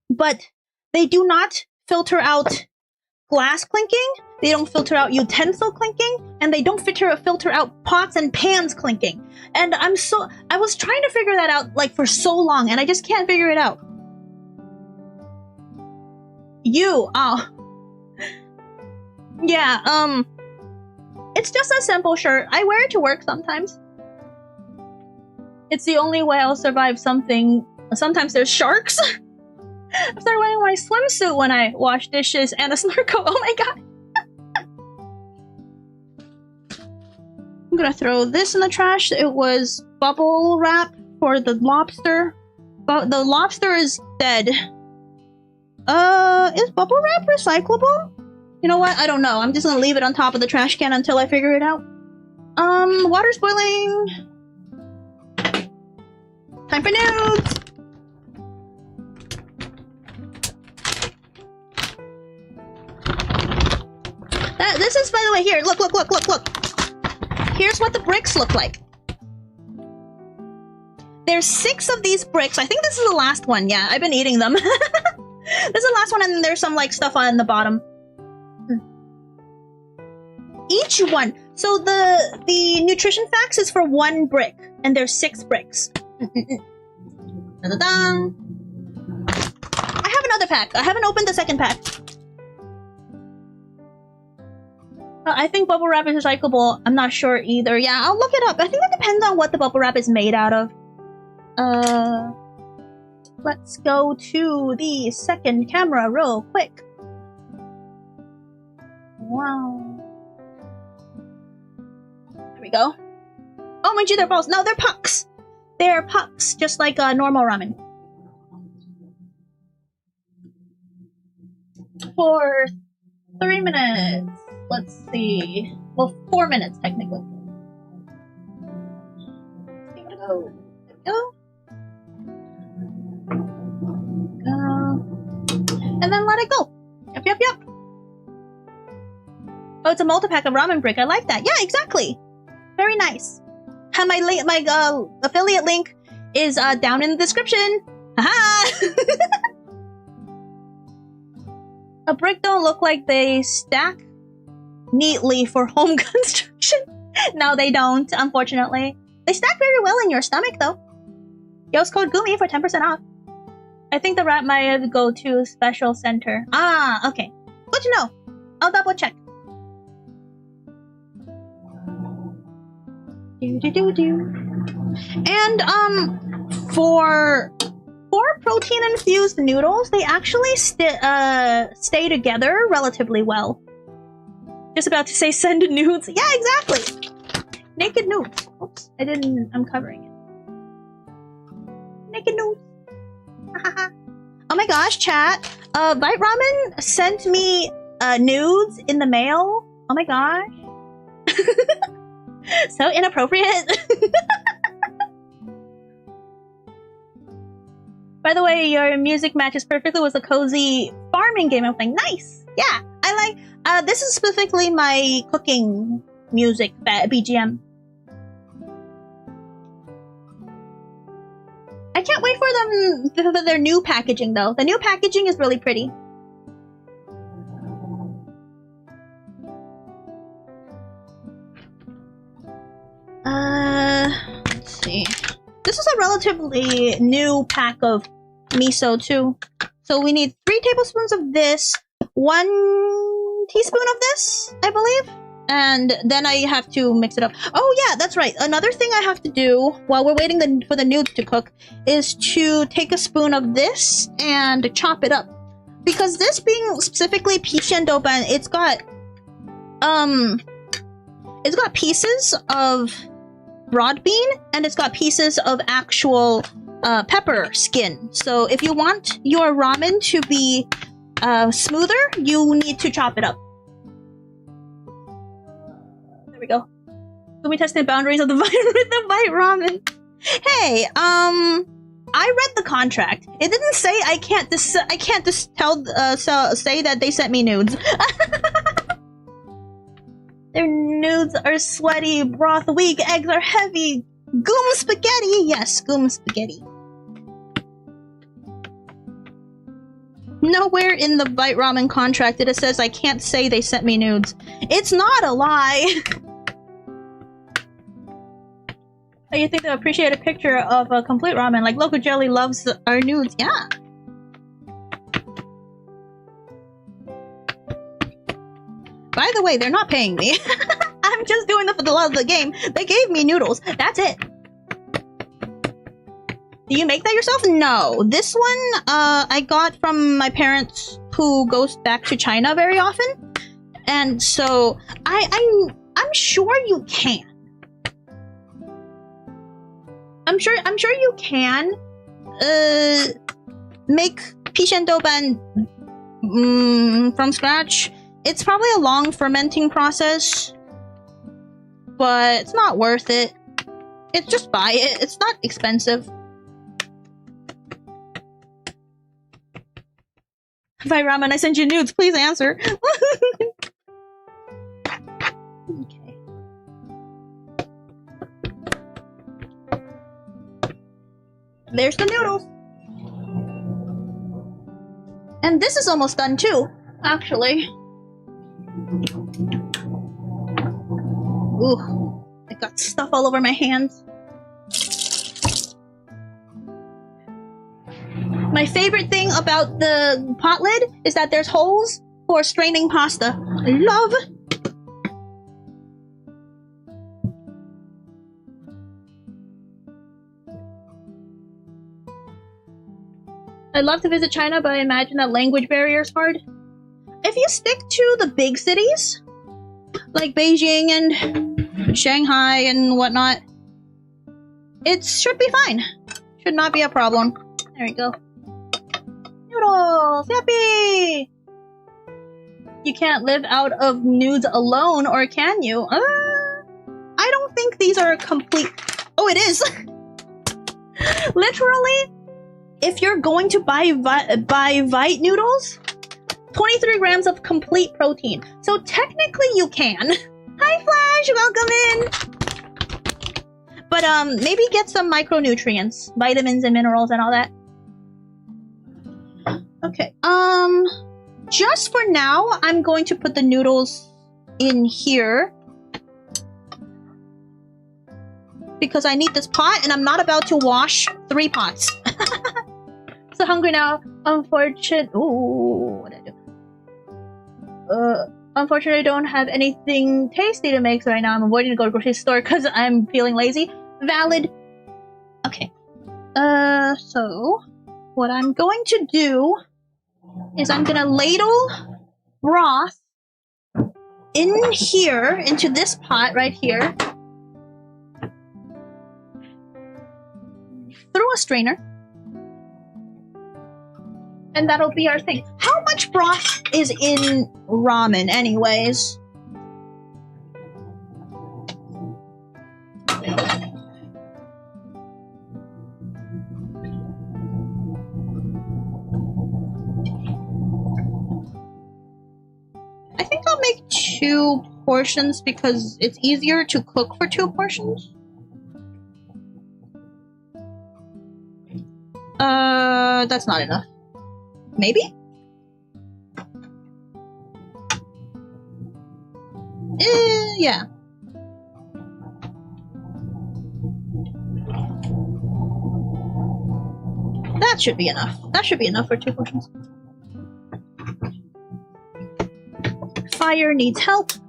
but they do not filter out glass clinking, they don't filter out utensil clinking, and they don't filter out pots and pans clinking. And I was trying to figure that out like for so long, and I just can't figure it out. Yeah, it's just a simple shirt. I wear it to work sometimes. It's the only way I'll survive something. Sometimes there's sharks. I started wearing my swimsuit when I wash dishes and a snorkel. Oh my god. I'm gonna throw this in the trash. It was bubble wrap for the lobster. But the lobster is dead. Is bubble wrap recyclable? You know what? I don't know. I'm just gonna leave it on top of the trash can until I figure it out. Water's boiling. Time for nudes! This is, by the way, here. Look. Here's what the bricks look like. There's 6 of these bricks. I think this is the last one. Yeah, I've been eating them. This is the last one, and then there's some, like, stuff on the bottom. Each one. So the nutrition facts is for 1 brick, and there's 6 bricks. Da-da-da. I have another pack. I haven't opened the second pack. I think bubble wrap is recyclable. I'm not sure either. Yeah, I'll look it up. I think it depends on what the bubble wrap is made out of. Let's go to the second camera real quick. Wow. There we go. Oh my gee, they're balls. No, they're pucks. They're pucks, just like normal ramen. For 3 minutes. Let's see. Well, 4 minutes, technically. Give it a go. There we go. And then let it go. Yep. Oh, it's a multi-pack of ramen brick. I like that. Yeah, exactly. Very nice. My affiliate link is down in the description. Haha! A brick don't look like they stack neatly for home construction. No, they don't, unfortunately. They stack very well in your stomach, though. Use code Guumi for 10% off. I think the wrap might go to special center. Ah, okay. Good to know. I'll double check. And for protein infused noodles, they actually stay together relatively well. Just about to say send nudes. Yeah, exactly. Naked nudes. Oops, I'm covering it. Naked nudes. Oh my gosh, chat. Vite Ramen sent me nudes in the mail. Oh my gosh. So inappropriate. By the way, your music matches perfectly with a cozy farming game. I'm like, nice. Yeah, I like. This is specifically my cooking music BGM. I can't wait for them for their new packaging, though. The new packaging is really pretty. Let's see. This is a relatively new pack of miso too. So we need 3 tablespoons of this, 1 teaspoon of this, I believe. And then I have to mix it up. Oh yeah, that's right. Another thing I have to do while we're waiting for the noodles to cook is to take a spoon of this and chop it up. Because this being specifically pichien-douban, it's got pieces of broad bean and it's got pieces of actual pepper skin. So if you want your ramen to be smoother, you need to chop it up. we go. Guumi testing the boundaries of the Vite Ramen. Hey, I read the contract. It didn't say I can't just say that they sent me nudes. Their nudes are sweaty, broth weak, eggs are heavy. Goom spaghetti! Yes, goom spaghetti. Nowhere in the Vite Ramen contract it says I can't say they sent me nudes. It's not a lie! Oh, you think they'll appreciate a picture of a complete ramen, like Local Jelly loves our nudes, yeah. By the way, they're not paying me. I'm just doing it for the love of the game. They gave me noodles. That's it. Do you make that yourself? No. This one, I got from my parents who goes back to China very often. And so, I'm sure you can. I'm sure you can, make Pishen Douban, from scratch. It's probably a long fermenting process, but it's not worth it. It's just buy it. It's not expensive. Vite Ramen, I sent you nudes. Please answer. Okay. There's the noodles. And this is almost done too, actually. Ooh, I got stuff all over my hands. My favorite thing about the pot lid is that there's holes for straining pasta. Love! I'd love to visit China, but I imagine that language barrier is hard. If you stick to the big cities, like Beijing and Shanghai and whatnot, it should be fine. Should not be a problem. There we go. Noodles! Yippee! You can't live out of nudes alone, or can you? I don't think these are complete. Oh, it is! Literally, if you're going to buy Vite noodles, 23 grams of complete protein. So technically you can. Hi Flash, welcome in! But maybe get some micronutrients, vitamins and minerals and all that. Okay, just for now, I'm going to put the noodles in here. Because I need this pot and I'm not about to wash 3 pots. So hungry now. Unfortunately, ooh, what did I do? Unfortunately, I don't have anything tasty to make, so right now I'm avoiding to go to the grocery store because I'm feeling lazy. Valid. Okay. So what I'm going to do is I'm gonna ladle broth in here, into this pot right here, through a strainer. And that'll be our thing. How much broth is in ramen, anyways? I think I'll make 2 portions because it's easier to cook for 2 portions. That's not enough. Maybe? Yeah. That should be enough. That should be enough for 2 portions. Fire needs help. There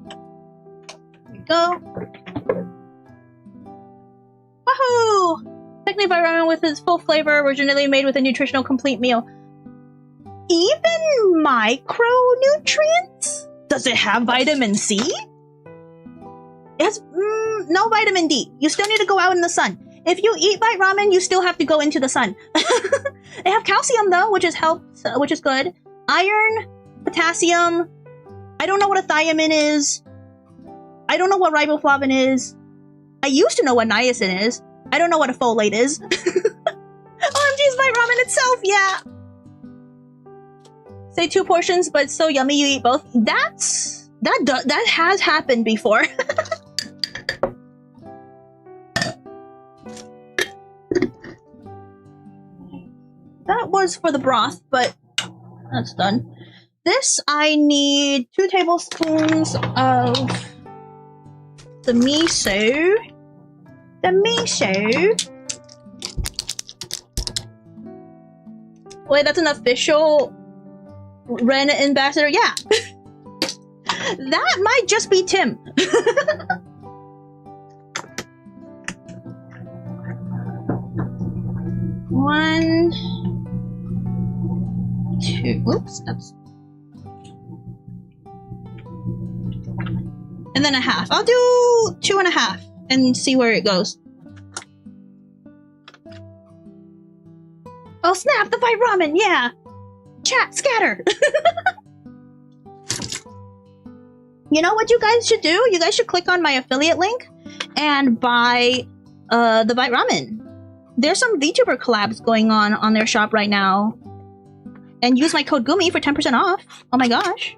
we go. Woohoo! Technically Vite Ramen with its full flavor, originally made with a nutritional complete meal. Even micronutrients? Does it have vitamin C? It has no vitamin D. You still need to go out in the sun. If you eat Vite Ramen, you still have to go into the sun. They have calcium though, which is good. Iron, potassium. I don't know what a thiamine is. I don't know what riboflavin is. I used to know what niacin is. I don't know what a folate is. OMG, it's Vite Ramen itself, yeah. Say 2 portions, but so yummy you eat both. That has happened before. That was for the broth, but that's done. This, I need 2 tablespoons of the miso. Wait, that's an official Ren ambassador? Yeah. That might just be Tim. 1, 2. Oops, that's. And then a half. I'll do 2.5 and see where it goes. Oh snap! The Vite Ramen, yeah. Chat, scatter. You know what you guys should do? You guys should click on my affiliate link and buy the Vite Ramen. There's some Vtuber collabs going on their shop right now. And use my code Guumi for 10% off. Oh my gosh.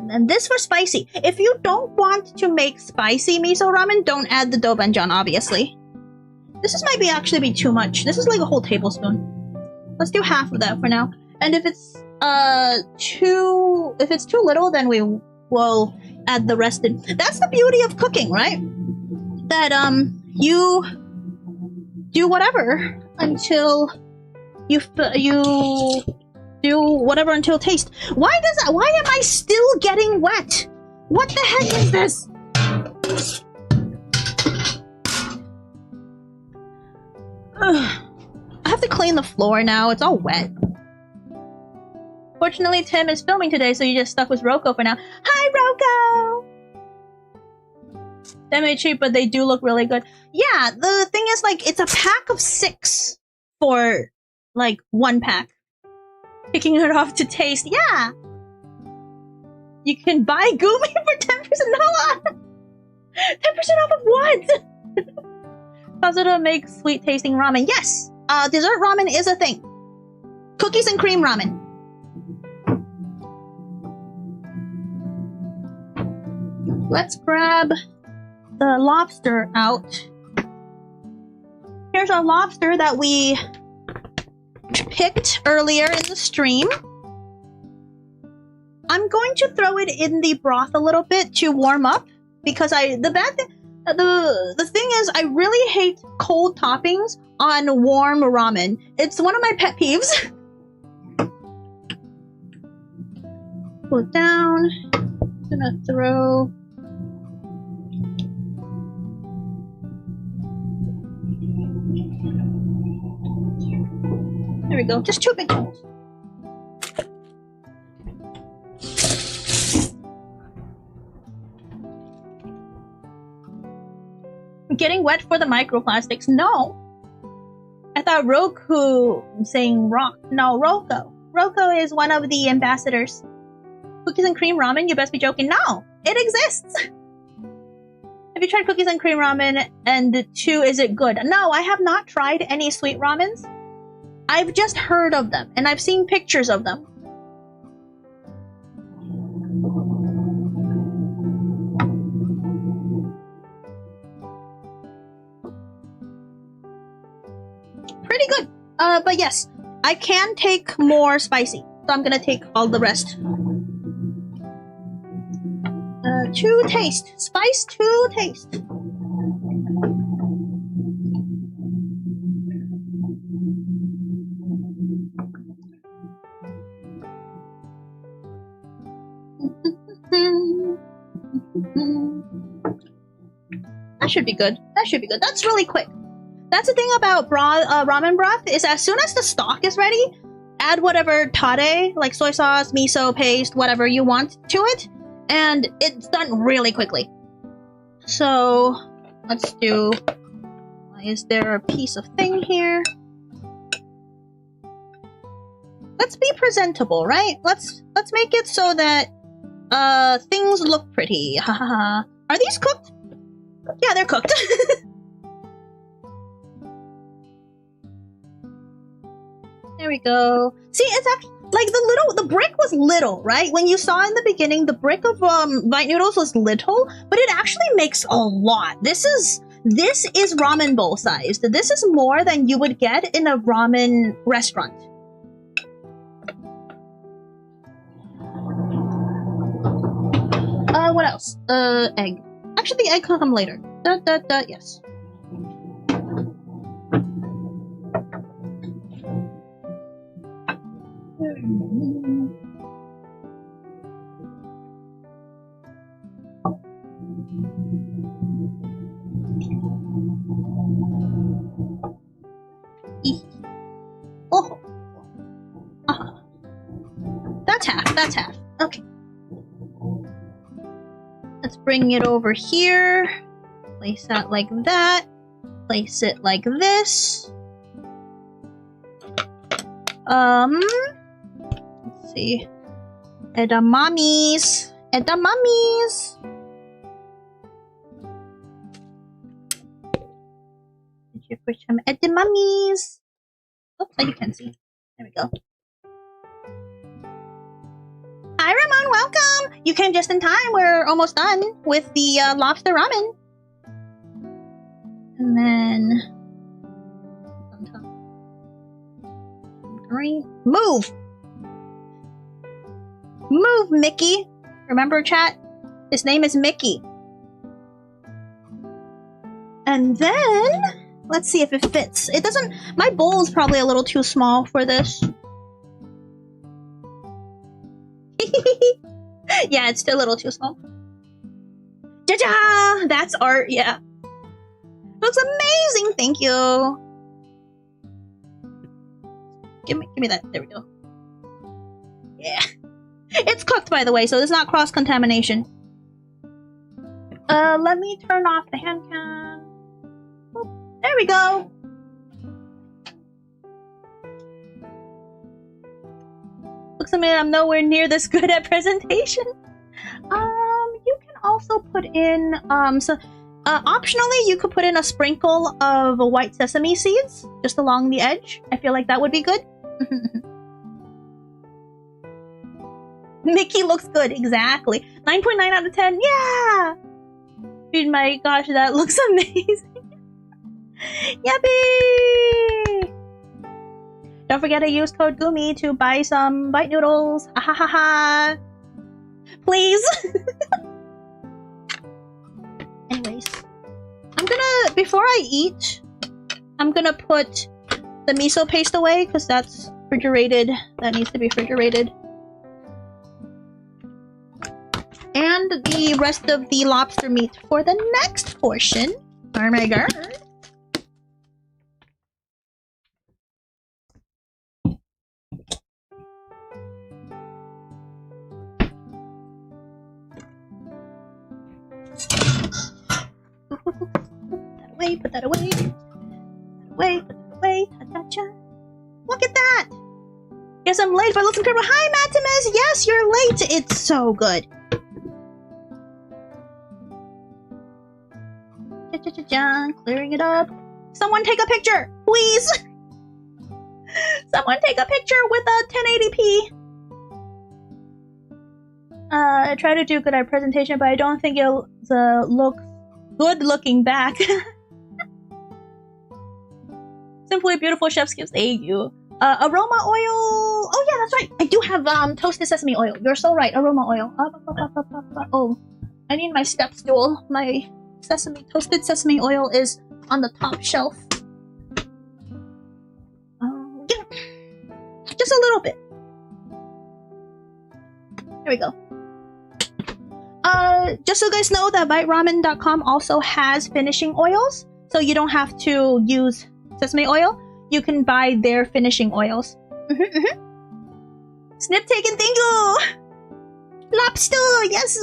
And this for spicy. If you don't want to make spicy miso ramen, don't add the dobenjan, obviously. This might actually be too much. This is like a whole tablespoon. Let's do half of that for now. And if it's too little, then we will add the rest in. That's the beauty of cooking, right? That you do whatever until you do whatever until taste. Why am I still getting wet? What the heck is this? Ugh. I have to clean the floor now. It's all wet. Fortunately, Tim is filming today, so you just stuck with Roko for now. Hi, Roko! They may cheap, but they do look really good. Yeah, the thing is, like, it's a pack of 6 for, like, 1 pack. Picking it off to taste. Yeah! You can buy Guumi for 10% off! 10% off of what? Positive make sweet tasting ramen. Yes! Dessert ramen is a thing. Cookies and cream ramen. Let's grab the lobster out. Here's our lobster that we picked earlier in the stream. I'm going to throw it in the broth a little bit to warm up because the thing is I really hate cold toppings on warm ramen. It's one of my pet peeves. Pull it down. Gonna throw. There we go. Just 2 big ones. Getting wet for the microplastics? No. I thought Roku saying rock. No, Roko. Roko is one of the ambassadors. Cookies and cream ramen? You best be joking. No, it exists. Have you tried cookies and cream ramen? And 2, is it good? No, I have not tried any sweet ramens. I've just heard of them, and I've seen pictures of them. Pretty good. But yes, I can take more spicy, so I'm gonna take all the rest. To taste. Spice to taste. That should be good. That should be good. That's really quick. That's the thing about ramen broth is as soon as the stock is ready, add whatever tare, like soy sauce, miso paste, whatever you want to it, and it's done really quickly. So let's do. Is there a piece of thing here? let's be presentable, right? Let's make it so that things look pretty. Ha ha ha. Are these cooked? Yeah, they're cooked. There we go. See, it's actually like the brick was little, right? When you saw in the beginning, the brick of Vite Noodles was little, but it actually makes a lot. This is ramen bowl sized. This is more than you would get in a ramen restaurant. What else? Egg. Actually, the egg can come later. Yes. Oh. That's half. Okay. Let's bring it over here. Place that like that. Place it like this. Let's see. Edamames. Edamames. Did you put some edamames? Oops, you can see. There we go. Hi, Ramon, welcome! You came just in time. We're almost done with the lobster ramen. And then... on top. Green. Move! Move, Mickey! Remember, chat? His name is Mickey. And then... let's see if it fits. It doesn't... my bowl is probably a little too small for this. Yeah, it's still a little too small. Ja-ja! That's art, yeah. Looks amazing, thank you. Give me that. There we go. Yeah. It's cooked, by the way, so it's not cross-contamination. Let me turn off the hand cam. Oh, there we go. Looks like I'm nowhere near this good at presentation. You can also put in optionally you could put in a sprinkle of white sesame seeds just along the edge. I feel like that would be good. Mickey looks good, exactly. 9.9 out of 10. Yeah. Dude, my gosh, that looks amazing. Yippee! Don't forget to use code Guumi to buy some Vite Noodles. Ha ha ha ha. Please. Anyways, I'm gonna, before I eat, I'm gonna put the miso paste away because that's refrigerated. That needs to be refrigerated. And the rest of the lobster meat for the next portion. Oh my god. Put that away. Put that away. Put that away. Ta-ta-cha. Look at that! Guess I'm late for Looks Incredible. Hi, Matimus! Yes, you're late! It's so good. Cha-cha-cha-cha. Clearing it up. Someone take a picture! Please! Someone take a picture with a 1080p! I try to do good at presentation, but I don't think it'll look good looking back. Simply beautiful chef's gift. Thank you. Aroma oil. Oh yeah, that's right. I do have toasted sesame oil. You're so right. Aroma oil. Oh, I need my step stool. My toasted sesame oil is on the top shelf. Yeah. Just a little bit. There we go. Just so you guys know that viteramen.com also has finishing oils, so you don't have to use sesame oil. You can buy their finishing oils. Snip taken, thank you! Lobster, yes!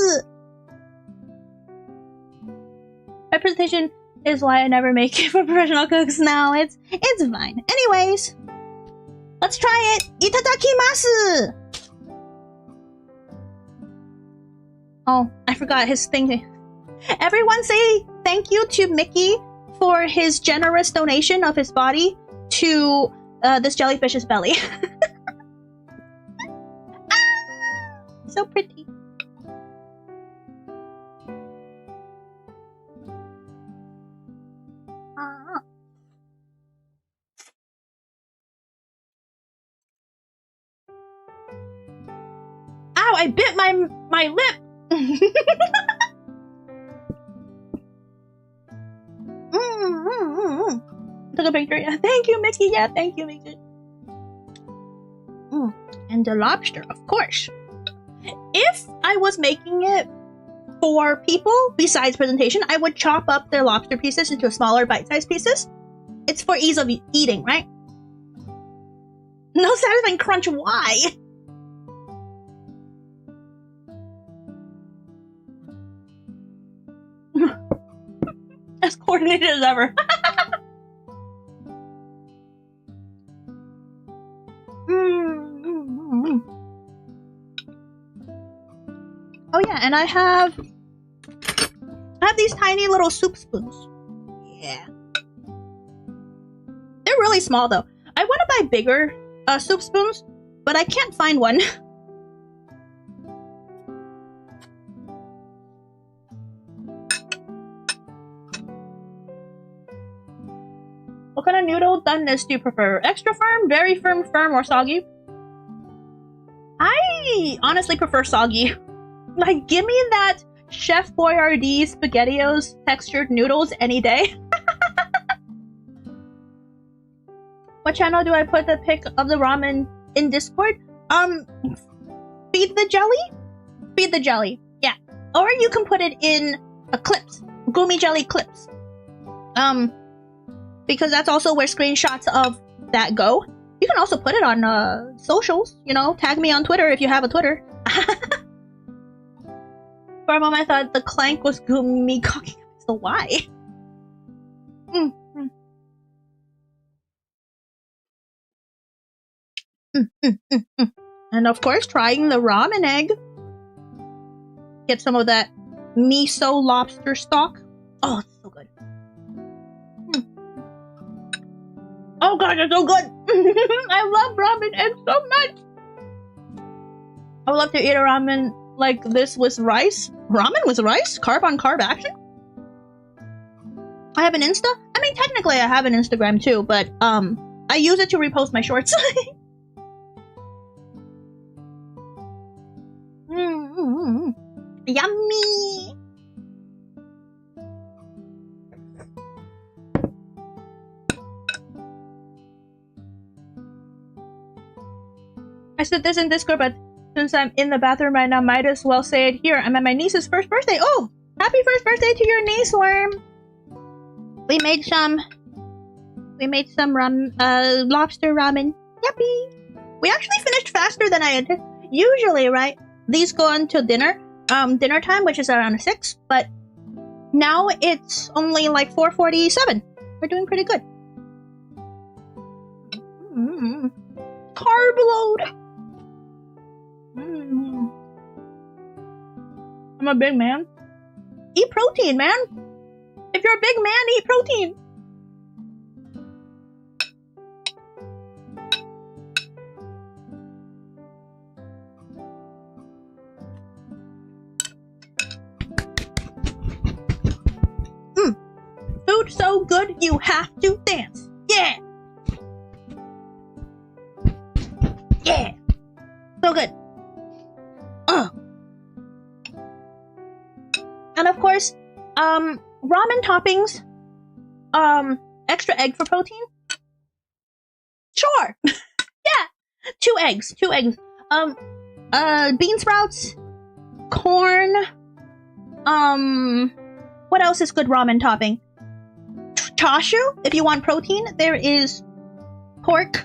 My presentation is why I never make it for professional cooks now. It's fine. Anyways, Let's try it. Itadakimasu. Oh, I forgot his thing. Everyone say thank you to Mickey for his generous donation of his body to this jellyfish's belly. Ah, so pretty. Ah. Ow, I bit my lip. Took a picture. Yeah, thank you, Mickey. Yeah, thank you, Mickey. And the lobster, of course. If I was making it for people besides presentation, I would chop up the lobster pieces into smaller bite-sized pieces. It's for ease of eating, right? No satisfying crunch. Why? As coordinated as ever. Oh yeah, and I have these tiny little soup spoons. Yeah. They're really small though. I want to buy bigger soup spoons, but I can't find one. What kind of noodle doneness do you prefer? Extra firm, very firm, or soggy? I honestly prefer soggy. Like, give me that Chef Boyardee SpaghettiOs textured noodles any day. What channel do I put the pic of the ramen in Discord? Feed the jelly? Feed the jelly, yeah. Or you can put it in clips. Guumi jelly clips. Because that's also where screenshots of that go. You can also put it on socials, you know, tag me on Twitter if you have a Twitter. For a moment I thought the clank was Guumi cocking up, so why? And of course, trying the ramen egg. Get some of that miso lobster stock. Oh, it's so good. Oh god, it's so good! I love ramen eggs so much! I would love to eat a ramen like this with rice. Ramen with rice? Carb on carb action? I have an Insta? I mean, technically I have an Instagram too, but I use it to repost my shorts. Yummy! I said this in Discord, but since I'm in the bathroom right now, might as well say it here. I'm at my niece's first birthday. Oh! Happy first birthday to your niece, Worm! We made some lobster ramen. Yuppie! We actually finished faster than I anticipated. Usually, right? These go until dinner time, which is around 6, but now it's only like 4:47. We're doing pretty good. Carb load! I'm a big man. Eat protein, man! If you're a big man, eat protein! Food so good, you have to dance. Yeah! Yeah! So good. And of course, ramen toppings, extra egg for protein. Sure. Yeah. 2 eggs. Bean sprouts, corn, what else is good ramen topping? Chashu, if you want protein. There is pork,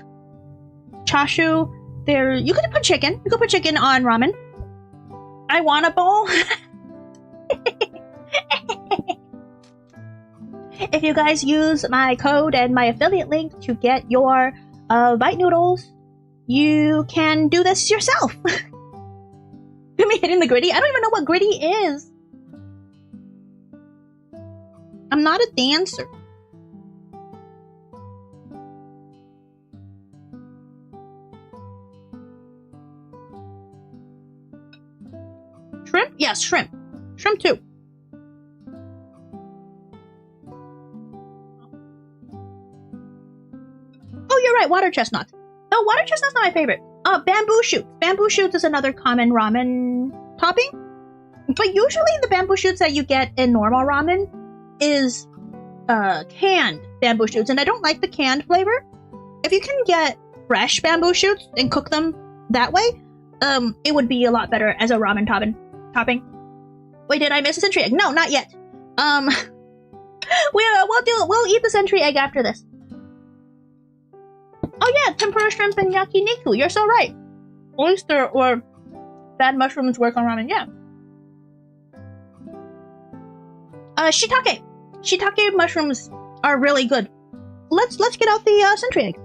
chashu, there, you could put chicken. You could put chicken on ramen. I want a bowl. If you guys use my code and my affiliate link to get your Vite Noodles you can do this yourself. Me hitting the gritty? I don't even know what gritty is. I'm not a dancer. Shrimp? Yes, shrimp. Shrimp too. Oh, you're right, water chestnut. No, water chestnut's not my favorite. Bamboo shoots. Bamboo shoots is another common ramen topping. But usually the bamboo shoots that you get in normal ramen is canned bamboo shoots. And I don't like the canned flavor. If you can get fresh bamboo shoots and cook them that way, it would be a lot better as a ramen topping. Wait, did I miss a century egg? No, not yet. We'll eat the century egg after this. Oh yeah, tempura shrimp and yakiniku. You're so right. Oyster or bad mushrooms work on ramen. Yeah. Shiitake. Shiitake mushrooms are really good. Let's get out the century egg.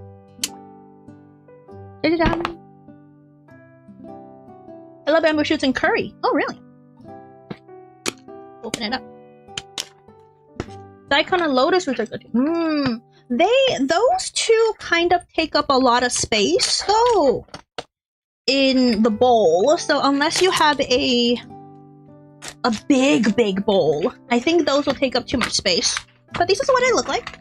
I love bamboo shoots and curry. Oh really? Open it up. Daikon and lotus roots are good. Those two kind of take up a lot of space though in the bowl. So unless you have a big bowl, I think those will take up too much space. But this is what they look like.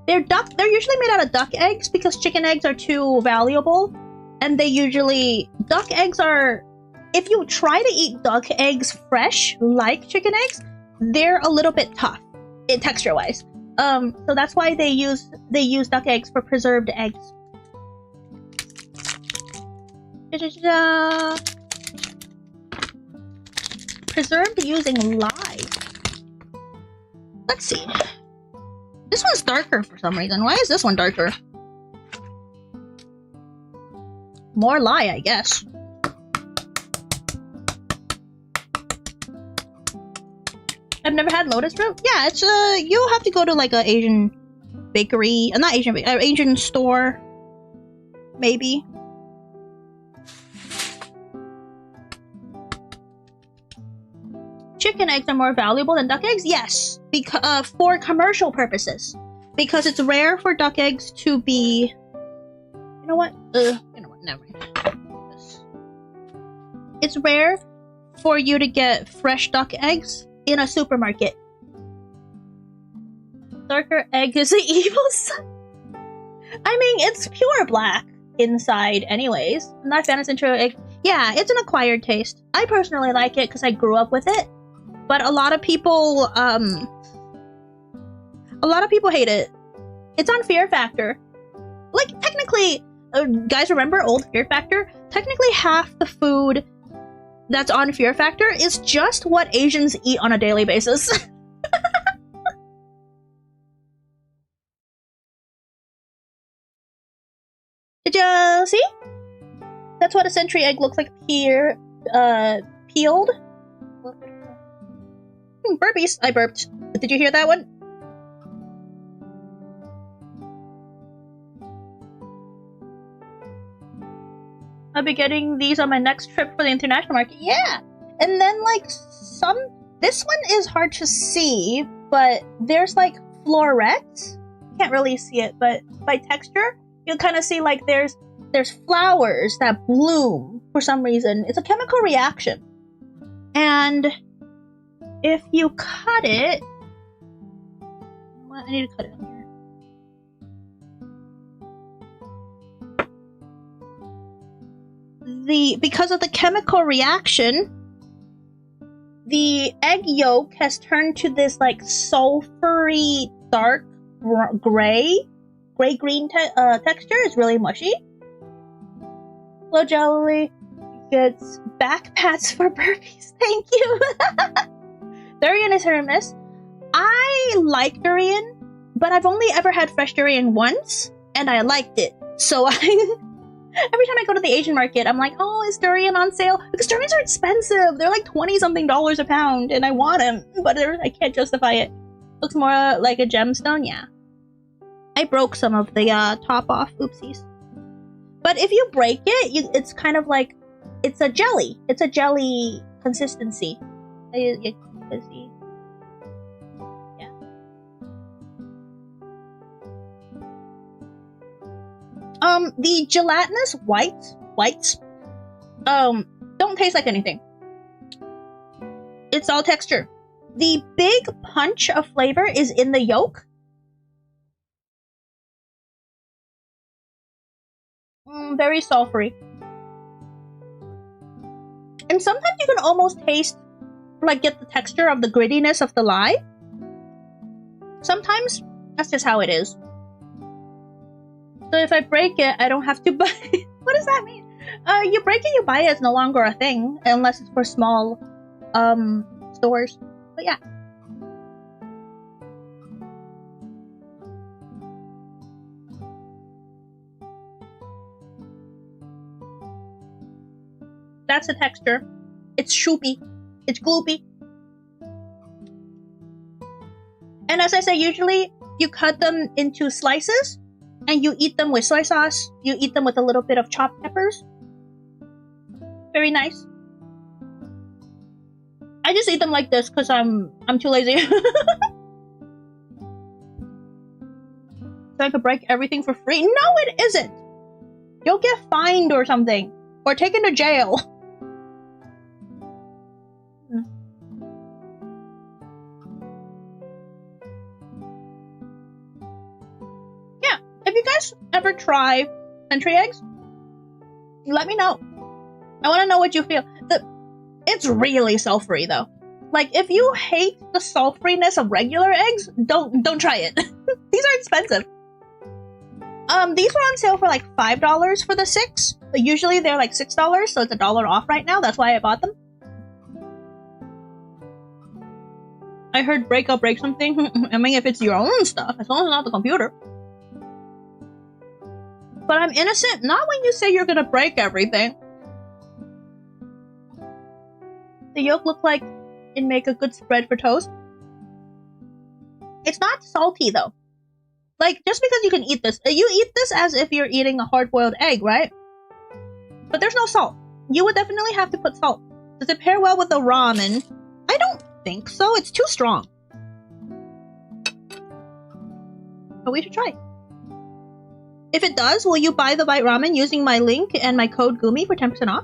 They're usually made out of duck eggs because chicken eggs are too valuable, and duck eggs are, if you try to eat duck eggs fresh like chicken eggs, they're a little bit tough texture wise. So that's why they use duck eggs for preserved eggs. Preserved using lye. Let's see. This one's darker for some reason. Why is this one darker? More lye, I guess. I've never had lotus root. Yeah, it's you'll have to go to like a Asian bakery, not Asian, Asian store, maybe. Chicken eggs are more valuable than duck eggs. Yes, because for commercial purposes, because it's rare for duck eggs to be. You know what? Never mind. It's rare for you to get fresh duck eggs in a supermarket. Darker egg is the evil son. I mean, it's pure black inside anyways. I'm not a fan of century egg. Yeah, it's an acquired taste. I personally like it because I grew up with it. But a lot of people hate it. It's on Fear Factor. Like, technically, guys remember old Fear Factor? Technically half the food that's on Fear Factor is just what Asians eat on a daily basis. Did you see? That's what a century egg looks like here, peeled. Burpees. I burped. Did you hear that one? I'll be getting these on my next trip for the international market. Yeah! And then, like, this one is hard to see, but there's, like, florets. Can't really see it, but by texture, you'll kind of see, like, there's flowers that bloom for some reason. It's a chemical reaction. And if you cut it... What? I need to cut it here. Because of the chemical reaction, the egg yolk has turned to this like sulfury dark gray-green texture. It's really mushy. Hello, Jelly gets back pats for burpees. Thank you. Durian is hit or miss. I like durian, but I've only ever had fresh durian once, and I liked it. So every time I go to the Asian market, I'm like, oh, is durian on sale? Because durians are expensive. They're like $20-something a pound, and I want them, but I can't justify it. Looks more like a gemstone, yeah. I broke some of the top off. Oopsies. But if you break it, it's kind of like it's a jelly. It's a jelly consistency. You can see. Yeah. The gelatinous whites don't taste like anything. It's all texture. The big punch of flavor is in the yolk. Very sulfury. And sometimes you can almost taste, like, get the texture of the grittiness of the lye. Sometimes that's just how it is. So if I break it, I don't have to buy it. What does that mean? You break it, you buy it, it's no longer a thing, unless it's for small stores. But yeah. That's the texture. It's shoopy. It's gloopy. And as I say, usually you cut them into slices and you eat them with soy sauce. You eat them with a little bit of chopped peppers. Very nice. I just eat them like this because I'm too lazy. So I could break everything for free. No, it isn't. You'll get fined or something. Or taken to jail. Yeah, if you guys ever try country eggs, let me know. I want to know what you feel. It's really sulfury though. Like, if you hate the sulfuriness of regular eggs, don't try it. These are expensive. These were on sale for like $5 for the 6, but usually they're like $6, so it's $1 off right now. That's why I bought them. I heard I'll break something. I mean, if it's your own stuff, as long as it's not the computer. But I'm innocent, not when you say you're gonna break everything. The yolk look like it'd make a good spread for toast. It's not salty though. Like, just because you can eat this, you eat this as if you're eating a hard-boiled egg, right? But there's no salt. You would definitely have to put salt. Does it pair well with the ramen? I don't think so. It's too strong. But we should try. If it does, will you buy the Vite Ramen using my link and my code Guumi for 10% off?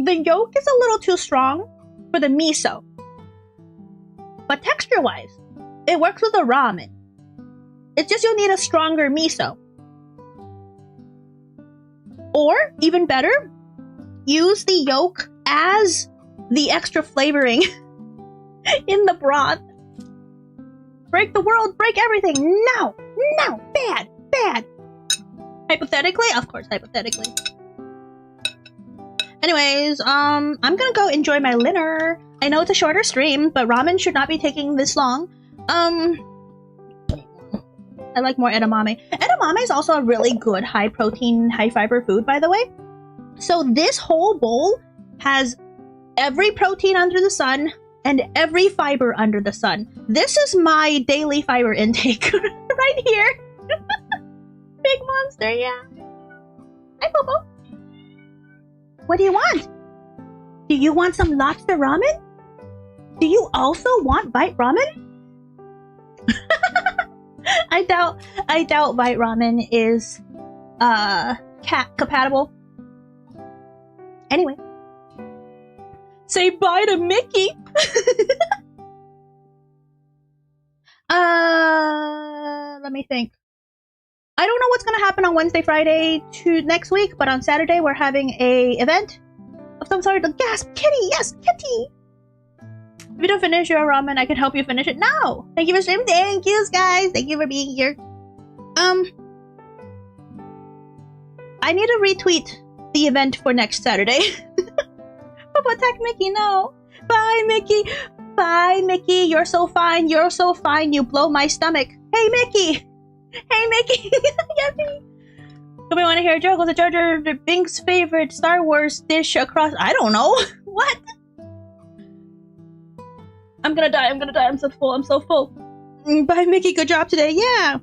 The yolk is a little too strong for the miso. But texture-wise, it works with the ramen. It's just you'll need a stronger miso. Or, even better, use the yolk as the extra flavoring in the broth. Break the world, break everything. No, bad. Hypothetically? Of course, hypothetically. Anyways, I'm gonna go enjoy my dinner. I know it's a shorter stream, but ramen should not be taking this long. I like more edamame. Edamame is also a really good high-protein, high-fiber food, by the way. So this whole bowl has every protein under the sun and every fiber under the sun. This is my daily fiber intake right here. Big monster, yeah. Hi, Popo. What do you want? Do you want some lobster ramen? Do you also want Vite Ramen? I doubt Vite Ramen is cat compatible. Anyway. Say bye to Mickey. Let me think. I don't know what's gonna happen on Wednesday, Friday to next week, but on Saturday we're having a event of some sort. Gasp! Kitty! Yes, Kitty! If you don't finish your ramen, I can help you finish it now. Thank you for streaming. Thank you, guys. Thank you for being here. I need to retweet the event for next Saturday. Papa attack Mickey, no. Bye, Mickey. bye, Mickey. You're so fine. You're so fine. You blow my stomach. Hey, Mickey. Hey, Mickey. Yummy. Do we want to hear a joke? Was a Jar Jar Binks' favorite Star Wars dish across? I don't know. What? I'm gonna die. I'm gonna die. I'm so full. I'm so full. Bye, Mickey. Good job today. Yeah.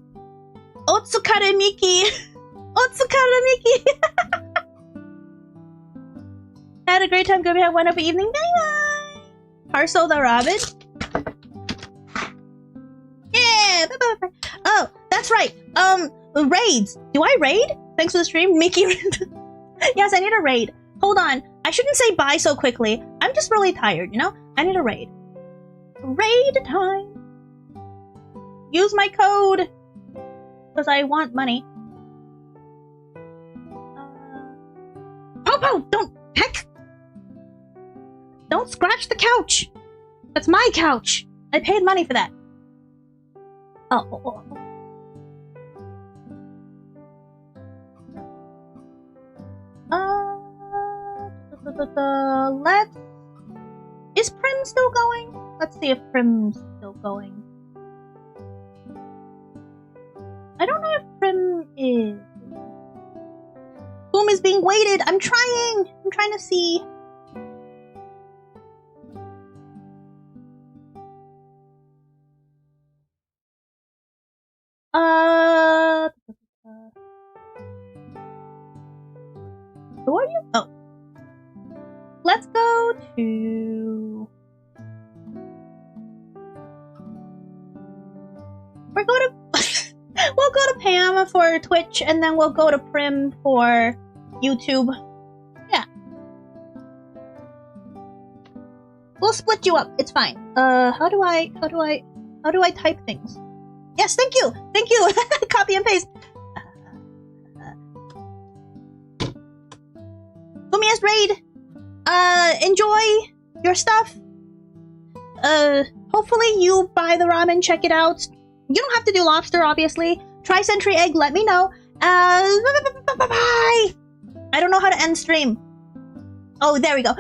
Otsukare, Mickey. Otsukare, Mickey. Had a great time. Go have one happy evening. Bye bye. Parcel the ramen. Yeah. Bye bye. Oh, that's right. Raids. Do I raid? Thanks for the stream, Mickey. Yes, I need a raid. Hold on. I shouldn't say bye so quickly. I'm just really tired, you know? I need a raid. Raid time. Use my code. Because I want money. Popo, don't. Heck. Don't scratch the couch. That's my couch. I paid money for that. Oh. Let's... Is Prim still going? Let's see if Prim's still going. I don't know if Prim is. Boom is being weighted. I'm trying to see. Who are you? Oh. Let's go to... We'll go to Pam for Twitch, and then we'll go to Prim for YouTube. Yeah. We'll split you up. It's fine. How do I type things? Yes, thank you! Thank you! Copy and paste. Gumi's raid! Enjoy your stuff. Hopefully you buy the ramen, check it out. You don't have to do lobster, obviously. Try Sentry Egg, let me know. Bye! I don't know how to end stream. Oh, there we go.